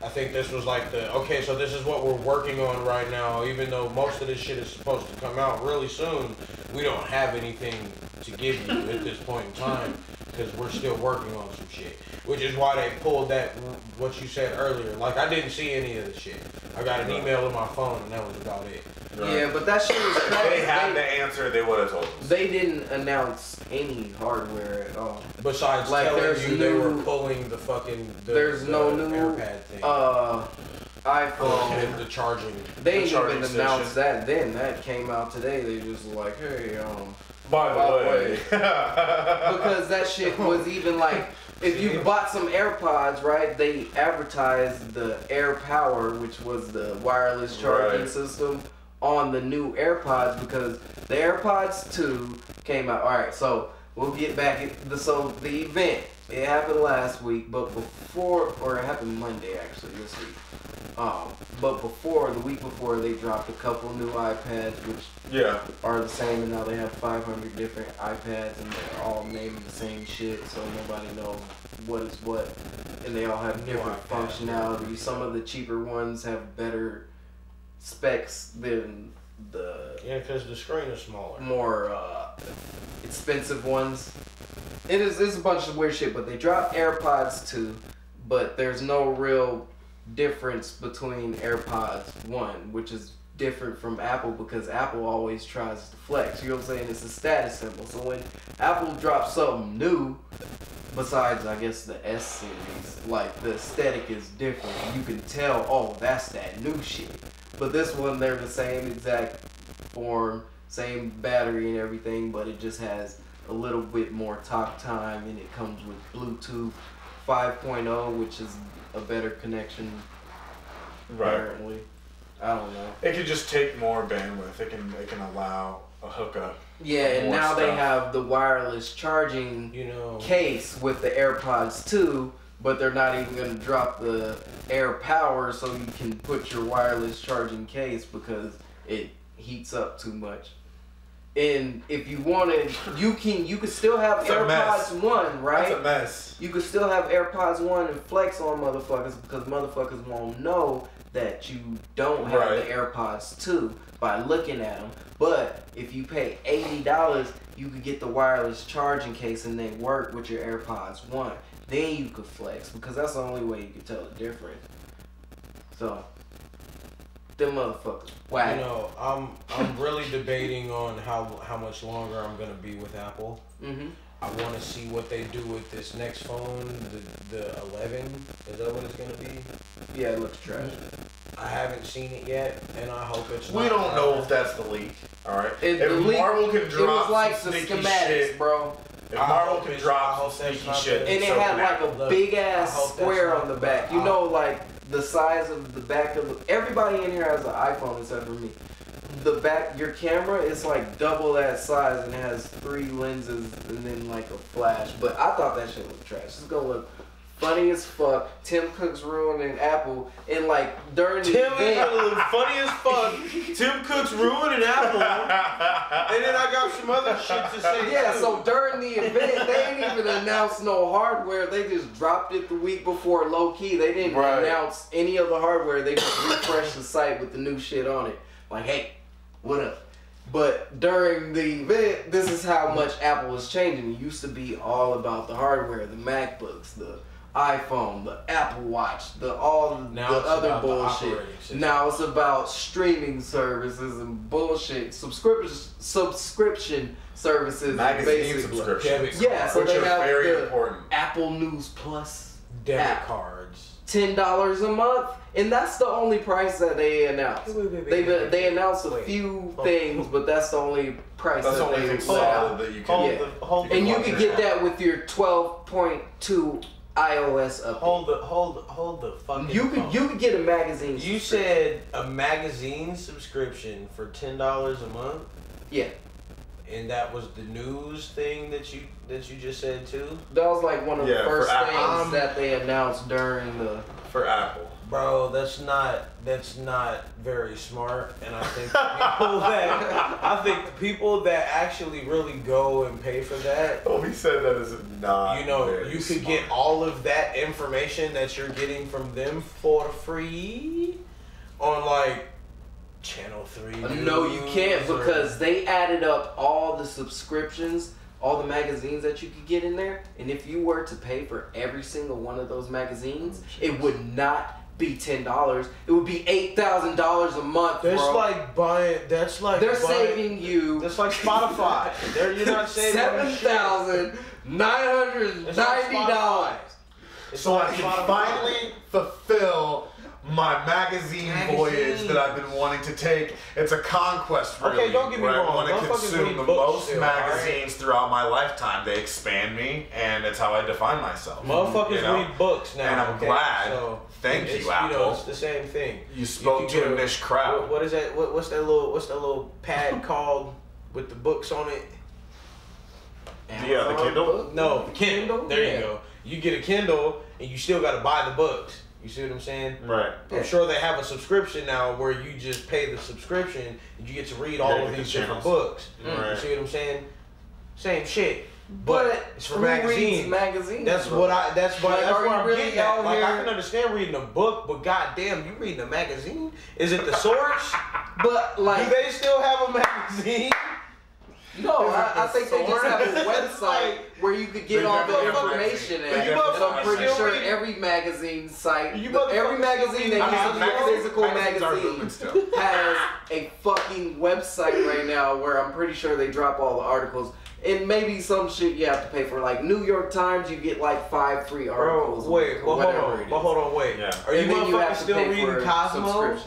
I think this was like the okay, so this is what we're working on right now. Even though most of this shit is supposed to come out really soon, we don't have anything to give you at this point in time because we're still working on some shit. Which is why they pulled that, what you said earlier. Like, I didn't see any of the shit. I got an email in my phone and that was about it. Right. Yeah, but that shit was If crazy. they had the answer, they would have told us. They didn't announce any hardware at all. Besides Like, telling there's you they were new- pulling the fucking There's no new AirPad thing. iPhone. The charging. They ain't charging even station. announced that then. That came out today. They just were like, hey, By the way. because that shit was even like, if you bought some AirPods, right, they advertised the AirPower, which was the wireless charging Right. system, on the new AirPods because the AirPods 2 came out. Alright, so we'll get back. So the event, it happened last week, but before, or it happened Monday actually, this week. But before, the week before, they dropped a couple new iPads, which Yeah. are the same, and now they have 500 different iPads, and they're all naming the same shit, so nobody knows what is what, and they all have different functionality. Some of the cheaper ones have better specs than the because the screen is smaller. more expensive ones. It's a bunch of weird shit, but they dropped AirPods 2, but there's no real difference between AirPods 1, which is different from Apple because Apple always tries to flex. You know what I'm saying? It's a status symbol. So when Apple drops something new, besides I guess the S series, like the aesthetic is different. You can tell, oh, that's that new shit. But this one, they're the same exact form, same battery and everything, but it just has a little bit more talk time, and it comes with Bluetooth 5.0, which is a better connection. Right. Apparently. I don't know. It could just take more bandwidth. It can allow a hookup. Yeah, and now they have the wireless charging case with the AirPods 2, but they're not even going to drop the air power so you can put your wireless charging case because it heats up too much. And if you wanted, you could still have AirPods 1, right? That's a mess. You could still have AirPods 1 and flex on motherfuckers because motherfuckers won't know that you don't have the AirPods 2 by looking at them. But if you pay $80, you could get the wireless charging case and they work with your AirPods 1. Then you could flex because that's the only way you can tell the difference. So, them motherfuckers. Whack. You know, I'm really debating on how much longer I'm gonna be with Apple. Mm-hmm. I want to see what they do with this next phone, the 11. Is that what it's gonna be? Yeah, it looks trash. I haven't seen it yet, and I hope it's. We don't know if that's the leak. All right. If Marvel can drop it was like the sneaky schematics, shit, bro. If Marvel can drop sneaky shit, and it had like a big ass square on the back. You know, like the size of the back of everybody in here has an iPhone except for me. The back, your camera is like double that size and it has 3 lenses and then like a flash. But I thought that shit looked trash. It's gonna look funny as fuck. Tim Cook's ruining Apple and like during the event. Tim is gonna look funny as fuck. Tim Cook's ruining Apple. And then I got some other shit to say. Yeah, too. so during the event, they ain't even announced no hardware. They just dropped it the week before, low key. They didn't announce any of the hardware. They just refreshed the site with the new shit on it. Like, hey, what up? But during the event, this is how much Apple is changing. It used to be all about the hardware, the MacBooks, the iPhone, the Apple Watch, the other bullshit. Now it's about streaming services and bullshit, subscription services, magazine subscriptions. Yeah, so which they are have very the important. Apple News Plus debit cards, $10 a month, and that's the only price that they announced. They announced a few things, but that's the only price that they solid that you can. And you can get that with your 12.2 iOS update. Hold the fucking. You could get a magazine. You said a magazine subscription for $10 a month. Yeah. And that was the news thing that you just said too. That was like one of the first things that they announced during the for Apple. Bro, that's not very smart, and I think the people that actually really go and pay for that. Oh, he said that is not. You know, very you could smart. get all of that information that you're getting from them for free on like Channel 3. No, you can't because they added up all the subscriptions, all the magazines that you could get in there, and if you were to pay for every single one of those magazines, it would not be $10. It would be $8,000 a month. That's bro. like buying. That's like they're saving you. That's like Spotify. You're not saving $7,990. So I can finally fulfill my magazine voyage that I've been wanting to take. It's a conquest, really. Okay, don't get me wrong. I want to consume the most magazines throughout my lifetime. They expand me, and it's how I define myself. Motherfuckers read books now. And I'm glad. So thank you, Apple. You know, it's the same thing. You spoke to a niche crowd. What is that? What's that little pad called with the books on it? Yeah, the Kindle? No, the Kindle. There you go. You get a Kindle, and you still got to buy the books. You see what I'm saying? Right. I'm sure they have a subscription now where you just pay the subscription and you get to read all of these different books. Right. You see what I'm saying? Same shit. But it's for magazines. That's bro. what I'm really getting at. Like, here? I can understand reading a book, but goddamn, you reading a magazine? Is it the source? But like, do they still have a magazine? No, I think they just have a website where you could get all the information at. And I'm pretty sure every magazine site, every magazine that used to be a physical magazine has a fucking website right now where I'm pretty sure they drop all the articles. And maybe some shit you have to pay for. Like New York Times, you get like 5 free articles. Wait, hold on, wait. Yeah. Are you motherfuckers still reading Cosmo?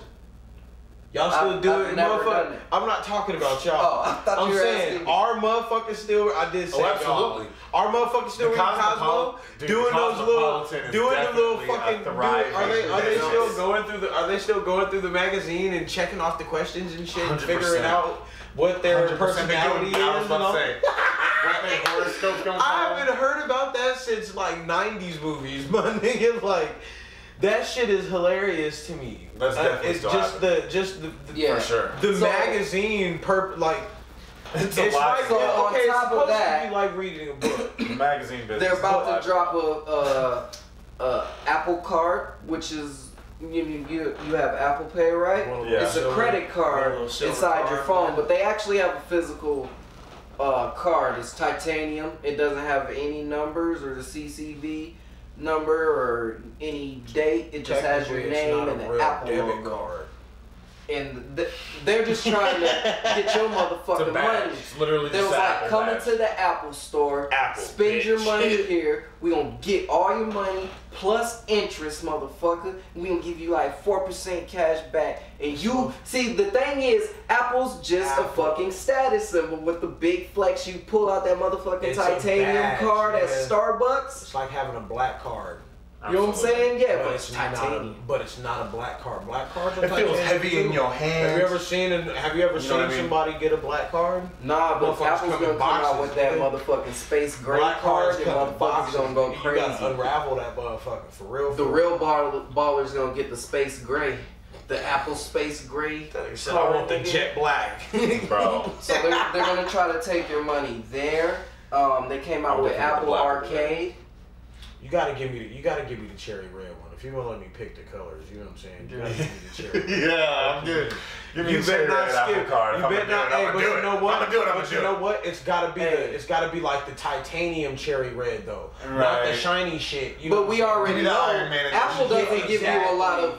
Y'all still do it, motherfucker. I'm not talking about y'all. Oh, I thought you were saying asking. our motherfuckers still. I did say absolutely. Our motherfuckers still reading Cosmo, doing those little, doing the little fucking. Are they still going through the? Are they still going through the magazine and checking off the questions and shit, and figuring out what their personality is? I was about to say. What their horoscope's gonna I haven't heard about that since like '90s movies, my nigga. Like. That shit is hilarious to me. That's definitely it's just the for sure. The magazine it's a lot. So on top of that, to be like reading a book. The magazine business. They're about to drop a Apple Card, which is you have Apple Pay, right? Yeah. It's a credit card inside your phone, but they actually have a physical card. It's titanium. It doesn't have any numbers or the CCV number or any date. It just has your name and the Apple logo. Card. And they're just trying to get your motherfucking money. It's literally they was like, come into the Apple store, spend your money here. We gonna get all your money plus interest, motherfucker. And we gonna give you like 4% cash back. And you see, the thing is, Apple's just a fucking status symbol with the big flex. You pull out that motherfucking titanium card at Starbucks. It's like having a black card. You know what I'm saying? Yeah, but it's titanium. But it's not a black card. Black cards are it feels heavy in your hand. Have you ever seen somebody get a black card? Nah, but Apple's gonna come out with that motherfucking space gray card, and motherfuckers gonna go crazy. You gotta unravel that motherfucker for real. The real baller's gonna get the space gray. The Apple Space Gray. I want the jet black, bro. So they're gonna try to take your money there. They came out with Apple Arcade. You gotta give me the cherry red one. If you wanna let me pick the colors, you know what I'm saying? You gotta give me the cherry red. Yeah, I'm good. Give me you the cherry better not red Apple card. You better not. Hey, but you know what? I'm gonna do it. You know what? It's gotta be like the titanium cherry red though, not the shiny shit. But we already know Apple doesn't give you a lot of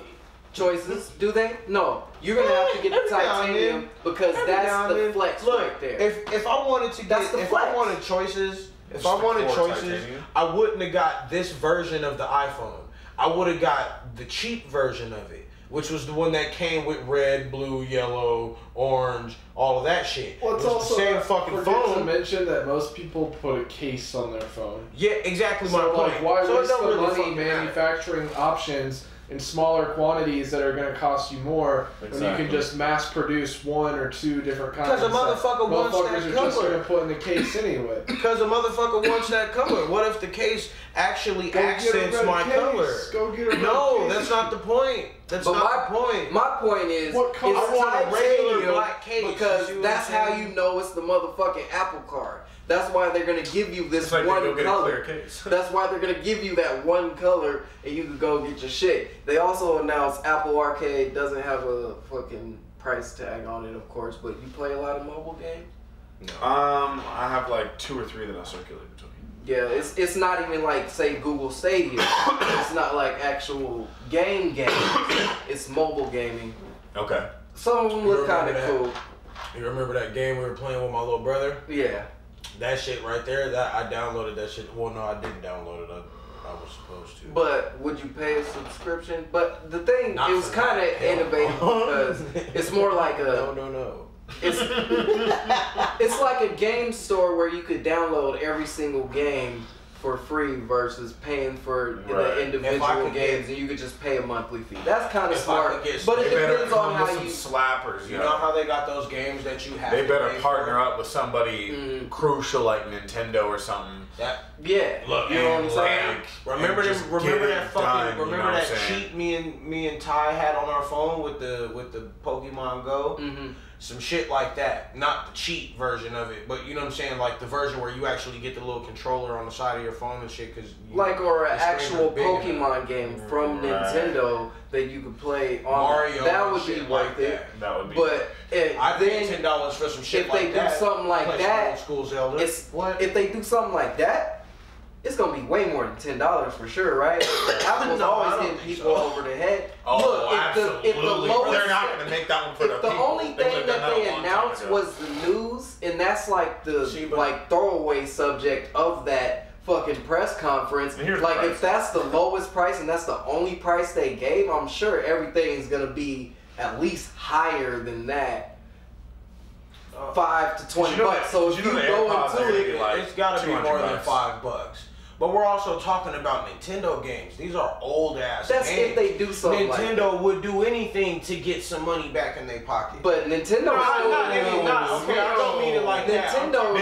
choices, do they? No, you're gonna have to get the titanium because that's the flex right there. If I wanted to get, if I wanted choices. If I wanted choices, I wouldn't have got this version of the iPhone. I would have got the cheap version of it, which was the one that came with red, blue, yellow, orange, all of that shit. Well, it's also the same fucking phone. To mention that most people put a case on their phone. Yeah, exactly my point. Like, why waste the money manufacturing options in smaller quantities that are going to cost you more when you can just mass produce one or two different kinds? Because a motherfucker wants that motherfuckers are just going to put in the case anyway. Because a motherfucker wants that color. What if the case actually accents my color? Go get a No, that's not the point. That's not the point. My point is, it's I want a regular black case because that's how you know it's the motherfucking Apple Card. That's why they're gonna give you this one color. That's why they're gonna give you that one color, and you can go get your shit. They also announced Apple Arcade doesn't have a fucking price tag on it, of course. But you play a lot of mobile games? No. I have like 2 or 3 that I circulate between. Yeah, it's not even like say Google Stadia. It's not like actual game. It's mobile gaming. Okay. Some of them look kind of cool. You remember that game we were playing with my little brother? Yeah. That shit right there, that I downloaded that shit. Well, no, I didn't download it. I was supposed to. But would you pay a subscription? But the thing, it was kind of innovative because it's more like a... No. It's like a game store where you could download every single game for free versus paying for the individual games, and you could just pay a monthly fee. That's kind of smart, but it depends on how you slappers. You know how they got those games that you have. They better partner up with somebody crucial like Nintendo or something. Look, you know what I'm saying? Remember that cheat me and Ty had on our phone with the Pokemon Go. Some shit like that, not the cheat version of it, but you know what I'm saying, like the version where you actually get the little controller on the side of your phone and shit, or an actual Pokemon game from Nintendo that you could play on Mario. That would be worth it. That would be. But I paid $10 for some shit like that. If they do something like that, School Zelda. If they do something like that, it's gonna be way more than $10 for sure, right? Apple's always hitting people over the head. Oh, look, if the lowest, they're not gonna make that one for the people. The only thing that they announced was the news, and that's like the throwaway subject of that fucking press conference. Like if that's the lowest price and that's the only price they gave, I'm sure everything's gonna be at least higher than that. $5 to $20. So if you go into it, it's got to be more than $5. But we're also talking about Nintendo games. These are old ass games. That's if they do something. Nintendo would do anything to get some money back in their pocket. But Nintendo okay, I don't mean it like that. Nintendo's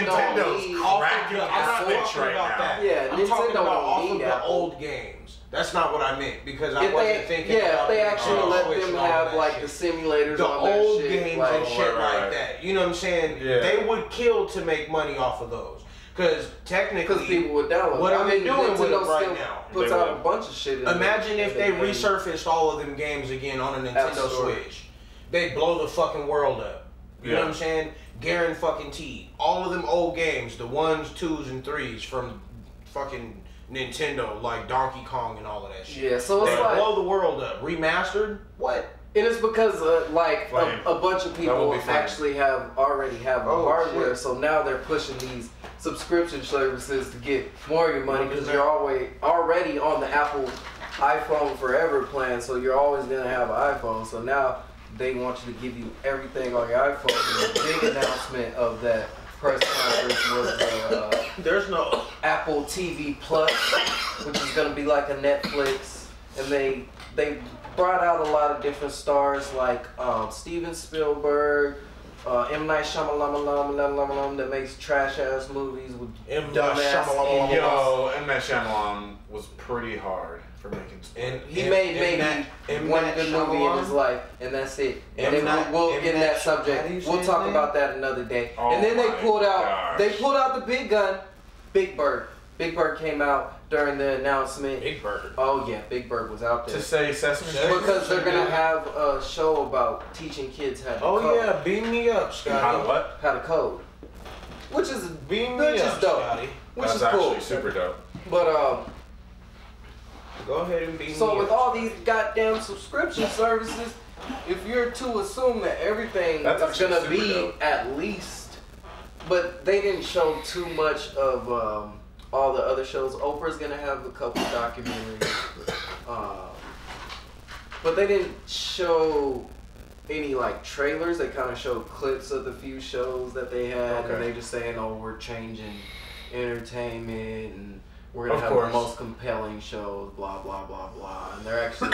cracking the switch right now. Yeah, I'm talking about off of the old games. That's not what I meant because I wasn't thinking about if they actually let them have like the simulators on their old shit, games like, and shit like that. You know what I'm saying? Yeah. They would kill to make money off of those. Because technically, people would download. What are they doing with it right now? Puts out a bunch of shit. Imagine if they resurfaced all of them games again on a Nintendo Switch. They'd blow the fucking world up. You know what I'm saying? Guarantee. All of them old games, the 1s, 2s, and 3s from fucking Nintendo, like Donkey Kong and all of that shit. Yeah, so it's like blow the world up. Remastered? What? And it's because a bunch of people actually already have the hardware, shit. So now they're pushing these subscription services to get more of your money because you're already on the Apple iPhone Forever plan, so you're always gonna have an iPhone. So now they want you to give you everything on your iPhone. And the big announcement of that press conference was there's no Apple TV Plus, which is gonna be like a Netflix, and they brought out a lot of different stars like Steven Spielberg, M. Night Shyamalan that makes trash ass movies with dumbass. Yo, M. Night Shyamalan was pretty hard for making. And he made maybe one good movie in his life, and that's it. And then we'll get in that subject. We'll talk about that another day. And then they pulled out the big gun, Big Bird. Big Bird came out during the announcement. Big Bird. Oh yeah, Big Bird was out there. To say Sesame Street? Because they're gonna have a show about teaching kids how to code. Oh yeah, beam me up, Scotty. How to what? How to code. Which is beam me up, dope. Scotty. Which is actually cool. super dope. But go ahead and beam me up. So with all these goddamn subscription services, if you're to assume that everything is gonna be dope. At least, but they didn't show too much of all the other shows. Oprah's gonna have a couple documentaries, but they didn't show any like trailers. They kind of showed clips of the few shows that they had, and they just saying, "Oh, we're changing entertainment, and we're gonna have the most compelling shows." Blah blah blah blah. And they're actually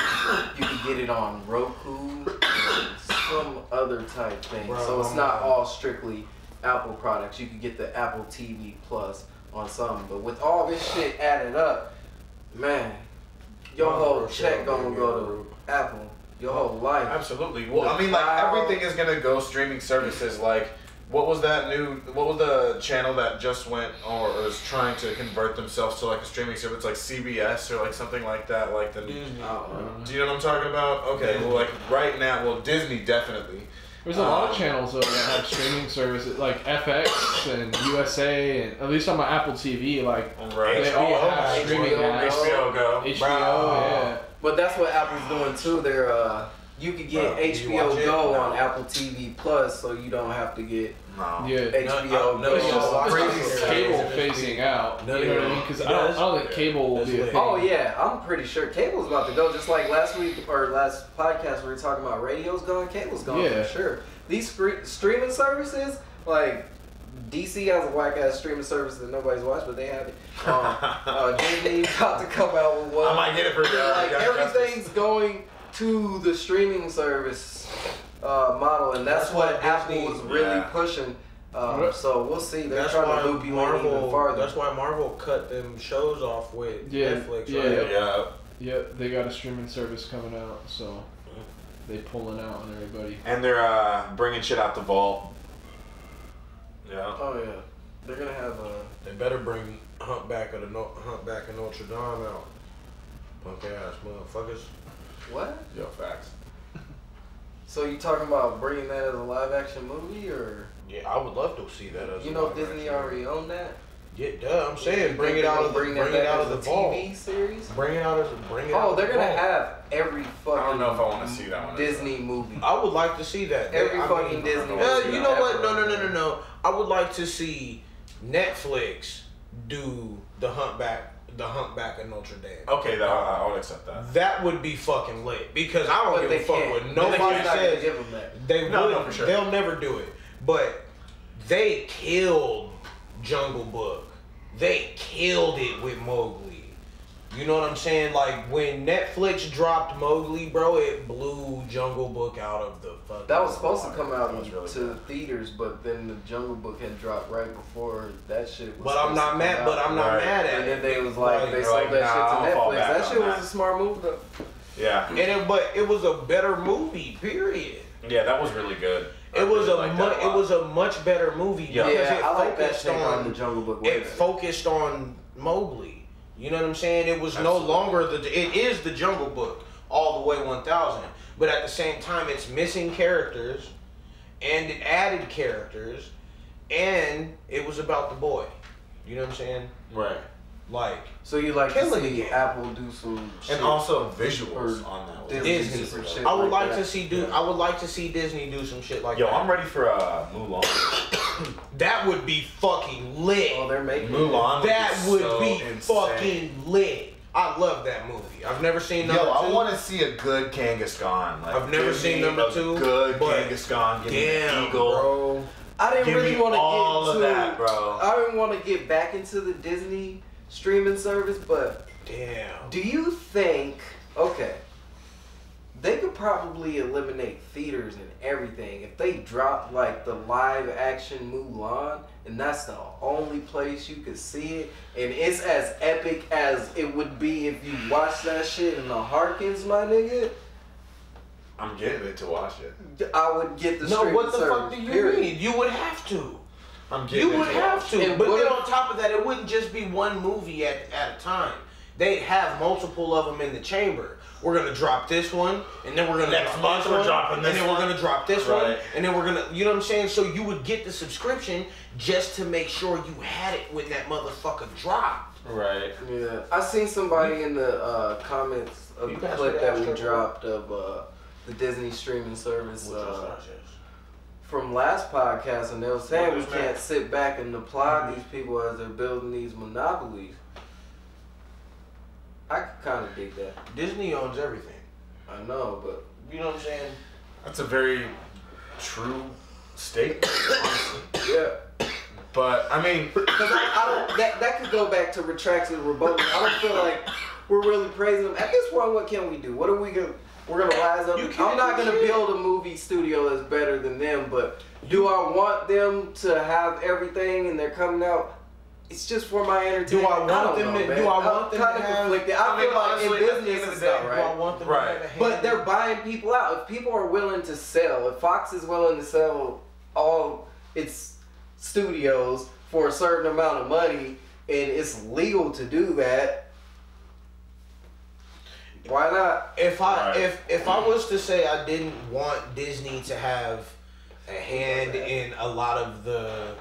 you can get it on Roku and some other type thing. So it's not all strictly Apple products. You can get the Apple TV Plus on something, but with all this shit added up, man, your whole check gonna go to Apple. Your whole life. Absolutely. Well, I mean, like everything is gonna go streaming services. Like, what was the channel that just went or is trying to convert themselves to like a streaming service, like CBS or like something like that, like the. Disney. Do you know what I'm talking about? Okay. Well, like right now, Disney definitely. There's a lot of channels though that have streaming services like FX and USA and at least on my Apple TV like they all have streaming apps. HBO Go. HBO, yeah. But that's what Apple's doing too. They're you could get HBO Go on Apple TV Plus, so you don't have to get HBO Go. It's just cable phasing out. You know what I mean? Because I don't think cable will be a thing. Oh yeah, I'm pretty sure cable's about to go. Just like last week or last podcast, we were talking about radio's going, cable's going for sure. These streaming services, like DC has a whack ass streaming service that nobody's watched, but they have it. Disney about to come out with one. I might get it for you. Like everything's going to the streaming service model, and that's what Apple was really pushing. So we'll see. They're trying to loop you in even farther. That's why Marvel cut them shows off with Netflix. Yeah, they got a streaming service coming out, so they pulling out on everybody. And they're bringing shit out the vault. Yeah. Oh yeah, they're gonna have They better bring Huntback of Notre Dame out. Punk ass motherfuckers. What? Yo, facts. So you talking about bringing that as a live action movie, or? Yeah, I would love to see that as. You know, Disney already owned that. Yeah, duh. I'm saying bring it out of the TV series. Bring it out. Oh, they're gonna have every fucking. I don't know if I want to see that one. Disney movie. I would like to see that. Every fucking Disney movie. You know what? No. I would like to see Netflix do the Huntback The Humpback of Notre Dame. Okay, I would accept that. That would be fucking lit because I don't give a fuck what nobody says. Give them that. No, for sure. They'll never do it. But they killed Jungle Book. They killed it with Mowgli. You know what I'm saying? Like when Netflix dropped Mowgli, bro, it blew Jungle Book out of the fucking. That was supposed to come out really to theaters, but then the Jungle Book had dropped right before that shit was. But I'm not mad. But I'm not mad at it. And then they was like, they sold like, that nah, shit to I'll Netflix. That shit was that. a smart move, though. Yeah. But it was a better movie. Period. Yeah, that was really good. It was a much better movie because it I like that focused take on the Jungle Book. It focused on Mowgli. You know what I'm saying? It was no longer it is the Jungle Book all the way 1000. But at the same time, it's missing characters, and it added characters, and it was about the boy. You know what I'm saying? Right. Like, so you like to see Apple do some shit, and also visuals on that. Disney. Shit I would like that. to see I would like to see Disney do some shit like Yo, that. I'm ready for Mulan. That would be fucking lit. Oh, they're making Mulan. That would so be insane. fucking lit. I love that movie. I've never seen number two. I want to see a good Kangaskhan. Like, I've never seen number two. Good but Kangaskhan. Give me an damn, eagle. bro. I didn't Give really me want to all get of into that, bro. I didn't want to get back into the Disney streaming service, but Damn. do you think, okay, they could probably eliminate theaters and everything if they dropped like the live action Mulan and that's the only place you could see it and it's as epic as it would be if you watched that shit in the Harkins, my nigga? I'm getting it to watch it. I would get the No, streaming what the service, fuck do you period. mean? You would have to. I'm getting You it would have watch to. it. And But what then if- on top of that, it wouldn't just be one movie at a time. They'd have multiple of them in the chamber. We're gonna drop this one, and then we're gonna Next drop month this we're one, dropping this and then one. we're gonna drop this one, Right. and then we're gonna, you know what I'm saying? So you would get the subscription just to make sure you had it when that motherfucker dropped. Right. Yeah, I seen somebody in the comments of You the guys clip would that ask we her dropped of the Disney streaming service Which was from last podcast, and they were saying we What was that? can't sit back and applaud these people as they're building these monopolies. I could kind of dig that. Disney owns everything. I know, but You know what I'm saying? That's a very true statement, honestly. yeah. But I mean, Because I don't. That could go back to retracts and rebuttal. I don't feel like we're really praising them. At this point, what can we do? What are we gonna? We're gonna rise up. You can't I'm not do gonna shit. build a movie studio that's better than them, but do I want them to have everything and they're coming out? It's just for my entertainment. Do I want don't them know, to- man. do I want I'm them kind to of have- conflicted. I I mean, feel like honestly, in at the business end of and the day, stuff, Do right? I want them Right. to have a hand? But they're buying people out. If people are willing to sell, if Fox is willing to sell all its studios for a certain amount of money and it's legal to do that, why not? If I Right. if I was to say I didn't want Disney to have a hand in a lot of the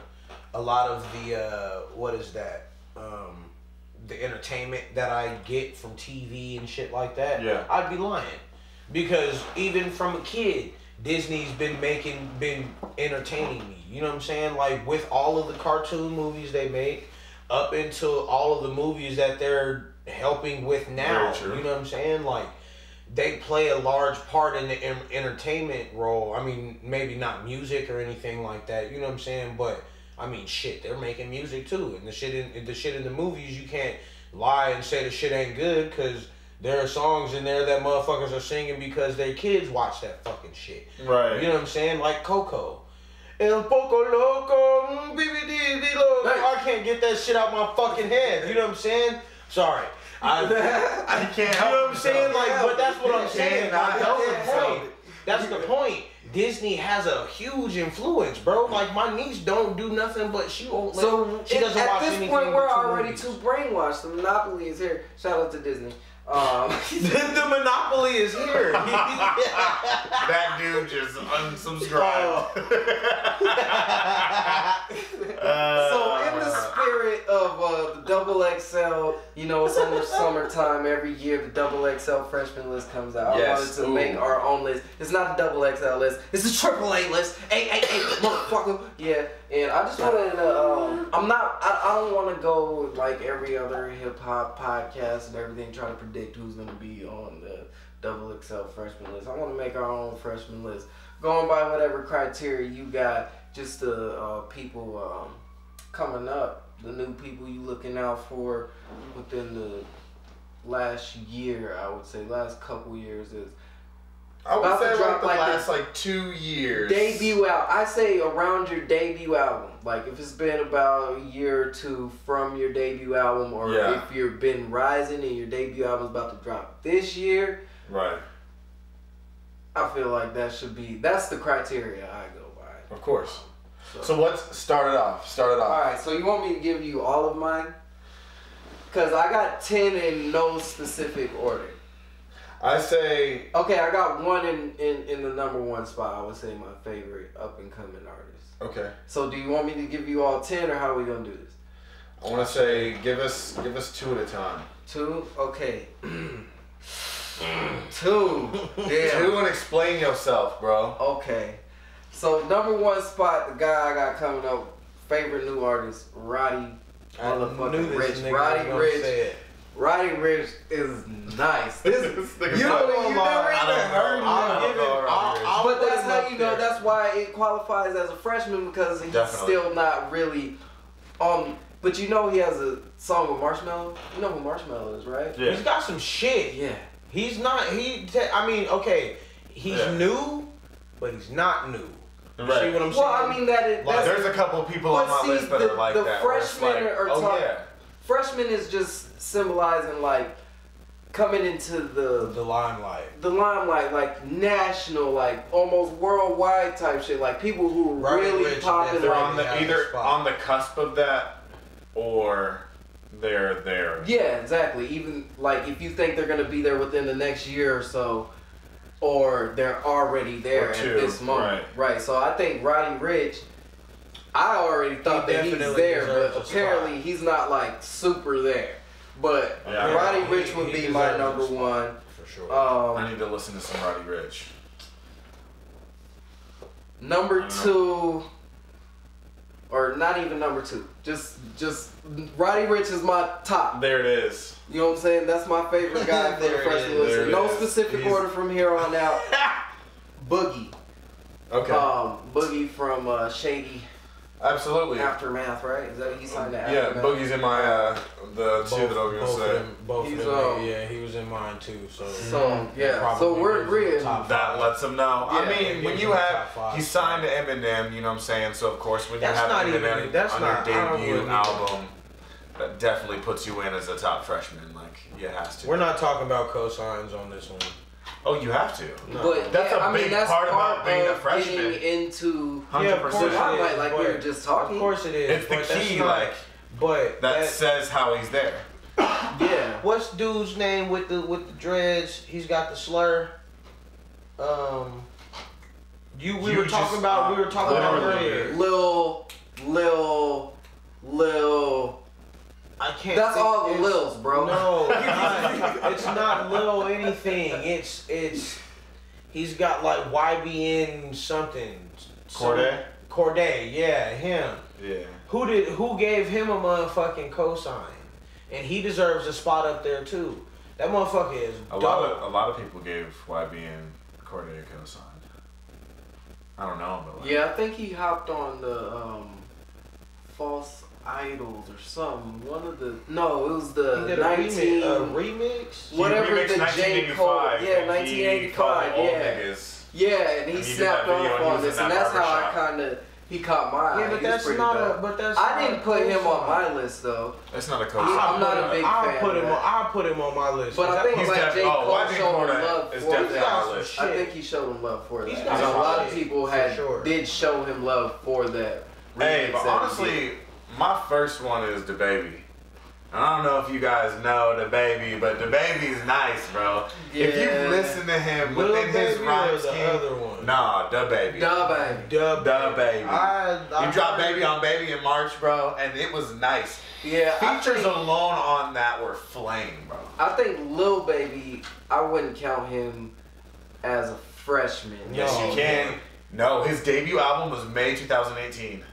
what is that the entertainment that I get from TV and shit like that, Yeah. I'd be lying, because even from a kid, Disney's been entertaining me. You know what I'm saying? Like with all of the cartoon movies they make, up until all of the movies that they're helping with now. Very true. You know what I'm saying? Like they play a large part in the entertainment role. I mean, maybe not music or anything like that. You know what I'm saying? But I mean, shit, they're making music too, and the shit in the movies, you can't lie and say the shit ain't good, because there are songs in there that motherfuckers are singing because their kids watch that fucking shit. right. You know what I'm saying? Like Coco. El Poco Loco, BBD Loco. I can't get that shit out my fucking head. You know what I'm saying? Sorry. I can't you know what I'm saying? Like, but that's what I'm saying. cannot Like, help that's the yourself. point. That's the point. Disney has a huge influence, bro. Like my niece don't do nothing, but she won't. So she doesn't at watch this anything point, we're but already movies. too brainwashed. The monopoly is here. Shout out to Disney. The monopoly is here. That dude just unsubscribed. So in the spirit of the double XL, you know, it's in the summertime every year. The double XL freshman list comes out. I wanted to make our own list. It's not the double XL list. It's the triple A list. Hey, motherfucker. Yeah, and I just wanted to. I don't want to go like every other hip hop podcast and everything, trying to predict who's gonna be on the double XL freshman list. I want to make our own freshman list, going by whatever criteria you got. Just the people coming up, the new people you looking out for within the last year. I would say last couple years is. I would say like the last 2 years. Debut out. I say around your debut album. Like if it's been about a year or two from your debut album, or if you've been rising and your debut album's about to drop this year. Right. I feel like that's the criteria I go by. Of course. So let's start it off. Alright, so you want me to give you all of mine? Because I got 10 in no specific order. I say... Okay, I got one in the number one spot. I would say my favorite up-and-coming artist. Okay. So do you want me to give you all 10, or how are we going to do this? I want to say give us 2 at a time. 2? Okay. 2. Yeah. 2 and explain yourself, bro. Okay. So number one spot, the guy I got coming up, favorite new artist, Roddy motherfucking Rich. Roddy Rich. Roddy Rich is nice. You never even heard him. But that's how you know. That's why it qualifies as a freshman, because he's still not really on. But you know he has a song with Marshmello. You know who Marshmello is, right? Yeah. He's got some shit. Yeah. He's not. He's new, but he's not new. You see what I'm saying? Well, I mean there's a couple people on my list that are like the that. Freshmen Freshman is just symbolizing like coming into the limelight. The limelight, like national, like almost worldwide type shit. Like people who are really popping. They're either on the cusp of that, or they're there. Yeah, exactly. Even like if you think they're gonna be there within the next year or so, or they're already there at this moment. Right. So I think Roddy Rich, I already thought that he's there, but apparently he's not like super there. But Roddy Rich would be my number one. For sure. I need to listen to some Roddy Rich. Number 2, or not even number 2. Just Roddy Rich is my top. There it is. You know what I'm saying? That's my favorite guy for the freshman list. No specific order from here on out. Boogie. Okay. Boogie from Shady. Absolutely. Aftermath, right? Is that what he signed to Aftermath? Yeah, Boogie's in my the 2 that I was gonna say. Both of them. Yeah, he was in mine too. So we're agreeing. That lets him know. Yeah, I mean, when you have he signed to Eminem, you know what I'm saying. So of course, when you have Eminem on your debut album, that definitely puts you in as a top freshman. Like, it has to. We're not talking about cosigns on this one. Oh, you have to. No. But that's a big part about being a freshman. Getting into 100%. Like we were just talking. Of course it is. It's the key, that says how he's there. Yeah. What's dude's name with the dreads? He's got the slur. We were talking about earlier. Lil. I can't. That's all the Lils, bro. No, it's not Lil anything. It's he's got like YBN something. Corday, yeah, him. Yeah. Who gave him a motherfucking cosign? And he deserves a spot up there too. That motherfucker is dope. A lot of people gave YBN Corday a cosign. I don't know, but I think he hopped on the False Idols or something. It was the 19 remix. Whatever the J. Cole. 1985. Yeah, and he snapped off on this, and that's how he caught my eye. Yeah, but that's not I didn't put him on my list though. That's not a cosign. I'm not a big fan. I'll put him on my list. But I think like J. Cole showed him love for that. I think he showed him love for that. A lot of people did show him love for that. Hey, but honestly, my first one is DaBaby. I don't know if you guys know DaBaby, but DaBaby's nice, bro. Yeah. If you listen to him Lil within his Baby rhyme or the scheme, other one? nah, DaBaby. DaBaby. You dropped Baby on Baby in March, bro, and it was nice. Yeah, Features alone on that were flame, bro. I think Lil Baby, I wouldn't count him as a freshman. Yes, you can. No, his debut album was May 2018.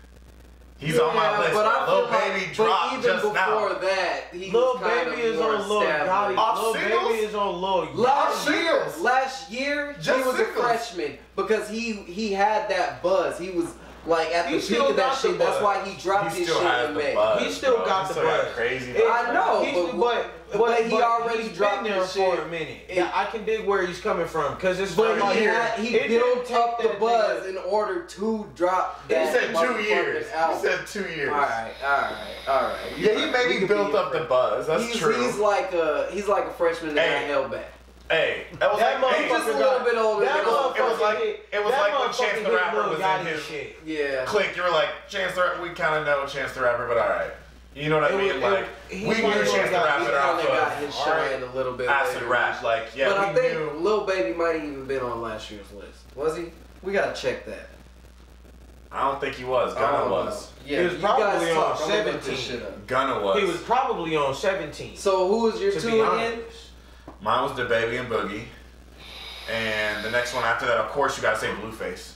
He's on my list. But I Lil Baby dropped even just now. before that, he Lil was kind Baby of is more on Lil established. Gotti. Lil Baby is on Lil Gotti. Last year, he Just was singles. a freshman because he had that buzz. He was like at the peak of that shit. That's why he dropped his shit in May. He still got the buzz. Crazy. I know, but he already he's dropped been there his for shit. a minute. Yeah, I can dig where he's coming from because it's But like he built up the buzz in order to drop He that. said 2 years. Album. He said 2 years. All right. Yeah, he maybe built up the buzz. That's true. He's like a freshman that got held back. Hey, that was That like He's just a little bit older. it was like when Chance the Rapper was in his shit. Yeah. clique. You were like, Chance the Rapper, we kind of know Chance the Rapper, but all right. You know what I mean? Like, we knew Chance the Rapper off got his of shine a little bit acid later. rap. Like, yeah, But I we think knew. Lil Baby might have even been on last year's list. Was he? We gotta check that. I don't think he was. Gunna was. Yeah, He was you probably guys on talk. I'm gonna look 17. this shit up. Gunna was. He was probably on 17. So who was your to two be again? honest. Mine was DaBaby and Boogie. And the next one after that, of course, you gotta say Blueface.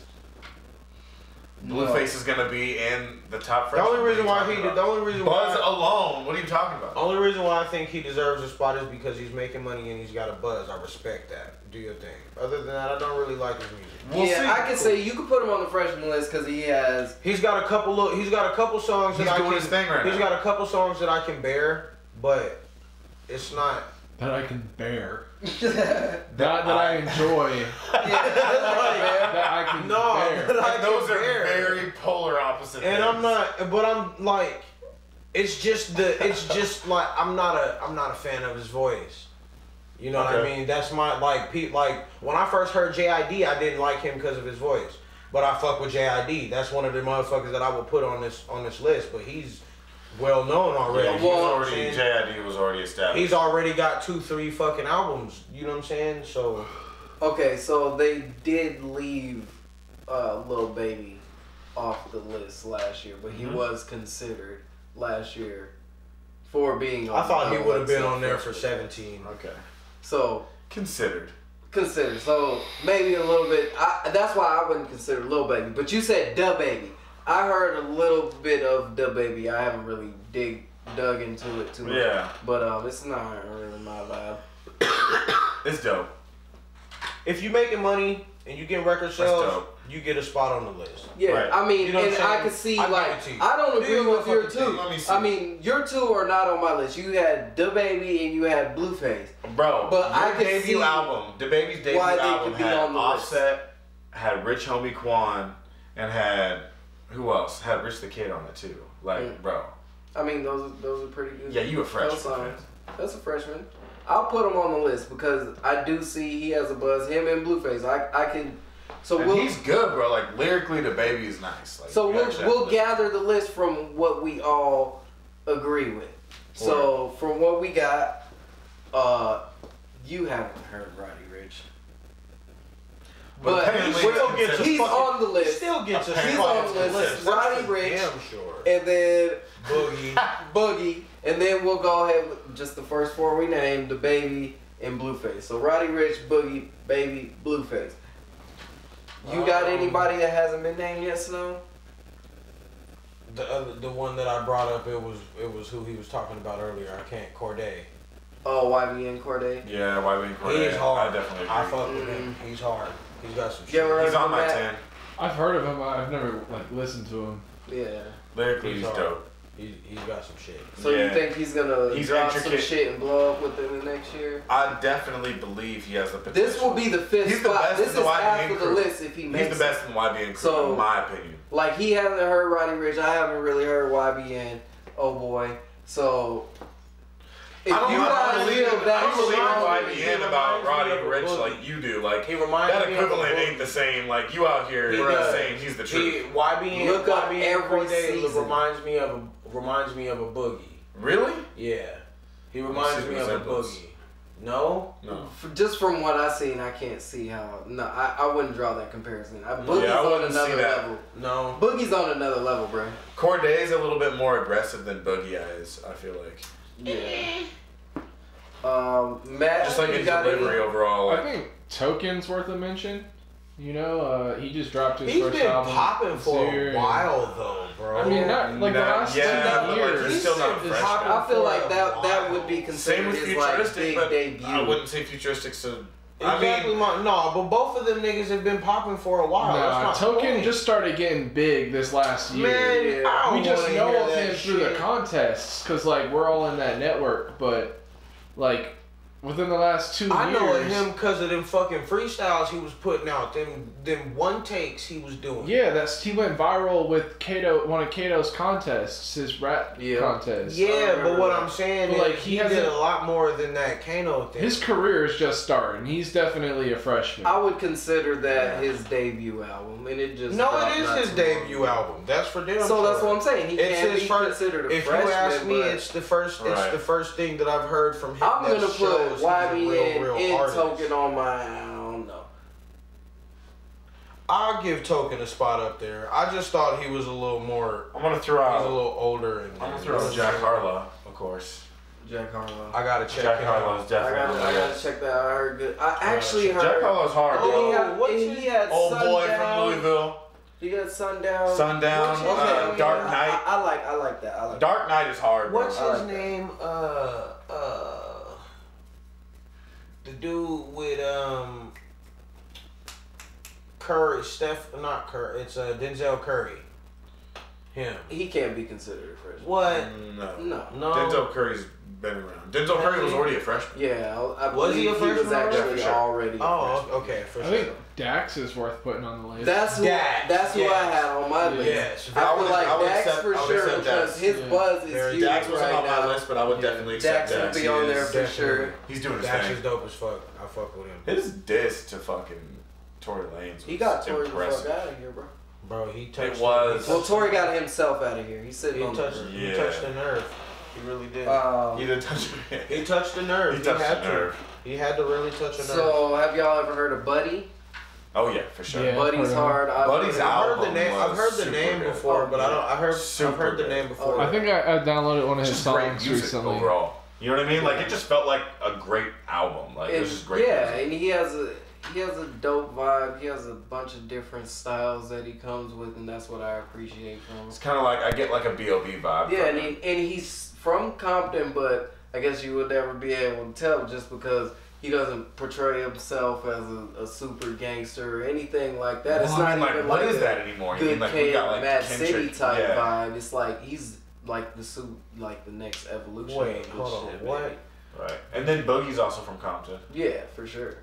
Blueface is gonna be in the top. The only reason why Buzz alone. What are you talking about? Only reason why I think he deserves a spot is because he's making money and he's got a buzz. I respect that. Do your thing. Other than that, I don't really like his music. We'll see. I can say you could put him on the freshman list because he has. He's got a couple songs that He's I doing can. his thing right He's now. got a couple songs that I can bear, but it's not. That I can bear. that Not that I enjoy. That I can bear. Those are very polar opposite. And things. I'm not, but I'm like, it's just like I'm not a fan of his voice. You know what I mean? That's my like when I first heard JID, I didn't like him because of his voice, but I fuck with JID. That's one of the motherfuckers that I would put on this list. But he's well known already. Yeah, JID was already established. He's already got 2-3 fucking albums. You know what I'm saying? So Okay, so they did leave Lil Baby off the list last year, but he was considered last year for being on. I thought he would have been some on there for freshman. 17. Okay. So Considered. So maybe a little bit. That's why I wouldn't consider Lil Baby. But you said DaBaby. I heard a little bit of DaBaby. I haven't really dug into it too much. Yeah. But it's not really my vibe. It's dope. If you making money and you get record sales, you get a spot on the list. Yeah, Right. I mean, You know what and I'm I saying? can see, I like, guarantee you. I don't agree Do your with your motherfucking two. thing. Let me see. I mean, your two are not on my list. You had DaBaby and you had Blueface. Bro, But I can debut see album, DaBaby's debut why they album could be had on the Offset, had Rich Homie Quan, and had who else? Had Rich the Kid on it too. Like, bro. I mean, those are pretty good. Yeah, you a freshman. Those songs. That's a freshman. I'll put him on the list because I do see he has a buzz. Him and Blueface. I can. So And he's good, bro. Like lyrically, DaBaby is nice. Like, So you gotta check we'll it. gather the list from what we all agree with. So from what we got, you haven't heard Roddy Rich. But apparently he's on the list. Still gets a He's spot on the list. Roddy Rich, Damn sure. and then Boogie. Boogie, and then we'll go ahead with just the first four we named, DaBaby and Blueface. So Roddy Rich, Boogie, Baby, Blueface. You got anybody that hasn't been named yet, Snow? The one that I brought up, it was who he was talking about earlier. I can't. Corday. Oh, YBN Corday. Yeah, why we He's hard. I definitely agree. I fuck with him. He's hard. He's got some You shit. ever heard He's on of my that? 10. I've heard of him. I've never listened to him. Yeah. Lyrically, he's hard. dope. He's got some shit. So you Yeah. think he's gonna He's drop some intricate. shit and blow up within the next year? I definitely believe he has the potential. This will be the fifth He's the spot. best This in the is YBN after the crew. list if he makes He's the best in YBN crew, So- in my opinion. Like he hasn't heard Roddy Rich. I haven't really heard YBN. Oh boy. So if I don't you know, guys I don't believe feel that YBN about Roddy Rich like you do. Like He reminds that me of equivalent a ain't the same. Like you out here saying he's the truth. YBN. Look up YBN every Corday season. reminds me of a boogie. Really? Yeah. He reminds me of a Boogie. No? Just from what I've seen, I can't see how. No, I wouldn't draw that comparison. Boogie's I on wouldn't another see that. level. No. Boogie's on another level, bro. Corday's a little bit more aggressive than Boogie is, I feel like. Yeah. Matt, just like his delivery overall. I think Token's worth a mention. You know, he just dropped his He's first been album. popping for a while though, bro. I mean, not like the last 2 years. He's still not fresh. I feel like that would be considered his like big debut. I wouldn't say futuristic. So exactly, no, but both of them niggas have been popping for a while. Nah, Token just started getting big this last year. Man, I we just know of him shit. through the contests because like we're all in that network, but like within the last 2 years, I know of him because of them fucking freestyles he was putting out. Them one takes he was doing. Yeah, he went viral with Kato, one of Kato's contests, his rap contest. Yeah, but what I'm saying is like he did a lot more than that Kano thing. His career is just starting. He's definitely a freshman. I would consider that his debut album, and it just it is his debut album. That's for them. So that's what I'm saying. He can't be considered a freshman. If you ask me, it's the first. It's the first thing that I've heard from him. I'm gonna put YBN and artist. Token on my. I don't know. I'll give Token a spot up there. I just thought he was a little more. I'm gonna throw out. He's a little older. And I'm gonna throw out Jack Harlow, of course. Jack Harlow. I gotta check Jack him Harlow's out. definitely. I gotta check that out. I heard good. I actually heard. Jack Harlow's hard, bro. He had Old Sundown. boy from Louisville. He got Sundown. Sundown. Dark Knight. I like that. I like Dark Knight is hard, bro. What's his name? The dude with Curry, not Curry. It's Denzel Curry. Him. He can't be considered a freshman. What? No. Denzel Curry's been around. Denzel Curry was already a freshman. Yeah, I was he a freshman? He was actually already. Oh, okay. For I think Dax is worth putting on the list. That's who I had on my list. Yes. I feel like Dax for sure because his buzz is huge Dax wasn't right on my now. list, but I would definitely accept Dax would be on there for sure. He's doing his Dax thing. is dope as fuck. I fuck with him. His diss to fucking Tory Lanez. He got Tory the fuck out of here, bro. Bro, he touched. It was. Well, Tory got himself out of here. He's sitting on touched. the He touched the nerve. He really did. He did touch it. He touched the nerve. He touched the nerve. He had to really touch a nerve. So, have y'all ever heard of Buddy? Oh yeah, for sure. Yeah, Buddy's hard. Buddy's album. I've heard the name before, but I don't. I've heard the name before. I think I downloaded one of his Just great songs music recently. overall. You know what I mean? Like it just felt like a great album. Like it was just great. Yeah, music. and he has a dope vibe. He has a bunch of different styles that he comes with, and that's what I appreciate from him. It's kind of like I get like a B.O.B. vibe. Yeah, from and him. he's from Compton, but I guess you would never be able to tell just because he doesn't portray himself as a super gangster or anything like that. It's not like, even what like is a that anymore? You Good mean, like, we Kid, got, like, Mad Kendrick, City type yeah. vibe. It's like he's like the next evolution. Wait, of this hold on, shit, what? baby. Right, and then Boogie's also from Compton. Yeah, for sure.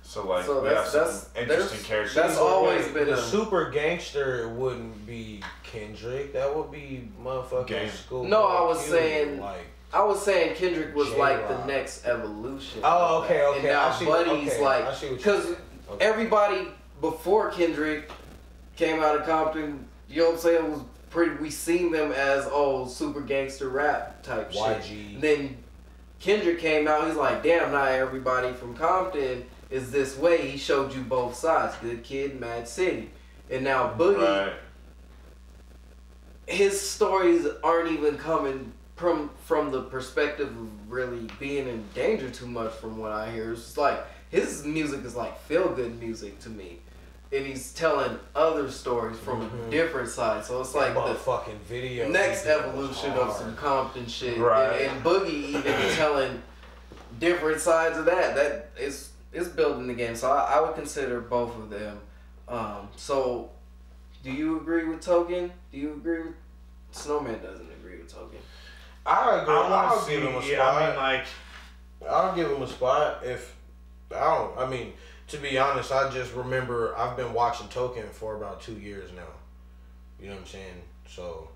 So like So we have some interesting characters. That's always been the a super gangster. Wouldn't be Kendrick. That would be motherfucking Gang. school. No, I was Q, saying- like. I was saying Kendrick was like the J-Rock. next evolution. Oh, of okay, that. okay. And now I see, Buddy's okay, like, I see what you're because saying. Okay. everybody before Kendrick came out of Compton, you know what I'm saying, was pretty. We seen them as super gangster rap type shit. YG. Then Kendrick came out. He's like, damn, not everybody from Compton is this way. He showed you both sides. Good Kid, Mad City, and now Boogie. Right. His stories aren't even coming from the perspective of really being in danger too much from what I hear. It's just like his music is like feel good music to me. And he's telling other stories from a different side. So it's like the fucking video. next evolution of some Compton shit. Right. And Boogie even telling different sides of that. That is building the game. So I would consider both of them. So do you agree with Token? Do you agree with Snowman doesn't agree with Token? I agree. I'll give him a spot. Yeah, I mean, like, I'll give him a spot if I mean, to be honest, I just remember I've been watching Token for about 2 years now. You know what I'm saying? So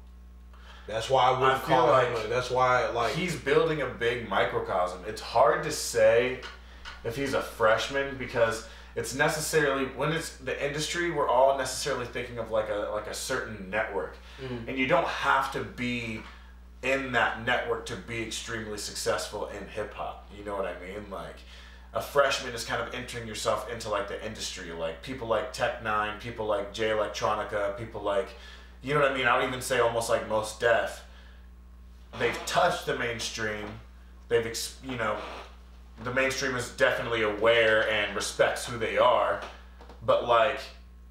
that's why I wouldn't call him. That's why like he's building a big microcosm. It's hard to say if he's a freshman because it's necessarily when it's the industry, we're all necessarily thinking of like a certain network, and you don't have to be in that network to be extremely successful in hip hop. You know what I mean? Like, a freshman is kind of entering yourself into like the industry, like people like Tech Nine, people like Jay Electronica, people like, you know what I mean? I would even say almost like Mos Def. They've touched the mainstream. They've, you know, the mainstream is definitely aware and respects who they are, but like,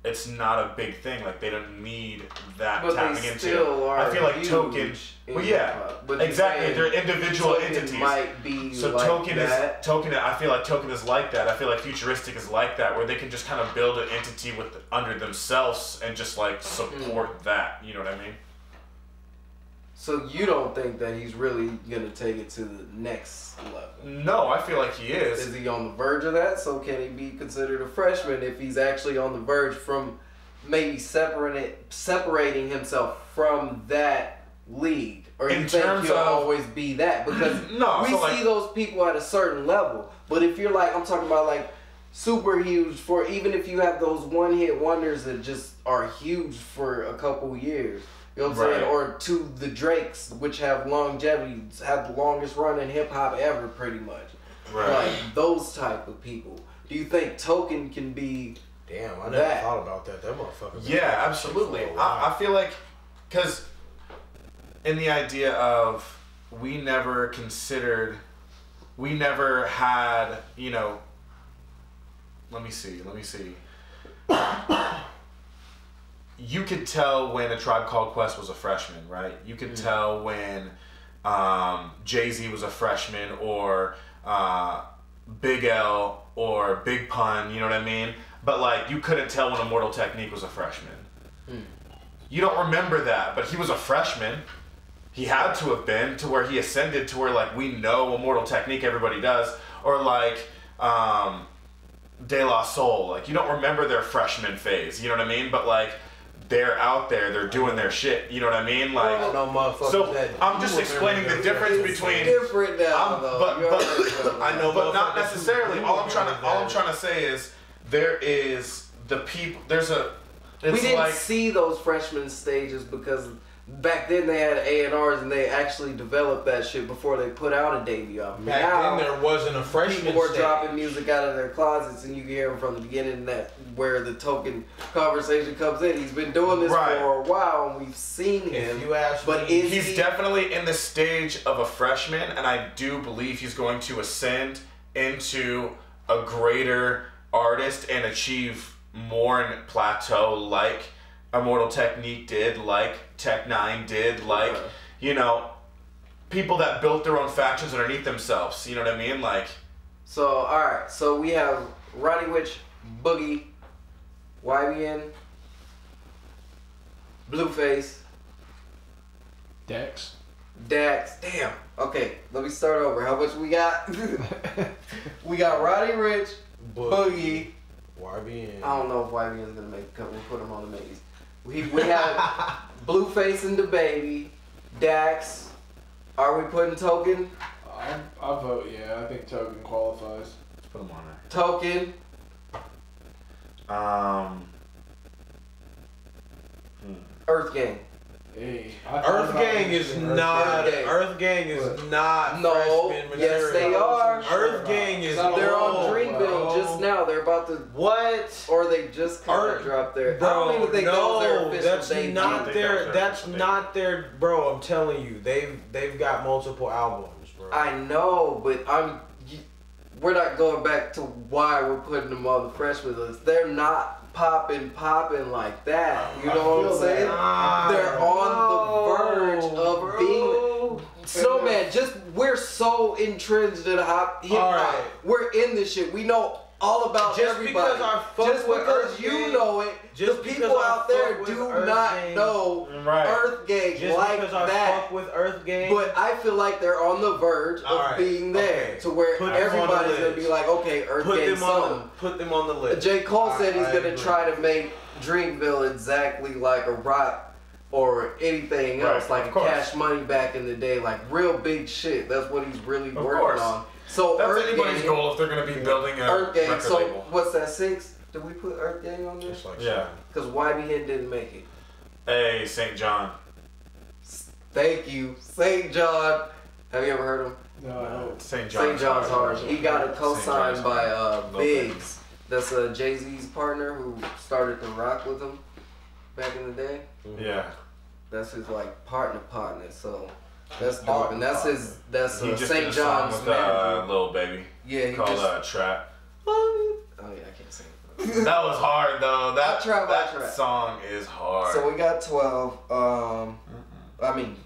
it's not a big thing. Like, they don't need that but tapping they into. Still are I feel like Token. Well, yeah, exactly. They're individual entities. Might be so like Token that. is Token. I feel like Token is like that. I feel like Futuristic is like that, where they can just kind of build an entity under themselves and just like support that. You know what I mean? So you don't think that he's really gonna take it to the next level? No, I feel like he is. Is he on the verge of that? So can he be considered a freshman if he's actually on the verge from maybe separating himself from that league? Or you think he'll always be that? Because we see those people at a certain level. But if you're like, I'm talking about like super huge for, even if you have those one-hit wonders that just are huge for a couple years. You know what I'm saying? Or to the Drakes, which have longevity, have the longest run in hip hop ever, pretty much. Right. Like those type of people. Do you think Token can be? Damn, I never thought about that. That motherfucker. Yeah, absolutely. I feel like, because in the idea of we never had, you know. Let me see. You could tell when A Tribe Called Quest was a freshman, right? You could tell when Jay-Z was a freshman, or Big L, or Big Pun, you know what I mean? But like, you couldn't tell when Immortal Technique was a freshman. You don't remember that, but he was a freshman. He had to have been, to where he ascended to where like we know Immortal Technique, everybody does, or like De La Soul. Like, you don't remember their freshman phase, you know what I mean? But like, they're out there, they're doing their shit, you know what I mean? Like, so I'm just explaining the difference between different now, but not necessarily. All I'm trying to say is there is the people. We didn't see those freshman stages because back then they had A&Rs and they actually developed that shit before they put out a debut album. Back then there wasn't a freshman people were dropping music out of their closets and you can hear them from the beginning, and that where the Token conversation comes in. He's been doing this for a while and we've seen him. He's definitely in the stage of a freshman, and I do believe he's going to ascend into a greater artist and achieve more in plateau like Immortal Technique did, like Tech Nine did, like, you know, people that built their own factions underneath themselves, you know what I mean? Like, so, alright, so we have Roddy Ricch, Boogie, YBN, Blueface, Dax. Damn. Okay, let me start over. How much we got? We got Roddy Ricch, Boogie, YBN. I don't know if YBN's gonna make the cut. We'll put him on the maze. We have Blueface and DaBaby, Dax. Are we putting Token? I vote yeah. I think Token qualifies. Let's put him on there. Token. Earth Gang. Hey, Earth Gang is not. Earth Gang is not. No, freshman yes material. they are. Earth Gang is. They're on Dreamville just now. They're about to. What? Or they just kind of dropped their. Bro, I don't even think those are official. That's not their. That's not their. Bro, I'm telling you, they've got multiple albums, bro. I know, but we're not going back to why we're putting them on the freshman list. They're not popping like that. You know what I'm saying? They're on the verge of being Snowman. We're so entrenched in hip hop. Right. We're in this shit. We know all about everybody. Just because you know it, the people out there do not know Earth Gang like that. I fuck with Earth Gang. But I feel like they're on the verge of being there to where everybody's gonna be like, okay, Earth Gang something. Put them on the list. J. Cole said he's gonna try to make Dreamville exactly like a Rock or anything else, like a Cash Money back in the day, like real big shit. That's what he's really working on. So that's Earth anybody's Gang, goal if they're going to be building a Earth Gang. record So label. what's that, 6? Did we put Earth Gang on there? Like yeah. Because YBN didn't make it. Hey, St. John. Thank you. St. John. Have you ever heard him? No. St. St. John's hard. He got it co-signed by Biggs. That's Jay-Z's partner who started the rock with him back in the day. Yeah. That's his like partner. So that's dope. And that's his. That's St. John's with manager. Lil Baby. Yeah, he called just, Trap. Oh yeah, I can't sing. That was hard though. That Trap. song is hard. So we got 12. I mean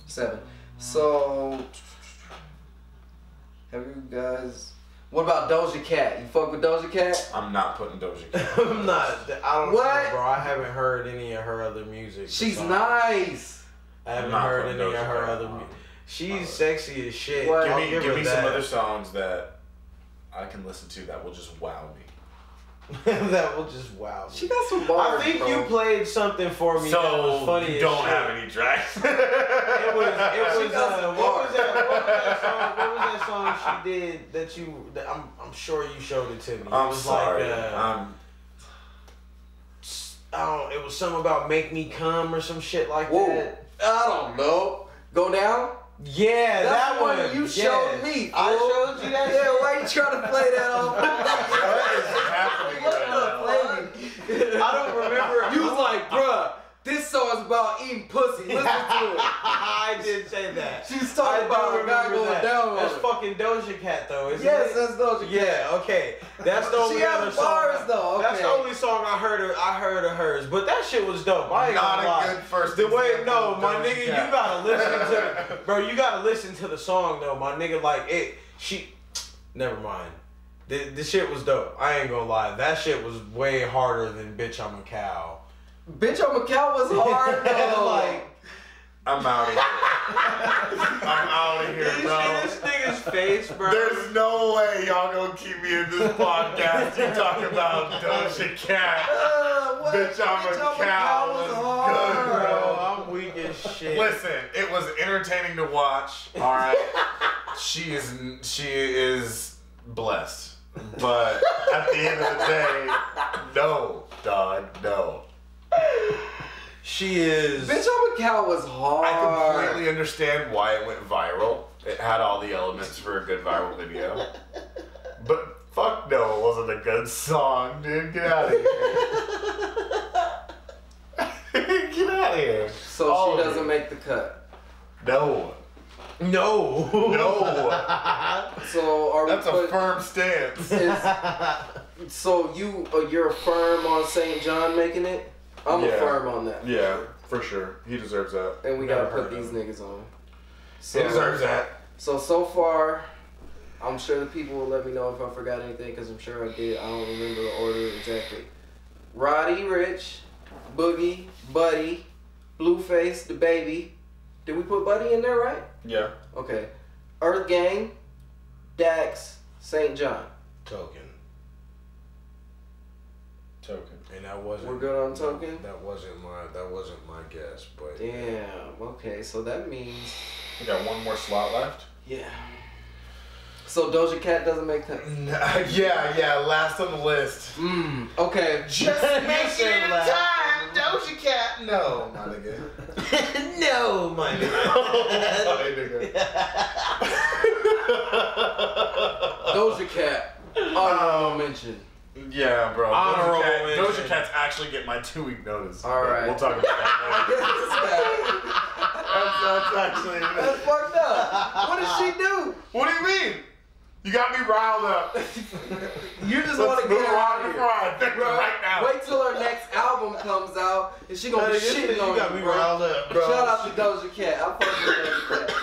7. So have you guys? What about Doja Cat? You fuck with Doja Cat? I'm not putting Doja Cat. I'm not. I don't What? know, bro. I haven't heard any of her other music. She's nice. I haven't I'm not heard putting any of Doja her Cat other on. music. She's sexy as shit. What? Give me that. some other songs that I can listen to that will just wow me. That will just wow me. She got some bars. I think bro. you played something for me that was So funny you as don't shit. have any tracks. It was got some what bars. was that song she did that I'm sure you showed it to me. It I'm was sorry. it was something about Make Me Come or some shit like Whoa. that. I don't know. Go down? Yeah, That's that the one you yes. showed me. I fool. showed you that. Yeah, why you trying to play that on? What is happening right now? I don't remember. You was like, bruh, this song's about eating pussy. Listen to it. I did say that. She's talking about a guy going down on That's her. fucking Doja Cat though, isn't Yes, it? that's Doja Cat. Yeah, okay. That's the only She has other bars, song. though, That's the okay. only song I heard of hers. But that shit was dope. I ain't Not gonna a lie. good first The way example no, of my Doja nigga, Cat. you gotta listen to bro, you gotta listen to the song though, my nigga. Like never mind. The shit was dope. I ain't gonna lie. That shit was way harder than Bitch I'm a Cow. Bitch on Macau was hard though. Like I'm out of here. I'm out of here, bro. this nigga's face, bro. There's no way y'all gonna keep me in this podcast. You talk about Doja Cat. What? Bitch, I'm a cow was good, Bro, I'm weak as shit. Listen, it was entertaining to watch. All right, she is blessed, but at the end of the day, no, dog, no. She is. Bitch on Macau was hard. I completely understand why it went viral. It had all the elements for a good viral video, but fuck no, it wasn't a good song, dude. Get out of here. Get out of here. So All she of doesn't it. make the cut. No. No. No. So are That's we a firm stance. So you're firm on St. John making it? I'm Yeah. firm on that. Yeah, for sure. He deserves that. And we Never gotta put heard these of him. niggas on. He deserves that. So far, I'm sure the people will let me know if I forgot anything, because I'm sure I did. I don't remember the order exactly. Roddy Rich, Boogie, Buddy, Blueface, the Baby. Did we put Buddy in there, right? Yeah. Okay. Earth Gang, Dax, St. John. Token. And that wasn't. We're good on Token? That wasn't my guess, but. Damn. Okay, so that means. We got one more slot left. Yeah. So Doja Cat doesn't make that. Yeah, last on the list. Okay. Just making it in time, Doja Cat. No, my nigga. No, my nigga. My nigga. Doja Cat. Honorable mention. Yeah, bro. Honorable Doja mention. Cat's actually get my 2-week notice. All But right. We'll talk about that later. That's actually. That's fucked up. What did she do? What do you mean? You got me riled up. You just want to move get her out on of before here. I think Bro, right now. wait till her next album comes out and she gonna be shitting on You got you, me bro. riled up, bro. Shout out to Doja Cat. I fuck with Doja Cat.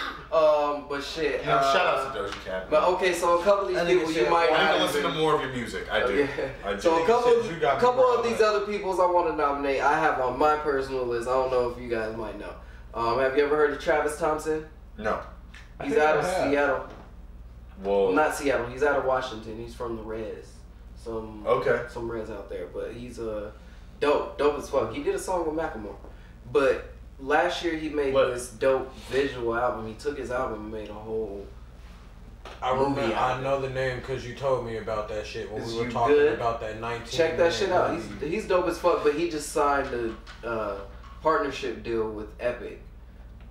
But shit. You know, shout out to Doja Cat. But okay, so a couple of I these think people it's you it. might I need not to listen to even. more of your music. I do. Yeah. I do. So a You couple said you got me of riled these up. other peoples I want to nominate, I have on my personal list. I don't know if you guys might know. Have you ever heard of Travis Thompson? No. He's out of Seattle. Whoa. Well, not Seattle. He's out of Washington. He's from the Reds. Some Reds out there, but he's dope as fuck. He did a song with Macklemore, but last year he made this dope visual album. He took his album and made a whole. I remember. movie out I of it. know the name because you told me about that shit when Is we were you talking good? about that 19. Check that shit out. movie. He's dope as fuck, but he just signed a partnership deal with Epic.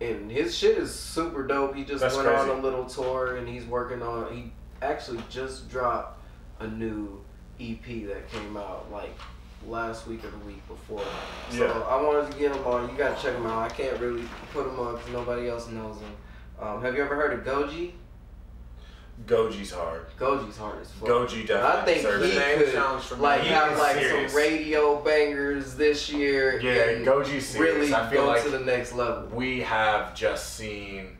And his shit is super dope. He just went crazy. on a little tour, and he's working on. He actually just dropped a new EP that came out like last week or the week before. So I wanted to get him on. You gotta check him out. I can't really put him on because nobody else knows him. Have you ever heard of Goji? Goji's hard. Goji's hard as fuck. Goji definitely. I think he could like have like some radio bangers this year. Yeah, and Goji's serious. really I feel go like to the next level. We have just seen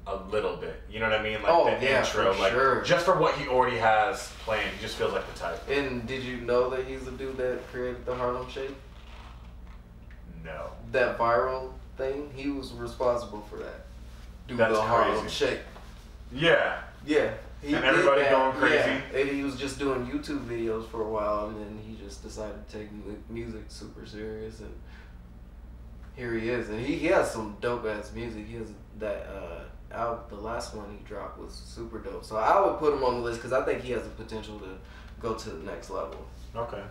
a little bit. You know what I mean? Like the intro, for like sure. just for what he already has planned, he just feels like the type. And did you know that he's the dude that created the Harlem Shake? No. That viral thing, he was responsible for that. Do That's the Harlem crazy. Shake. Yeah. Yeah. He And everybody did that. going crazy. Yeah. And he was just doing YouTube videos for a while, and then he just decided to take music super serious, and here he is. And he has some dope ass music. He has that the last one he dropped was super dope. So I would put him on the list because I think he has the potential to go to the next level. Okay.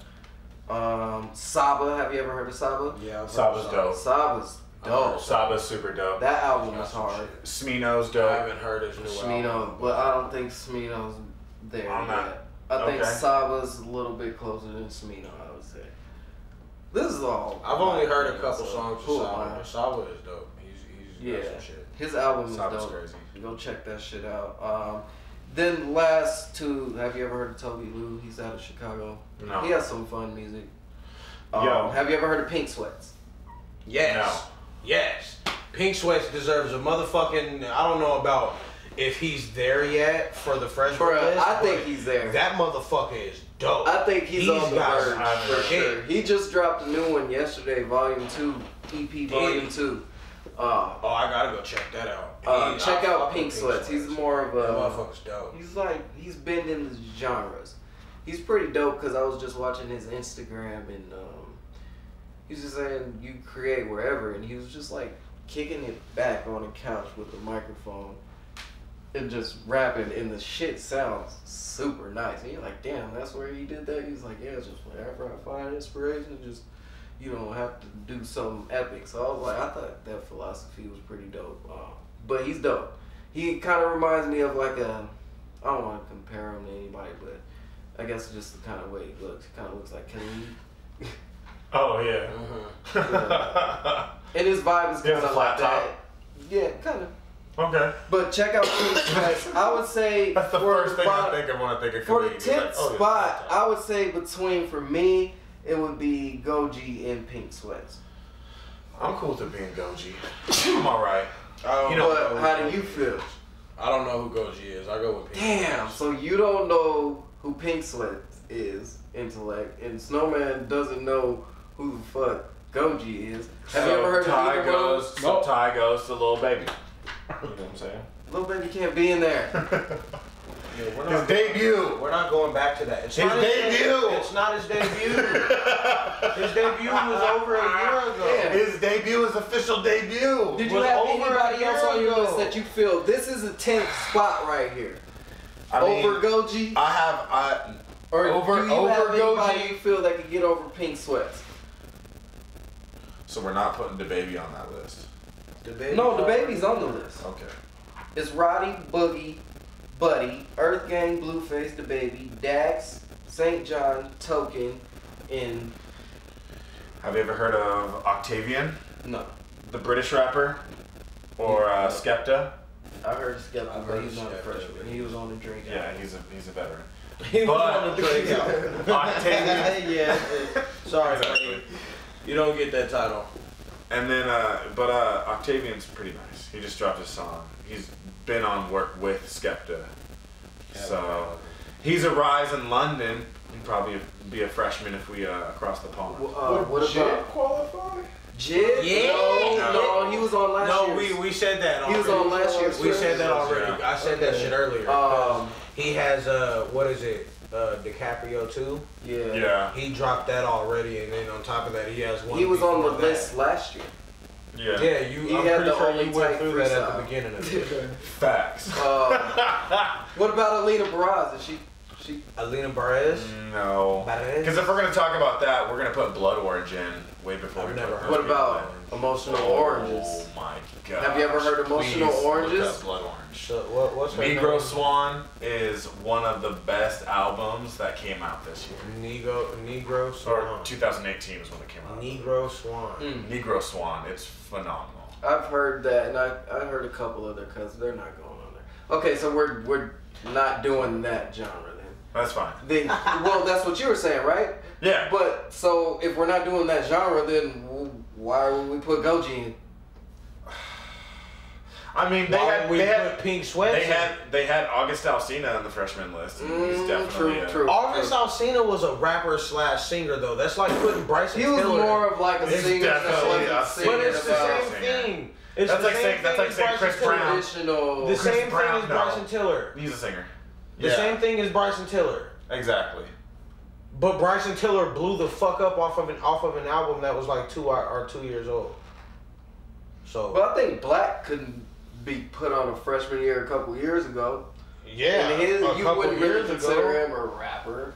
Saba, have you ever heard of Saba? Yeah, Saba's dope. Saba's dope. Saba's super dope. That album is hard. Smino's I dope. haven't heard his new Smino, album. but I don't think Smino's there I'm not- yet. I think okay. Saba's a little bit closer than Smino, I would say. This is all. I've only heard a opinion, couple so songs cool, of Saba. man. Saba is dope. He's got some shit. His album is Saba's dope. crazy. Go check that shit out. Then last two, have you ever heard of Toby Lou? He's out of Chicago. No. He has some fun music. Yo. Have you ever heard of Pink Sweats? Yes. No. Yes. Pink Sweats deserves a motherfucking. I don't know about if he's there yet for the freshman Bruh, list. I think but he's there. That motherfucker is dope. I think he's on the got verge some for shit. sure. He just dropped a new one yesterday, Volume 2, EP Volume 2. Oh, I gotta go check that out. Check I out fuck Pink with Sweats. He's more of That a. motherfucker's dope. He's bending the genres. He's pretty dope because I was just watching his Instagram and he's just saying you create wherever, and he was just like kicking it back on the couch with the microphone and just rapping, and the shit sounds super nice. And you're like, damn, that's where he did that. He's like, yeah, it's just whenever I find inspiration, just you don't have to do something epic. So I was like, I thought that philosophy was pretty dope. But he's dope. He kind of reminds me of like a, I don't want to compare him to anybody, but I guess just the kind of way he looks. He kind of looks like Khalid. Oh yeah. And his vibe is He has kind a of flat like top. that. Yeah, kind of. Okay. But check out Pink Sweats. I would say That's the for first thing about- I think of when I think of For the Khalid. He's like, 10th oh, yeah, spot, flat top. I would say between, for me, it would be Goji and Pink Sweats. I'm cool to being Goji. I'm alright. You know, But how do you feel? I don't know who Goji is. I go with Pink Damn, Sweats. so you don't know who Pink Sweats is, Intellect, and Snowman doesn't know who the fuck Goji is. Have you ever heard of Ty either one? goes, so Nope. Ty goes to Lil Baby. You know what I'm saying? Little baby can't be in there. Yeah, we're His not, debut. we're not going back to that. It's His not debut. It's not his debut. His debut was over a year ago. Yeah. His debut, his official debut. Did you Was have over anybody a else year on your ago. list that you feel this is a 10th spot right here? I mean, Over Goji? Or over- do you over have anybody Goji? you feel that could get over Pink Sweats? So we're not putting the baby on that list. No, the baby's on the list. Okay. It's Roddy, Boogie, Buddy, Earth Gang, Blueface, the baby, Dax, St. John, Token, and Have you ever heard of Octavian, no. the British rapper, or Skepta? I heard Skepta, I've but heard he's not a Skepta. freshman. He was on the drink. Yeah, he's a veteran. He was But- on the breakout. Octavian. Yeah. Sorry, Exactly. buddy. You don't get that title. And then, Octavian's pretty nice. He just dropped his song. He's been on work with Skepta. So, he's a rise in London. He'd probably be a freshman if we across the pond. What about qualify? Jid? Yeah. No, he was on last year. No, we said that. He was already. on last year's We said that list. already. I said that shit earlier. He has what is it? DiCaprio too. Yeah. Yeah. He dropped that already, and then on top of that, he has one. He was on the before that. list last year. Yeah. Yeah, He I'm had pretty the sure only you went tight through that at freestyle. the beginning of it. Facts. What about Alina Baraz? Alina Barez? No. Because if we're going to talk about that, we're going to put Blood Orange in way before we never heard. What about Emotional Oranges? Oh my god. Have you ever heard Emotional Oranges? Look up Blood Orange. So what's Negro Swan is one of the best albums that came out this year. Negro Swan. Or 2018 is when it came out. Negro Swan. Negro Swan. It's phenomenal. I've heard that, and I heard a couple other because they're not going on there. Okay, so we're not doing that genre then. That's fine. Then, well, that's what you were saying, right? Yeah. But so if we're not doing that genre, then why would we put Goji in? I mean, they had Pink Sweats. They had August Alsina on the freshman list. He's definitely true. August Alsina was a rapper / singer though. That's like putting Bryson Tiller. He was more of like a singer. But it's the same thing. That's like saying Chris Brown. The same thing as Bryson Tiller. He's a singer. The same thing as Bryson Tiller. Exactly. But Bryson Tiller blew the fuck up off of an album that was like 2 years old. So. Well, I think Black couldn't be put on a freshman year a couple years ago. Yeah, and you wouldn't really consider him a rapper.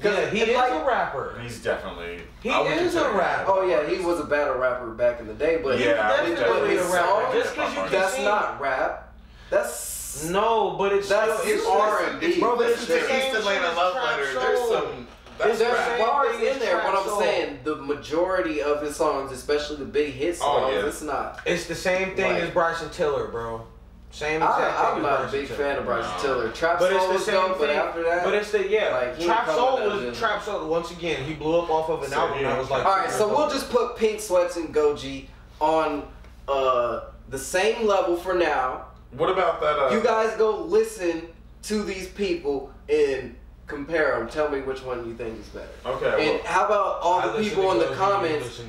Yeah, he is a rapper. He's definitely. He is a rapper. Oh yeah, he was a battle rapper back in the day, but definitely a rapper. Just because you can that's not rap. That's it's R&B. Bro, but it's the same Atlanta Love Letter. There's some. There's bars in there, but I'm saying the majority of his songs, especially the big hit songs, it's not. It's the same thing as Bryson Tiller, bro. Same exact thing. I'm not a big fan of Bryson Tiller. Trap Soul was dope, but after that, but it's Trap Soul. Once again, he blew up off of an album that was like. All right, so we'll just put Pink Sweats and Goji on the same level for now. What about that? You guys go listen to these people and compare them. Tell me which one you think is better. Okay. And how about all the people in the comments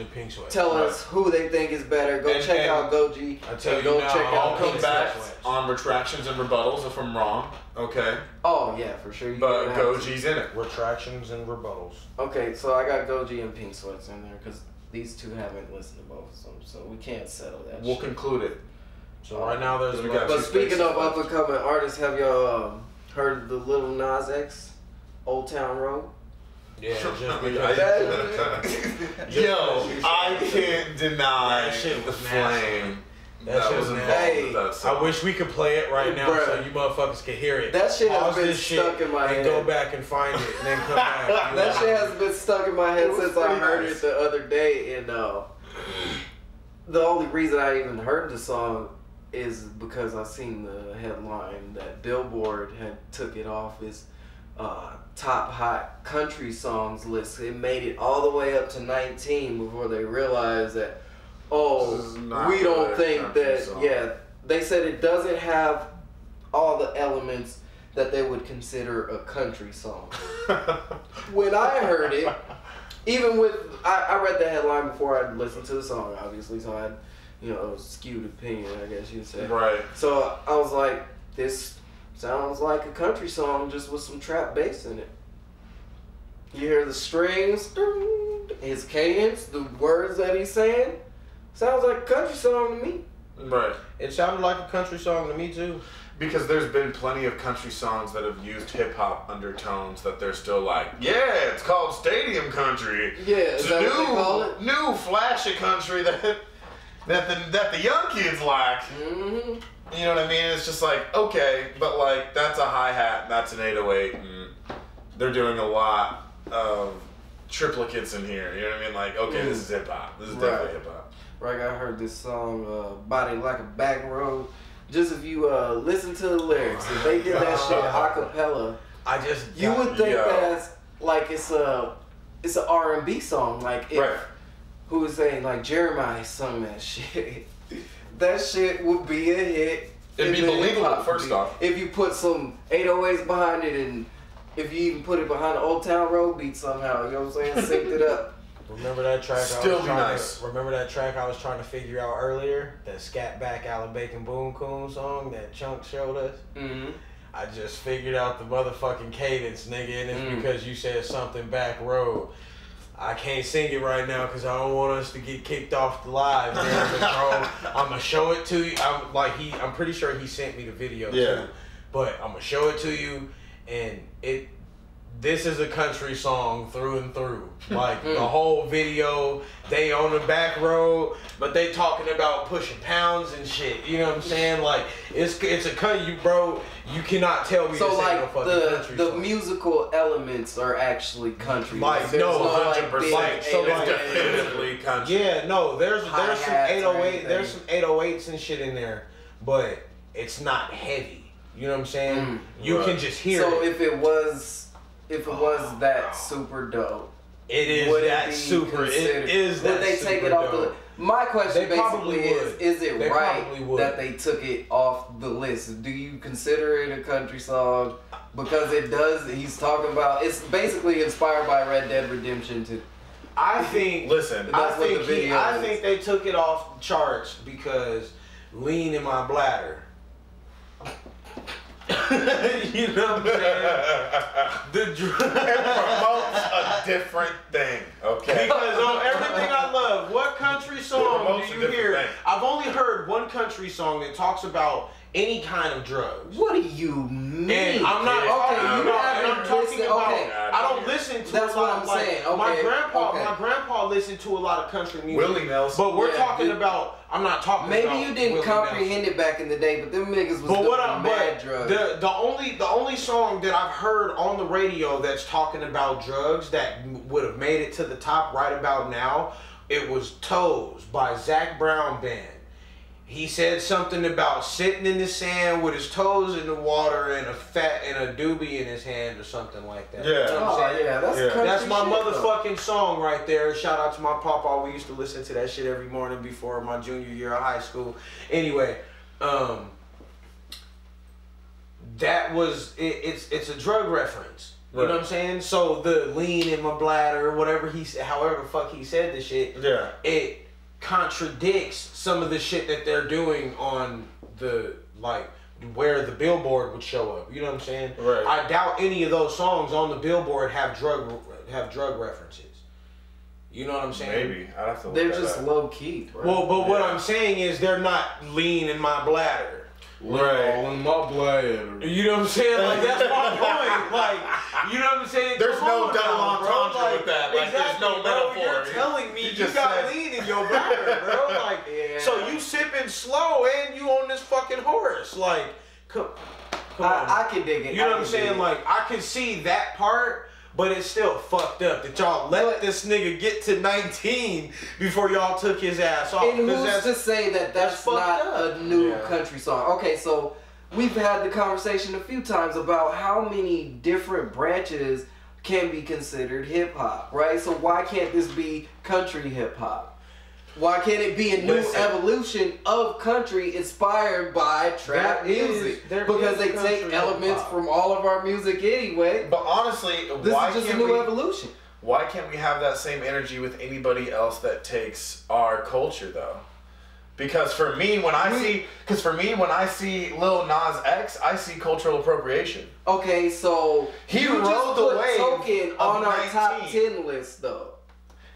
tell us who they think is better? Go check out Goji. I'll come back on retractions and rebuttals if I'm wrong. Okay. Oh yeah, for sure. But Goji's in it. Retractions and rebuttals. Okay, so I got Goji and Pink Sweats in there because these two haven't listened to both of them, so we can't settle that. We'll conclude it. So right now there's. But speaking of up and coming artists, have y'all heard of the Lil Nas X? Old Town Road? Yeah, I can't deny the flame. That was involved with that song. I wish we could play it right now so you motherfuckers could hear it. That shit has been stuck in my head. And go back and find it and then come back. That shit has been stuck in my head since I heard it the other day. And the only reason I even heard the song is because I seen the headline that Billboard had took it off its top hot country songs list. It made it all the way up to 19 before they realized that we don't think that they said it doesn't have all the elements that they would consider a country song. When I heard it, even with I read the headline before I listened to the song, obviously, so I had a skewed opinion, I guess you'd say. Right. So I was like, this sounds like a country song just with some trap bass in it. You hear the strings, his cadence, the words that he's saying. Sounds like a country song to me. Right. It sounded like a country song to me too. Because there's been plenty of country songs that have used hip hop undertones that they're still like, yeah, it's called stadium country. Yeah, is that what they call it? New flashy country that the young kids like. Mm-hmm. You know what I mean? It's just like, okay, but like that's a hi-hat, that's an 808, and they're doing a lot of triplicates in here. You know what I mean? Like, okay, this is hip-hop. This is definitely hip-hop. Right, I heard this song, Body Like a Back Road. Just if you listen to the lyrics, if they did that shit a cappella, you would think that's like it's an R&B song. Like if who was saying like Jeremiah sung that shit. That shit would be a hit. It'd be believable, first off. If you put some 808s behind it and if you even put it behind the Old Town Road beat somehow, you know what I'm saying? Synced it up. Remember that track? Remember that track I was trying to figure out earlier? That Scat Back Allen Bacon Boom Coon song that Chunk showed us? Mm-hmm. I just figured out the motherfucking cadence, nigga, and it's because you said something back road. I can't sing it right now because I don't want us to get kicked off the live, man. Bro, I'm gonna show it to you. I'm pretty sure he sent me the video too. But I'm gonna show it to you, and this is a country song through and through. Like the whole video, they on the back road, but they talking about pushing pounds and shit. You know what I'm saying? Like it's a country, bro. You cannot tell me so this ain't no fucking country the song. musical elements are actually country. Like there's no, 100%. Like, So it's definitively country. Yeah, no, there's some Hi-hats or 808, there's some anything. 808s and shit in there, but it's not heavy. You know what I'm saying? You can just hear So it. if it was that super dope, It is would that it be super. It considered- is that would they super take it off the dope. list? My question They probably basically would. is it They right probably would. that they took it off the list? Do you consider it a country song? Because it does, he's talking about, it's basically inspired by Red Dead Redemption 2. I think. Listen, That's what the video I is. think they took it off the charts because lean in my bladder. You know what I'm saying? The It promotes a different thing, okay? Because on everything I love, what country song promotes do a you different hear? thing. I've only heard one country song that talks about any kind of drugs. What do you mean? And I'm not Okay, talking you about. haven't And I'm talking listened- about. okay. I don't listen to. That's a lot what I'm of, like, saying. My Okay, grandpa. okay. My grandpa listened to a lot of country music. Willie Nelson. But we're Yeah, talking dude. about. I'm not talking. Maybe about you didn't Willie comprehend it back in the day, but them niggas was But doing what I'm mad but drugs. the only song that I've heard on the radio that's talking about drugs that would have made it to the top right about now, it was Toes by Zach Brown Band. He said something about sitting in the sand with his toes in the water and a doobie in his hand or something like that. Yeah. You know what I'm saying? yeah, that's Yeah. country That's my shit, though. motherfucking song right there. Shout out to my papa. We used to listen to that shit every morning before my junior year of high school. Anyway, that was it's a drug reference. You know what I'm saying? So the lean in my bladder, whatever however the fuck he said the shit. Yeah. It contradicts some of the shit that they're doing on the like where the billboard would show up. You know what I'm saying? Right. I doubt any of those songs on the billboard have drug references. You know what I'm saying? Maybe. I'd have to look They're that just up. low key, bro. Well, but what I'm saying is they're not lean in my bladder. Right. In my bladder. You know what I'm saying? Like that's my point. Like, you know what I'm saying? There's Come no on double now, bro. entendre Like, with that. Like, there's no bro. metaphor. You're telling me You you just got said- lean in your bladder, bro. Like, Yeah. so you sipping slow and you on this fucking horse. Like, come on. I can dig it. You know I what I'm can saying? dig it. Like, I can see that part, but it's still fucked up that y'all let this nigga get to 19 before y'all took his ass off. And 'Cause who's that's- to say that that's fucked not up. a new Yeah. country song? Okay, so we've had the conversation a few times about how many different branches can be considered hip hop, right? So why can't this be country hip hop? Why can't it be a new Listen. evolution of country inspired by trap music? Because they take country elements hip-hop. from all of our music anyway. But honestly, This why is just a can't new we? evolution. Why can't we have that same energy with anybody else that takes our culture though? Because for me, when I see Lil Nas X, I see cultural appropriation. Okay, so He you rode just the put wave Token of on our top 19. 10 list though.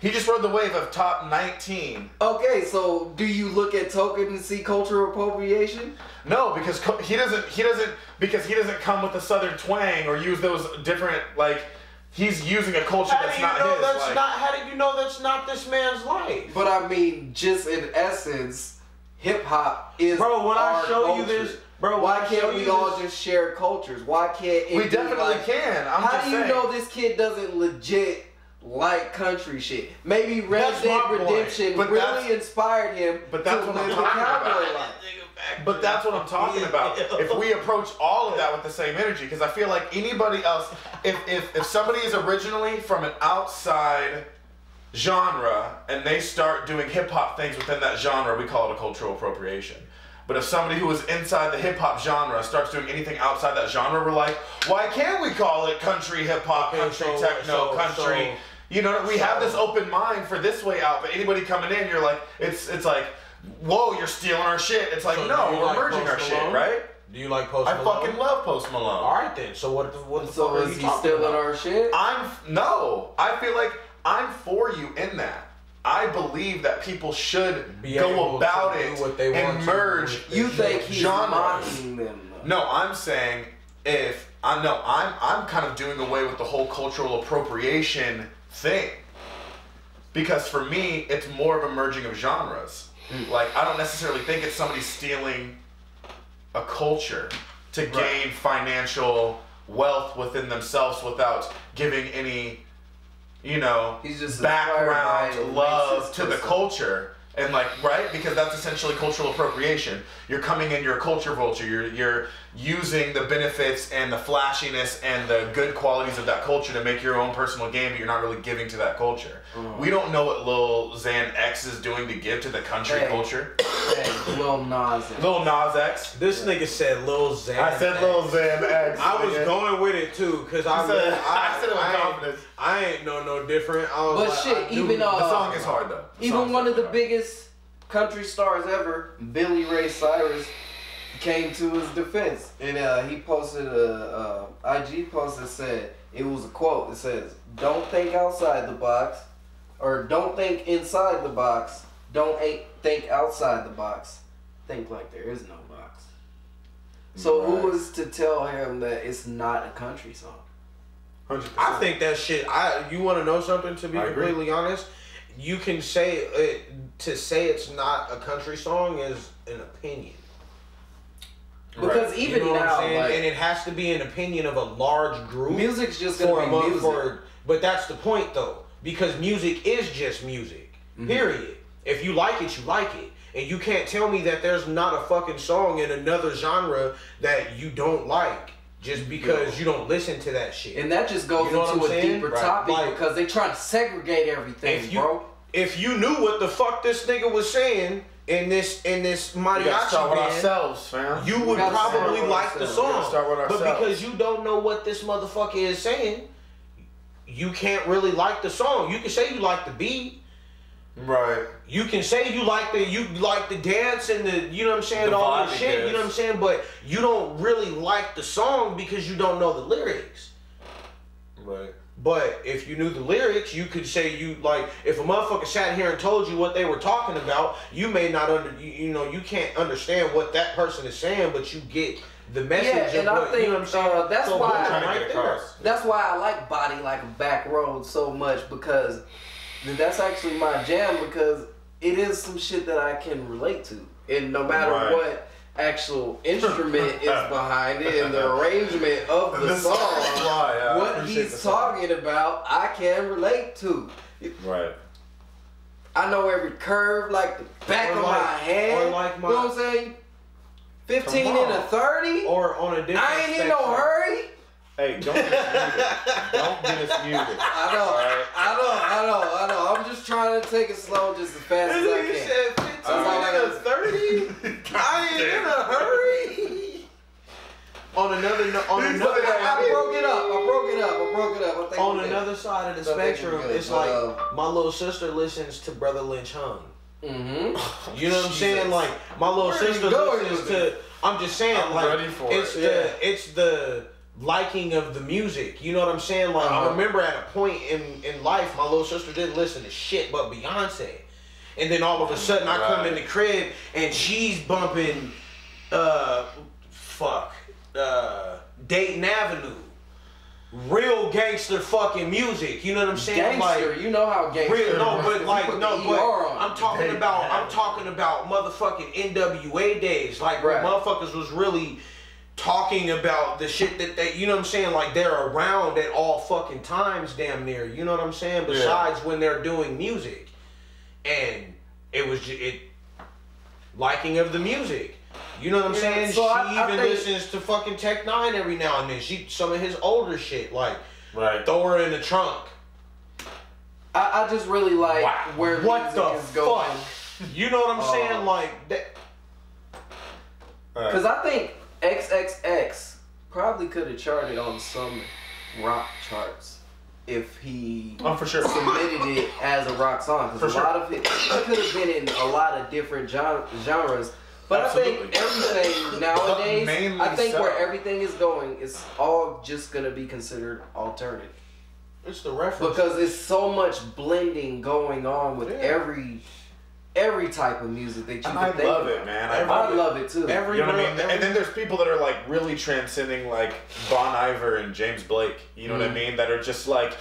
He just rode the wave of top 19. Okay, so do you look at Token and see cultural appropriation? No, because he doesn't come with the southern twang or use those different like. He's using a culture How that's do you not know his. that's like, not? How do you know that's not this man's life? But I mean, just in essence, hip hop is Bro, when I our show you culture. this, bro, why when I show can't we you all this- just share cultures? Why can't it we be definitely like, can. I'm how just do you saying. know this kid doesn't legit like country shit? Maybe Red That's Dead my point. Redemption But really that's- inspired him but that's to what I'm live the talking cowboy about. life. But that's what I'm talking about. If we approach all of that with the same energy, because I feel like anybody else, if somebody is originally from an outside genre and they start doing hip hop things within that genre, we call it a cultural appropriation. But if somebody who is inside the hip hop genre starts doing anything outside that genre, we're like, why can't we call it country hip hop, Okay, country so- techno, country? You know, we have this open mind for this way out, but anybody coming in, you're like, it's like, whoa, you're stealing our shit. It's like, So no, do you we're like merging our Post shit, Malone? right? Do you like Post I Malone? fucking love Post Malone. All right then. So what the So fuck are is you he talking stealing about? our shit? No, I feel like I'm for you in that. I believe that people should Be go able about to do it what they want and to merge. with You think he's genres. mocking them though? No, I'm saying if I know I'm kind of doing away with the whole cultural appropriation thing. Because for me, it's more of a merging of genres. Like, I don't necessarily think it's somebody stealing a culture to gain financial wealth within themselves without giving any, you know, background love to the culture. And like, right? Because that's essentially cultural appropriation. You're coming in, you're a culture vulture. You're using the benefits and the flashiness and the good qualities of that culture to make your own personal gain, but you're not really giving to that culture. We don't know what Lil Xan X is doing to give to the country culture. Lil Nas X. Lil Nas X. This nigga said Lil Xan. I said Lil Xan X. I was going with it too, cause I said it with confidence. I ain't no different. I was But like, shit, even the song is hard though. Even one of the biggest country stars ever, Billy Ray Cyrus, came to his defense, and he posted a IG post that said, it was a quote. It says, "Don't think outside the box, or don't think inside the box. Don't think outside the box. Think like there is no box." So who is to tell him that it's not a country song? 100%. I think that shit. You want to know something? To be completely honest, you can say it, to say it's not a country song is an opinion. Because even you know now, and it has to be an opinion of a large group. Music's just gonna be music. But that's the point, though, because music is just music. Period. If you like it, you like it. And you can't tell me that there's not a fucking song in another genre that you don't like just because you don't listen to that shit. And that just goes into a deeper topic because they try to segregate everything, bro. If you knew what the fuck this nigga was saying in this mariachi band, ourselves, fam. you would probably like the song. But because you don't know what this motherfucker is saying, you can't really like the song. You can say you like the beat. Right. You can say you like the dance and the, you know what I'm saying, all the shit, you know what I'm saying, but you don't really like the song because you don't know the lyrics. Right. But if you knew the lyrics, you could say you like, if a motherfucker sat here and told you what they were talking about, you may not you can't understand what that person is saying, but you get the message of what, you know what I'm saying? That's why I like Body Like a Back Road so much, because that's actually my jam, because it is some shit that I can relate to. And no matter what actual instrument is behind it and the arrangement of the song, what he's talking about, I can relate to. Right. I know every curve like the back of my hand. Or like you know what I'm saying? 15 and a 30. Or on a different I ain't in no hurry. Hey, don't get us muted. Don't get us muted. I know. I'm just trying to take it slow, just as fast as I can. Said 15 and a 30. I ain't in a hurry. On another, I broke it up. On another side of the spectrum, it's like my little sister listens to Brother Lynch Hung. You know what I'm saying? Like my little sister listens to. I'm just saying, it's the liking of the music. You know what I'm saying? Like I remember at a point in life, my little sister didn't listen to shit but Beyonce, and then all of a sudden I come in the crib and she's bumping, Dayton Avenue. Real gangster fucking music, you know what I'm saying? Gangster, like, you know how gangster. I'm talking about motherfucking NWA days, like where motherfuckers was really talking about the shit that they, you know what I'm saying? Like they're around at all fucking times, damn near. You know what I'm saying? Besides when they're doing music, and it was liking of the music. You know what I'm saying? So she even listens to fucking Tech Nine every now and then. Some of his older shit, like throw her in the trunk. I just really like where what the is going. Fuck? You know what I'm saying? Like that. Because I think XXX probably could have charted on some rock charts if he for sure submitted it as a rock song. Because a lot of it could have been in a lot of different genres. But Absolutely. I think everything nowadays, I think where everything is going, it's all just going to be considered alternative. It's the reference. Because there's so much blending going on with every every type of music that you can I think love of. it, man. I love it too. You know what I mean? And then there's people that are like really transcending like Bon Iver and James Blake. You know what I mean? That are just like,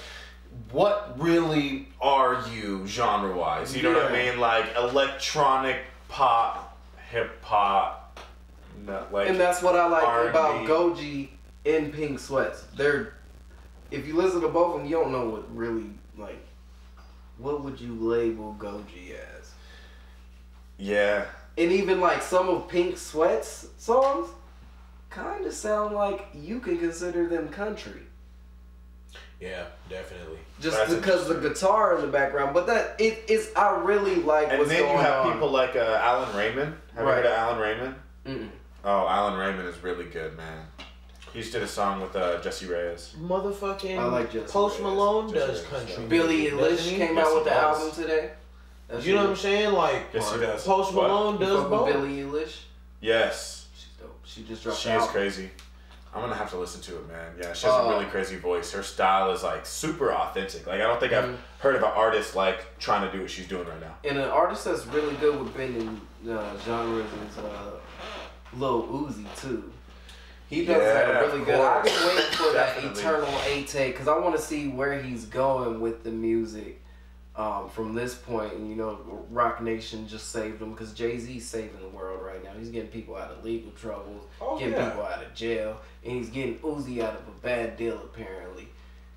what really are you genre-wise? You know what I mean? Like electronic pop, hip hop, like. And that's what I like R&B. about Goji and Pink Sweats. They're, if you listen to both of them, you don't know what really like. What would you label Goji as? Yeah. And even like some of Pink Sweat's songs kind of sound like you can consider them country. Yeah, definitely. Just because the guitar in the background, but that it is. I really like. And what's then going you have on. people like Alan Raymond. Have you heard of Alan Raymond? Mm-mm. Oh, Alan Raymond is really good, man. He just did a song with Jesse Reyes. Motherfucking I like Jesse Post Reyes. Malone Jesse does Reyes, country. yeah. Billy music, Eilish doesn't he? came Yes, out with he the does. album today. You know what I'm saying? Like, Yes, he does. Post What? Malone You does fuck with both. Billy Eilish. Yes. She's dope. She just dropped. She the is album. crazy. I'm gonna have to listen to it, man. Yeah, she has a really crazy voice. Her style is like super authentic. Like I don't think I've heard of an artist like trying to do what she's doing right now. And an artist that's really good with bending genres is Lil Uzi too. He does that really good. I've been waiting for that Eternal 8-take because I want to see where he's going with the music from this point. And you know, Rock Nation just saved him because Jay-Z's saving the world right now. He's getting people out of legal troubles, getting people out of jail, and he's getting Uzi out of a bad deal apparently,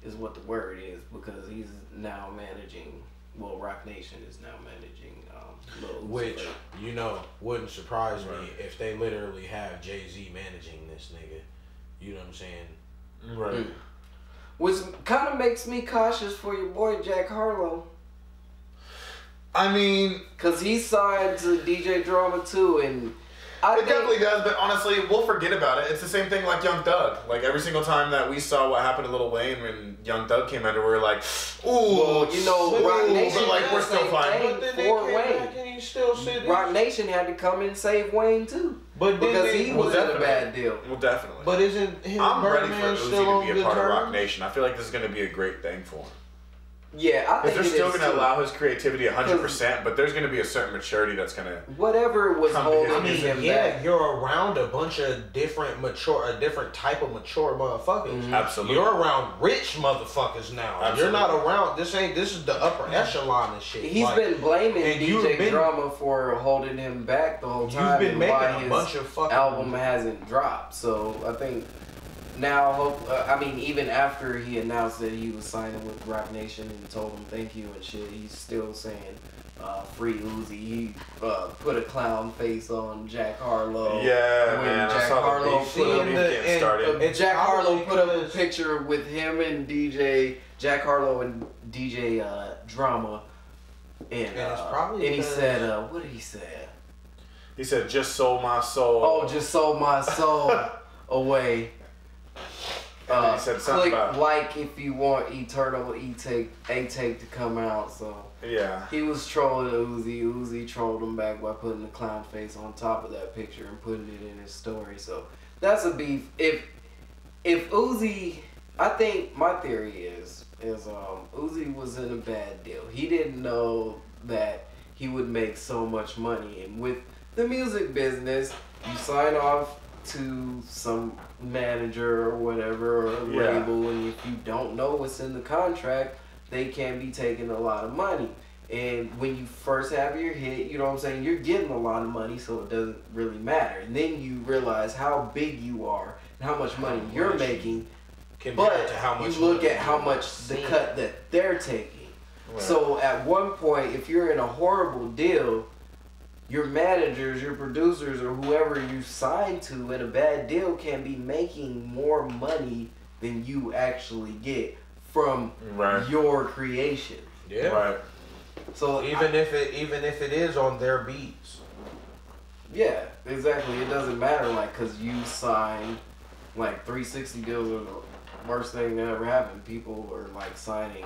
is what the word is, because he's now managing. Well, Rock Nation is now managing Lil Uzi. Which, you know, wouldn't surprise me if they literally have Jay-Z managing this nigga. You know what I'm saying? Right. Which kind of makes me cautious for your boy Jack Harlow. I mean, because he signed to DJ Drama too, and it definitely does, but honestly, we'll forget about it. It's the same thing like Young Thug. Like, every single time that we saw what happened to Lil Wayne when Young Thug came under, we were like, ooh. Well, you know, Rock Nation, but like, we're still fine. But then for they Wayne. back and he still said Rock Nation had to come and save Wayne too. But because he was in a bad deal. Well, definitely. But isn't him I'm ready for Birdman Uzi still to on be a good part of Rock terms? Nation. I feel like this is going to be a great thing for him. Yeah, I think they're still going to allow his creativity 100%, but there's going to be a certain maturity that's going to whatever was holding him back. You're around a bunch of different type of mature motherfuckers. Mm-hmm. Absolutely. You're around rich motherfuckers now. Absolutely. You're not around. This is the upper echelon and shit. He's been blaming DJ been, Drama for holding him back the whole time. You've been making why a bunch of fucking album hasn't dropped. So I think. Now, even after he announced that he was signing with Rock Nation and told him thank you and shit, he's still saying free Uzi. He put a clown face on Jack Harlow. Yeah, when man. Jack Harlow Jack Harlow put up a picture with him and Jack Harlow and DJ Drama, and he said, what did he say? He said, "Just sold my soul." Oh, just sold my soul away. He said something click about like if you want Eternal 8-take to come out. So yeah, he was trolling Uzi. Uzi trolled him back by putting the clown face on top of that picture and putting it in his story. So that's a beef. If Uzi, I think my theory is Uzi was in a bad deal. He didn't know that he would make so much money, and with the music business, you sign off to some manager or whatever or a label, and if you don't know what's in the contract, they can be taking a lot of money. And when you first have your hit, you know what I'm saying, you're getting a lot of money, so it doesn't really matter. And then you realize how big you are and how much money you're making, but to how much you look at how much the cut that they're taking. Right. So at one point, if you're in a horrible deal, your managers, your producers, or whoever you sign to in a bad deal can be making more money than you actually get from your creation. Yeah. Right. So even if it is on their beats. Yeah, exactly. It doesn't matter, like, cause you signed like 360 deals are the worst thing that ever happened. People are like signing.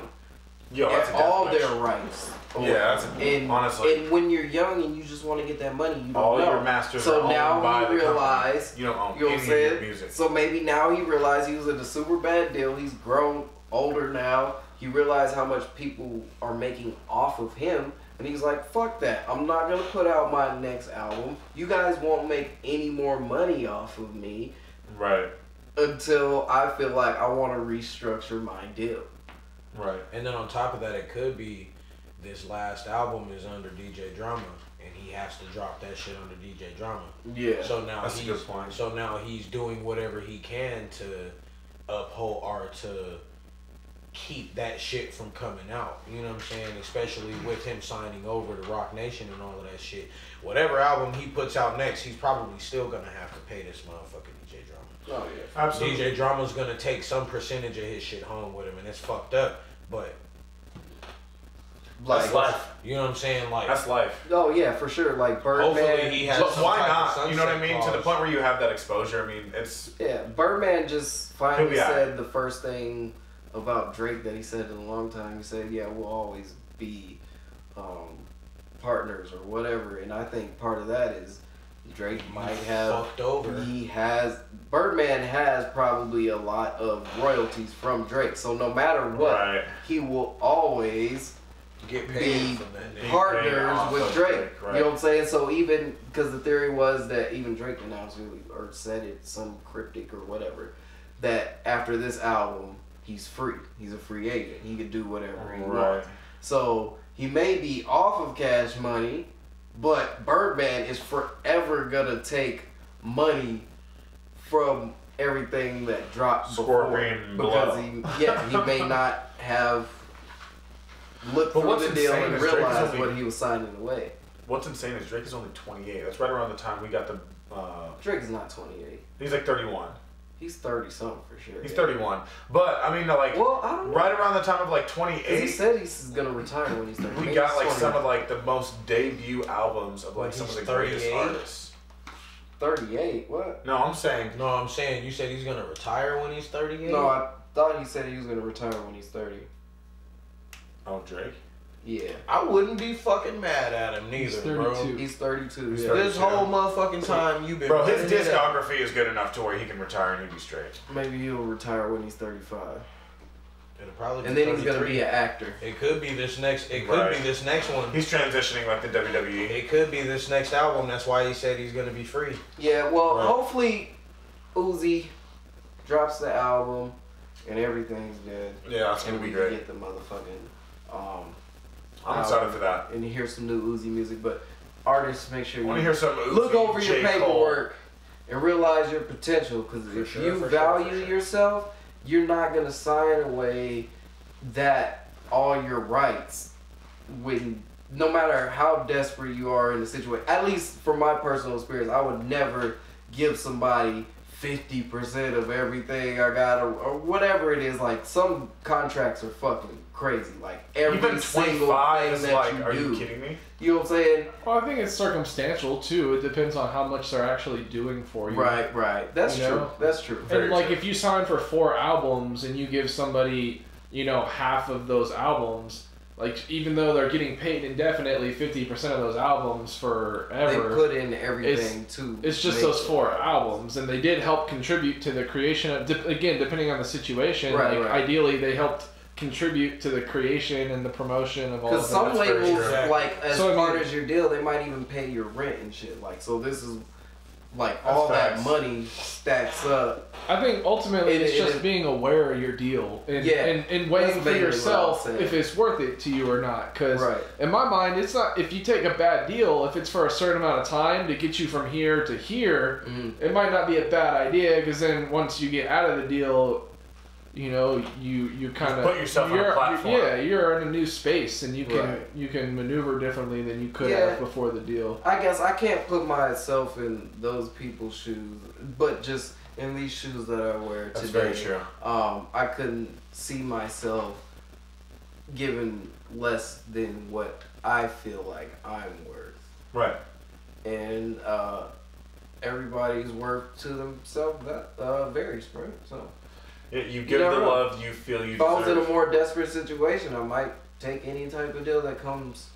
That's all their rights. Yeah, honestly. And when you're young and you just want to get that money, you don't all know. Your masters so are now owned by he realized, you don't own you know what I'm saying? Music. So maybe now he realized he was in a super bad deal. He's grown older now. he realized how much people are making off of him, and he's like, fuck that. I'm not going to put out my next album. You guys won't make any more money off of me. Right. Until I feel like I want to restructure my deal. Right. And then on top of that, it could be this last album is under DJ Drama, and he has to drop that shit under DJ Drama. Yeah. So now that's a good point. So now he's doing whatever he can to uphold or to keep that shit from coming out. You know what I'm saying? Especially with him signing over to Rock Nation and all of that shit. Whatever album he puts out next, he's probably still gonna have to pay this motherfucker DJ Drama. Oh yeah, absolutely. DJ Drama's gonna take some percentage of his shit home with him, and it's fucked up. But that's life. You know what I'm saying? Like that's life. Oh yeah, for sure. Like Birdman. Hopefully he has. But why not? You know what I mean? Clause. To the point where you have that exposure. I mean, it's Birdman just finally Yeah. said the first thing about Drake that he said in a long time. He said, "Yeah, we'll always be partners or whatever." And I think part of that is Drake might have fucked over. Birdman has probably a lot of royalties from Drake. So no matter what, right. he will always get paid be from that. partners with Drake. Right. You know what I'm saying? So even because the theory was that even Drake announced or said it some cryptic or whatever that after this album he's free. He's a free agent. He can do whatever he wants. So he may be off of Cash Money, but Birdman is forever gonna take money from everything that dropped Scorpion before because he may not have looked through the deal and realized what he was signing away. What's insane is Drake is only 28. That's right around the time we got the. Drake is not 28. He's like 31. He's 30 something for sure. He's 31. But I mean, like, well, I don't know. Right around the time of like 28. He said he's gonna retire when he's 30. We got like some of like the most debut albums of like some of the greatest artists. 38? What? No, I'm saying. No, I'm saying you said he's gonna retire when he's 38. No, I thought he said he was gonna retire when he's 30. Oh, Drake. Yeah. I wouldn't be fucking mad at him neither, bro. He's 32. He's yeah. 32. This whole motherfucking time you've been. Bro, his discography is good enough to where he can retire and he'll be straight. Maybe he'll retire when he's 35. It'll probably be and then 33. he's gonna be an actor. It could be this next. It could be this next one. He's transitioning like the WWE. It could be this next album. That's why he said he's gonna be free. Yeah. Well, hopefully, Uzi drops the album and everything's good. Yeah, that's gonna be great. Get the motherfucking. I'm excited for that. And you hear some new Uzi music, but artists, make sure you hear some Uzi, look over your J. paperwork and realize your potential. Because if you value yourself, you're not gonna sign away that all your rights when no matter how desperate you are in the situation. At least from my personal experience, I would never give somebody 50% of everything I got or whatever it is. Like some contracts are fucking crazy. Like every even single 25 thing is that like, you are do. you kidding me? You know what I'm saying? Well, I think it's circumstantial too. It depends on how much they're actually doing for you. Right. That's true. Know? That's true. And like if you sign for 4 albums and you give somebody, half of those albums, like even though they're getting paid indefinitely 50% of those albums forever, they put in everything too. It's just those 4 albums, and they did help contribute to the creation of. Again, depending on the situation, ideally they helped contribute to the creation and the promotion of all. Because some labels, like as part as your deal, they might even pay your rent and shit. Like so, this is like all that money stacks up. I think ultimately it's just being aware of your deal and weighing for yourself if it's worth it to you or not. Because in my mind, it's not. If you take a bad deal, if it's for a certain amount of time to get you from here to here, it might not be a bad idea. Because then once you get out of the deal, you kind of put yourself on a platform. You're in a new space, and you can maneuver differently than you could have before the deal. I guess I can't put myself in those people's shoes, but just in these shoes that I wear today. That's very true. I couldn't see myself giving less than what I feel like I'm worth. Right. And everybody's worth to themselves that varies, right? So. Yeah, you give the love you feel you deserve. If I was in a more desperate situation, I might take any type of deal that comes.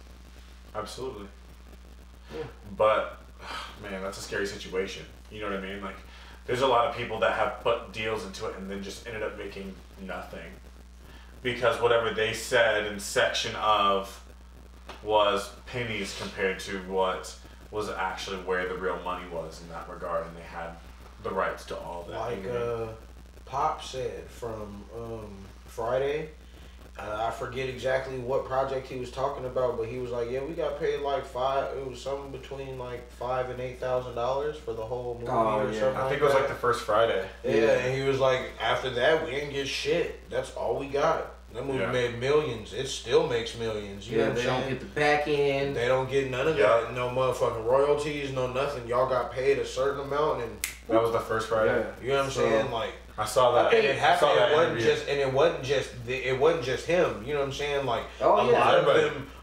Absolutely. Yeah. But, man, that's a scary situation. You know what I mean? Like, there's a lot of people that have put deals into it and then just ended up making nothing. because whatever they said in section of was pennies compared to what was actually where the real money was in that regard, and they had the rights to all that. Like Pop said from Friday. I forget exactly what project he was talking about, but he was like, "Yeah, we got paid like it was something between like $5,000 and $8,000 for the whole movie or something." I think it was like the first Friday. Yeah, and he was like, "After that, we didn't get shit. That's all we got." That movie made millions. It still makes millions. You know what they I'm don't saying? get the back end. They don't get none of that. No motherfucking royalties. No nothing. Y'all got paid a certain amount, and that was the first Friday. You know what I'm saying? Like. I saw that. And it happened. It wasn't just him. You know what I'm saying? Like a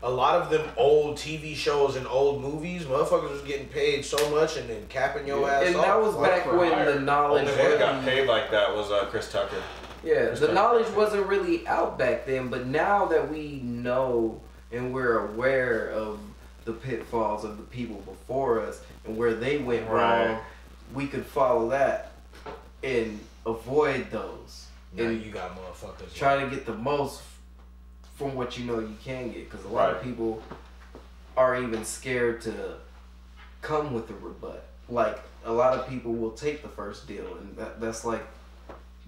lot of them old TV shows and old movies, motherfuckers was getting paid so much and then capping your ass and off. And that was back when the knowledge. Only one that got paid like that was Chris Tucker. Yeah, the knowledge wasn't really out back then, but now that we know and we're aware of the pitfalls of the people before us and where they went wrong, we could follow that and avoid those. Now and you got motherfuckers try to get the most from what you know you can get, because a lot of people are even scared to come with a rebut. Like a lot of people will take the first deal, and that's like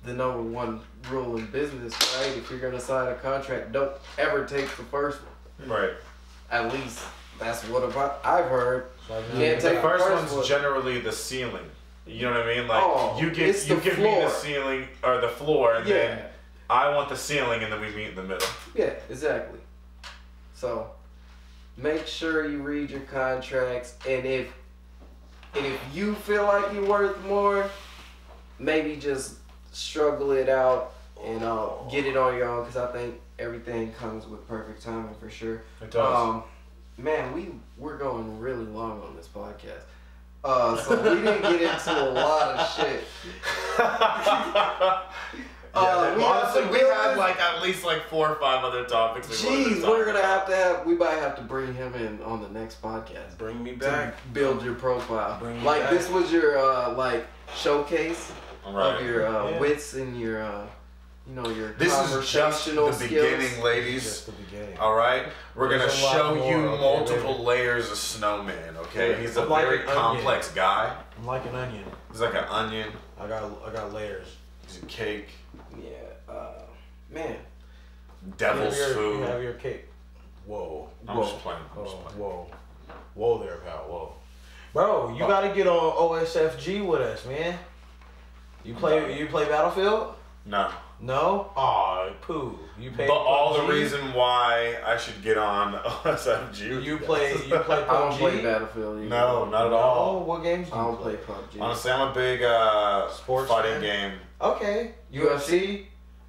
the number one rule in business, right? If you're gonna sign a contract, don't ever take the first one. Right. At least that's what I've heard. The first one's generally the ceiling. You know what I mean? Like you give me the ceiling or the floor, and then I want the ceiling, and then we meet in the middle. Yeah, exactly. So make sure you read your contracts, and if you feel like you're worth more, maybe just struggle it out and get it on your own, because I think everything comes with perfect timing for sure. It does. Man, we're going really long on this podcast. So we didn't get into a lot of shit. Honestly, we had like at least like 4 or 5 other topics. Jeez, we're gonna we might have to bring him in on the next podcast. Bring me back. Build your profile. Bring me like back. This was your like showcase of your wits and your your This is just the beginning, ladies. Just the beginning. All right, we're gonna show you multiple layers of Snowman. Okay, he's a very complex guy. I'm like an onion. He's like an onion. I got layers. He's a cake. Yeah, man. Devil's food. You have your cake. Whoa. I'm just playing. Whoa there, pal. Whoa. Bro, you gotta get on OSFG with us, man. You play Battlefield? No. No? Aw, poo. You pay. But all the reason why I should get on OSFG. You play PUBG? I don't play Battlefield either. No, not at all. What games do you I don't play PUBG. Honestly, I'm a big sports fighting game. Okay. UFC?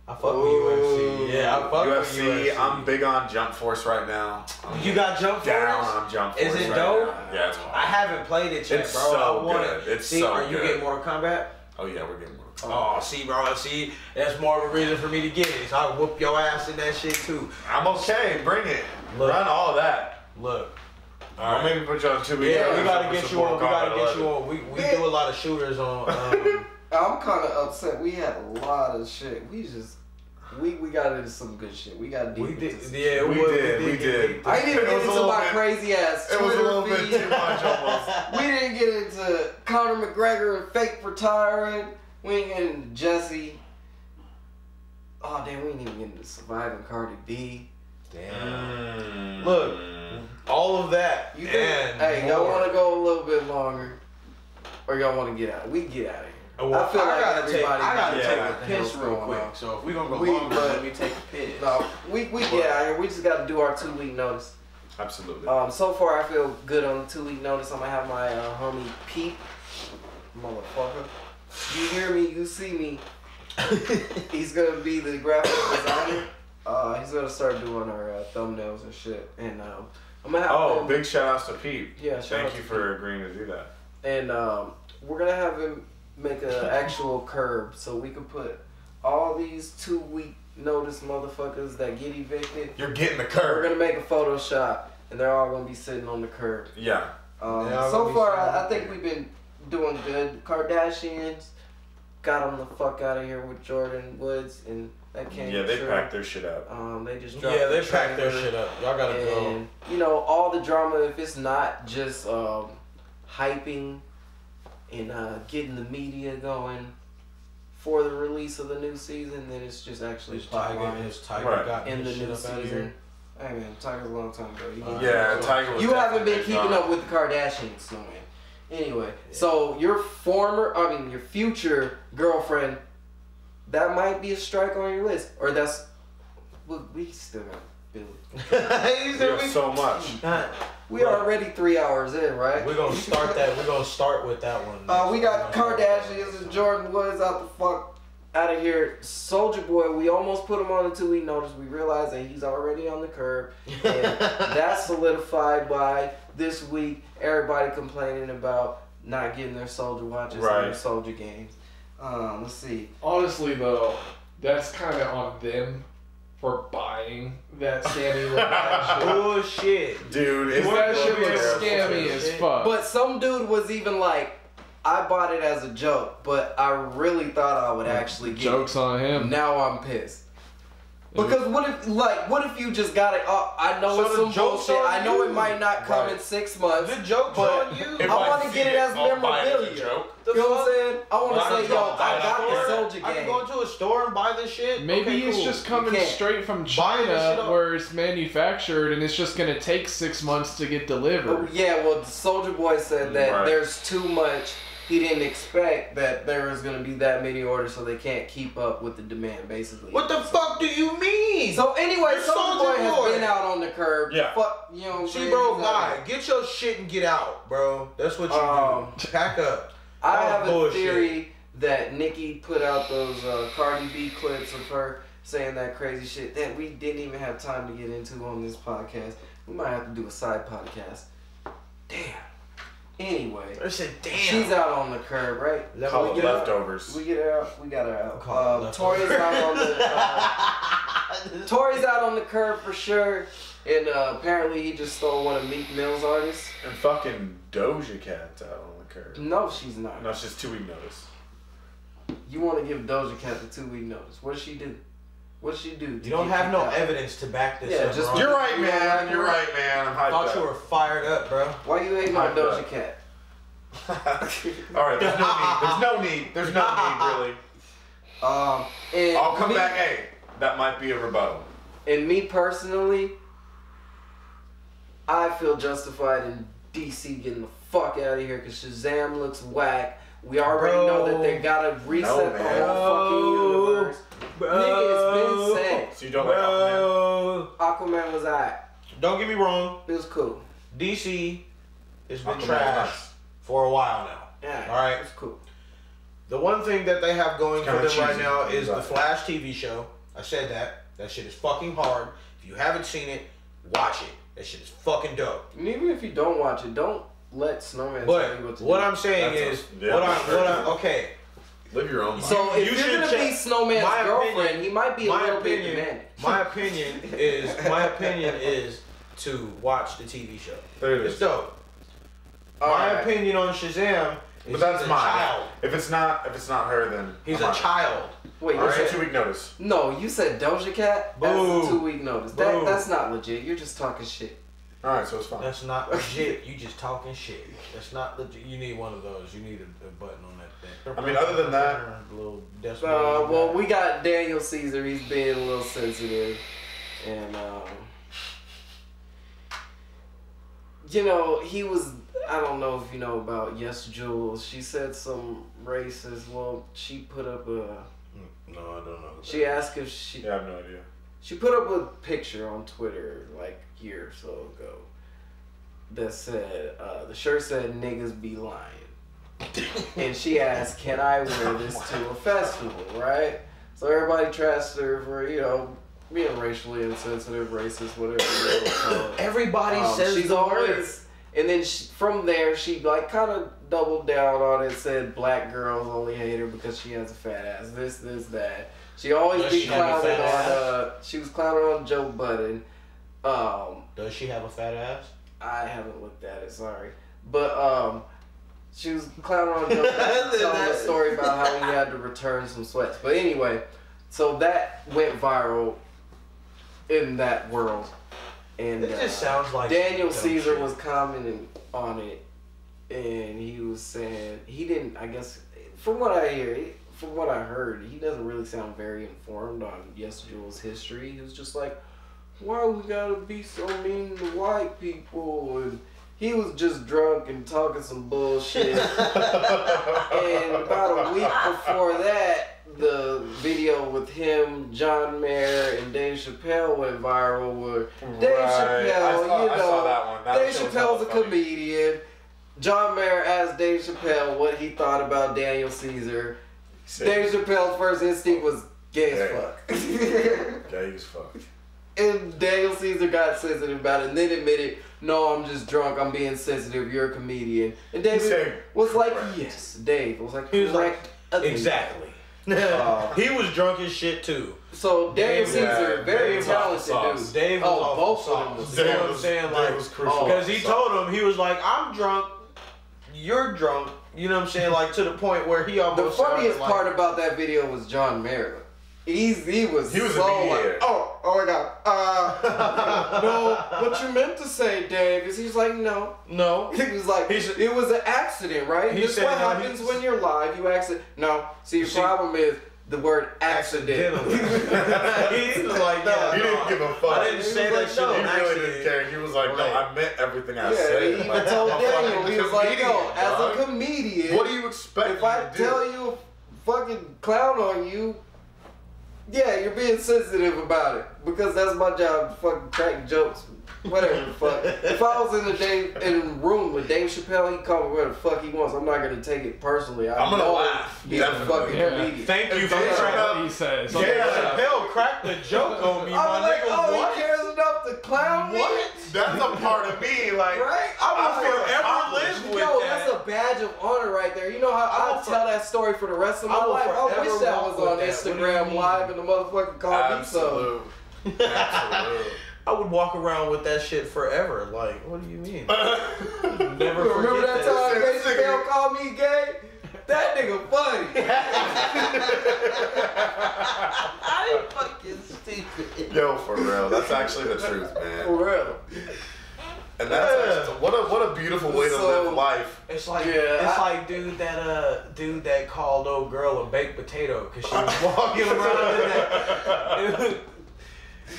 I fuck with UFC. Yeah, I fuck with UFC. I'm big on Jump Force right now. You got Jump Force? Down on Jump Force. Is it right dope? now. Yeah, it's hard. I haven't played it yet, It's bro. so I want good. It's See, so are you good. getting Mortal Kombat? Oh yeah, we're getting more. Oh, see, bro, that's more of a reason for me to get it. So I whoop your ass in that shit too. I'm okay. Bring it. Look. Run all of that. Look. I'll maybe put you on 2 weeks. Yeah, we gotta get you on. We gotta get you on. We do a lot of shooters on. I'm kind of upset. We had a lot of shit. We got into some good shit. We got deep. We did. I didn't even get into my crazy ass Twitter It was a little bit too much almost. We didn't get into Conor McGregor and fake retiring. We didn't get into Jesse. Oh damn, we didn't even get into surviving Cardi B. Damn. Look, all of that. You think? Hey, y'all want to go a little bit longer, or y'all want to get out? We can get out of here. Well, I feel like I gotta take a piss hell's real going quick. on. So if we're gonna go longer, let me take a piss. No, we get out of here. We just got to do our 2-week notice. Absolutely. So far I feel good on the 2-week notice. I'm gonna have my homie Pete, motherfucker. You hear me? You see me? He's gonna be the graphic designer. He's gonna start doing our thumbnails and shit. And I'm gonna have him, big shout outs to Pete. Yeah, thank you for agreeing to do that. And we're gonna have him make an actual curb so we can put all these 2-week notice motherfuckers that get evicted. You're getting the curb. We're gonna make a Photoshop, and they're all gonna be sitting on the curb. Yeah. So far, I think we've been doing good. Kardashians, got them the fuck out of here with Jordan Woods, and that came. Yeah, they packed their shit up. They just dropped. Yeah, they packed their shit up. Y'all gotta go. You know, all the drama. If it's not just hyping and getting the media going for the release of the new season, then it's just actually Tiger got in the shit new up out of season. here. Hey man, Tiger's a long time ago. Yeah, Tiger was You haven't been definitely keeping gone. up with the Kardashians, Snowman. Anyway, so your your future girlfriend, that might be a strike on your list, or that's. Look, we still got Billy. We have so much. We are already 3 hours in, right? We're gonna start that. We're gonna start with that one. We got Kardashians and Jordan Woods out the fuck out of here. Soulja Boy, we almost put him on a 2-week notice. We realized that he's already on the curb, and that's solidified by this week. Everybody complaining about not getting their Soulja watches and their Soulja games. Let's see. Honestly, though, that's kind of on them for buying that Sammy LeBron shit. Bullshit. Dude, That shit was scammy as fuck. But some dude was even like, I bought it as a joke, but I really thought I would actually get Joke's it. on him. Now I'm pissed. Because what if you just got it? I know it's some bullshit. I know it might not come in 6 months. The joke's but on you. I want to get it as memorabilia. You know what I'm saying? I want to say, yo, I got the Soulja I can game. go into a store and buy this shit. Maybe Okay, it's cool. just coming straight from Buy this shit China up. where it's manufactured and it's just going to take 6 months to get delivered. Yeah, well, Soulja Boy said that there's too much. He didn't expect that there was going to be that many orders, so they can't keep up with the demand, basically. What the fuck do you mean? So anyway, You're Soulja Boy has been out on the curb. Yeah. Fuck, you know what I'm saying? bro, guy, get your shit and get out, bro. That's what you do. Pack up. I That have was a bullshit. theory that Nicki put out those Cardi B clips of her saying that crazy shit that we didn't even have time to get into on this podcast. We might have to do a side podcast. Damn. Anyway, I said, damn. she's out on the curb, right? Call it We get her out. leftovers. We get her out. We got her out. Call it Tori's out on the. Tori's out on the curb for sure, and apparently he just stole one of Meek Mill's artists. And fucking Doja Cat's out on the curb. No, she's not. No, it's just 2-week notice. You want to give Doja Cat the 2-week notice? What does she do? What does she do? You don't have no evidence to back this up, bro. You're right, man. You're right, man. I'm hyped I thought up. you were fired up, bro. Why you hating on Hyped Doja up. Cat? All right, there's no need. There's no need, really. And I'll come back. Hey, that might be a rebuttal. And me personally, I feel justified in DC getting the fuck out of here because Shazam looks whack. We already know that they gotta reset the whole fucking universe. Nigga, it's been said. So you don't like Aquaman? Aquaman was alright. Don't get me wrong. It was cool. DC has been Aquaman's trash nice. for a while now. Yeah, All right. it was cool. The one thing that they have going for them kinda right cheesy. now is the Right. Flash TV show. I said that. That shit is fucking hard. If you haven't seen it, watch it. That shit is fucking dope. And even if you don't watch it, don't let Snowman tell you But what to what do. I'm saying That's is, a- okay. Live your own life. So if You you're should gonna check- be Snowman's my girlfriend, opinion- he might be a my little bit opinion- demanding. My opinion is to watch the TV show. There it It's is. dope. All My right. opinion on Shazam is But that's he's a mine. child. If it's not her, then He's I'm a out. child. Wait, All you right, said 2-week notice. no? You said Doja Cat. Boo. That's a 2-week notice. Boo. That's not legit. You're just talking shit. All right, so it's fine. That's not legit. You just talking shit. That's not legit. You need one of those. You need a button on that thing. I mean, other than that, a little decimal. Well, we got Daniel Caesar. He's being a little sensitive, and you know, he was. I don't know if you know about Yes Jules. She said some racist. Well, she put up a. No, I don't know. She asked if she. yeah, I have no idea. She put up a picture on Twitter like a year or so ago that said, the shirt said niggas be lying. And she asked, can I wear this to a festival, right? So everybody trashed her for, you know, being racially insensitive, racist, whatever you want to call it. Everybody says she's the always, word. and then from there, she like kind of doubled down on it, said black girls only hate her because she has a fat ass, this, that. She always Does be she have a clowning fat on, she was clowning on Joe Budden. Does she have a fat ass? I haven't looked at it, sorry. But She was clowning on him, telling a story about how he had to return some sweats. But anyway, so that went viral in that world. And it just sounds like Daniel Caesar was commenting on it, and he was saying he didn't. I guess from what I heard, he doesn't really sound very informed on Yes Jules' history. He was just like, "Why we gotta be so mean to white people?" And he was just drunk and talking some bullshit. And about a week before that, the video with him, John Mayer, and Dave Chappelle went viral. Where Dave Chappelle, I saw that one. Dave Chappelle's a comedian. John Mayer asked Dave Chappelle what he thought about Daniel Caesar. Dave Chappelle's first instinct was gay as fuck. Gay as fuck. And Daniel Caesar got sensitive about it and then admitted, "No, I'm just drunk. I'm being sensitive. You're a comedian." And David was like, "Yes." Dave was like, he was like, "Exactly." He was drunk as shit too. So Daniel Caesar, very talented dude. Dave was both of them was. You know what I'm saying? Like, because he told him, he was like, "I'm drunk. You're drunk." You know what I'm saying? Like, to the point where he almost. The funniest part about that video was John Mayer. He was so like, oh my god. No, what you meant to say, Dave, is he's like, no. He was like, it was an accident, right? This is what happens when you're live. You accident. No. See, your problem is the word accident. He was like, yeah, he didn't give a fuck. I didn't say that shit. He really didn't care. He was like, no, I meant everything I said. He even told Daniel, he was like, yo, as a comedian, what do you expect? If I tell you, fucking clown on you, yeah, you're being sensitive about it because that's my job to fucking crack jokes, whatever the fuck. If I was in a room with Dave Chappelle, he'd call me where the fuck he wants. I'm not gonna take it personally. I'm gonna laugh. He's a fucking comedian. Thank you for cracking. He says. Chappelle cracked the joke on me. I'm like, oh, he cares enough to clown me. What? That's a part of me, like, right? I will forever live with that. That's a badge of honor right there. You know how I'll tell that story for the rest of my life. I wish that was on Instagram Live and the motherfucking called me so. Absolutely. I would walk around with that shit forever. Like, what do you mean? Never remember that time Dave Chappelle called me gay? That nigga funny. I fucking stupid. Yo, for real. That's actually the truth, man. For real. And that's actually, what a beautiful way to live life. It's like dude that called old girl a baked potato because she was walking around in that.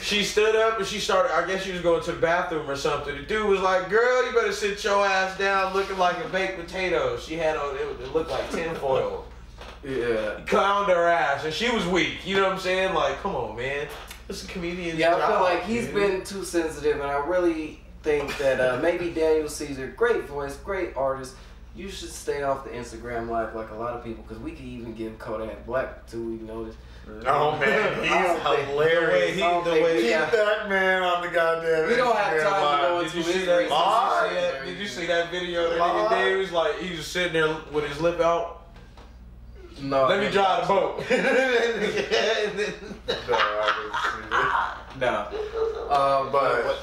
She stood up and she started, I guess she was going to the bathroom or something. The dude was like, "Girl, you better sit your ass down looking like a baked potato." She had on, it looked like tinfoil. Yeah. He clowned her ass and she was weak. You know what I'm saying? Like, come on, man. It's a comedian's job. I feel like he's been too sensitive, and I really think that maybe Daniel Caesar, great voice, great artist, you should stay off the Instagram Live like a lot of people, because we could even give Kodak Black 2 week notice. Oh man, he's hilarious. Keep that man on the goddamn. We don't have time to go into his reasons. Did you see that video that nigga Dave was like, he was sitting there with his lip out? No. Let me drive the boat. No. But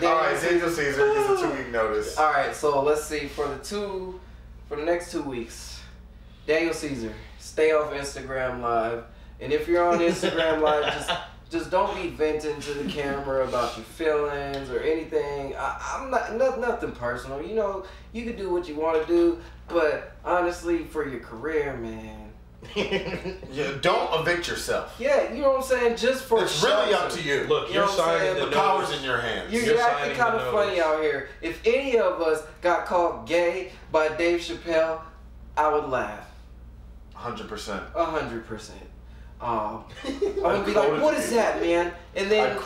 alright, Daniel Caesar gets a 2 week notice. Alright, so let's see, for the next 2 weeks, Daniel Caesar, stay off Instagram Live. And if you're on Instagram Live, just don't be venting to the camera about your feelings or anything. I'm not nothing personal. You know, you can do what you want to do, but honestly, for your career, man. Yeah, don't evict yourself. Yeah, you know what I'm saying? Just for it's really up to you. Look, you're signing the power's in your hands. You're acting kind of funny out here. If any of us got called gay by Dave Chappelle, I would laugh. 100%. 100%. I would be like, "What is that, man?" And then,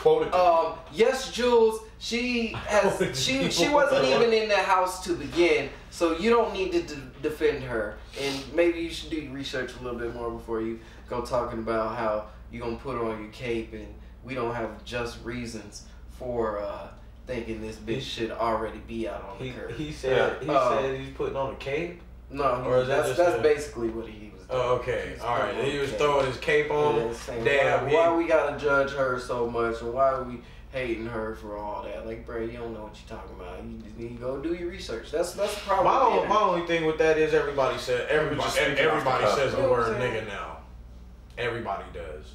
Yes, Jules, she wasn't even in the house to begin, so you don't need to defend her. And maybe you should do your research a little bit more before you go talking about how you're gonna put on your cape, and we don't have just reasons for thinking this bitch should already be out on the curb. He said he's putting on a cape. No, that's basically what he was doing. Oh, okay. Alright. He was throwing his cape on. Saying, why we gotta judge her so much, or why we hating her for all that. Like, bro, you don't know what you're talking about. You just need to go do your research. That's the problem. My only thing with that is everybody says the word nigga now. Everybody does.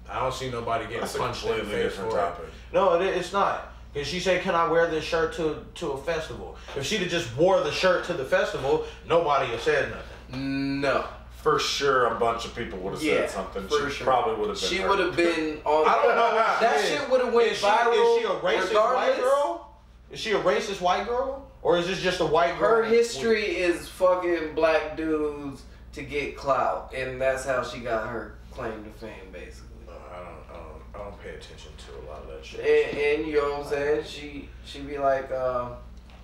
I don't see nobody getting punched in the face for it. No, it's not. Because she said, can I wear this shirt to a festival? If she'd have just wore the shirt to the festival, nobody would have said nothing. No. For sure, a bunch of people would have said something. She probably would have been. She would have been on. I don't know. That shit would have went viral. Is she a racist white girl? Is she a racist white girl? Or is this just a white girl? Her history is fucking black dudes to get clout. And that's how she got her claim to fame, basically. I don't pay attention to a lot of that shit. And you know what I'm saying? She be like,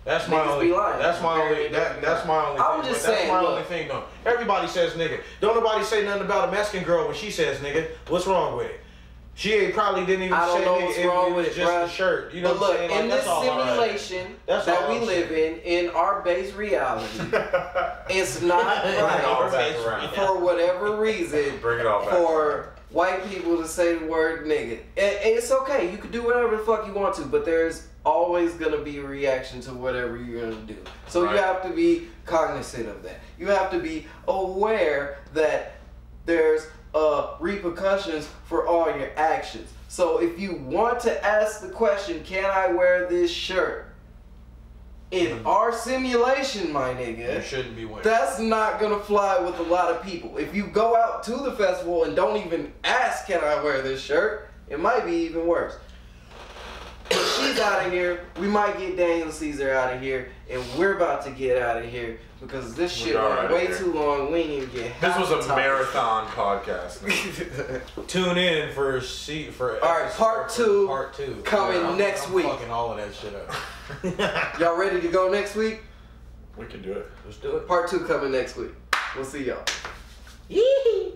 that's my only. That's my only. That's my only. I'm just saying. That's my only thing though. Everybody says nigga. Don't nobody say nothing about a Mexican girl when she says nigga. What's wrong with it? She probably didn't even say know what's wrong with it, just bruh. the shirt. You know but what look, I'm saying? in this simulation that we live in our base reality, it's not right for whatever reason for white people to say the word nigga. And it's okay. You can do whatever the fuck you want to, but there's always gonna be a reaction to whatever you're gonna do. So you have to be cognizant of that. You have to be aware that there's repercussions for all your actions. So if you want to ask the question, can I wear this shirt? In our simulation, my nigga, you shouldn't be wearing. That's not gonna fly with a lot of people. If you go out to the festival and don't even ask, can I wear this shirt? It might be even worse. If she's out of here, we might get Daniel Caesar out of here, and we're about to get out of here because this shit went way too long. We ain't even get. This was a marathon podcast. Tune in for all right, part two coming next week. Fucking all of that shit up. Y'all ready to go next week? We can do it. Let's do it. Part 2 coming next week. We'll see y'all. Yee.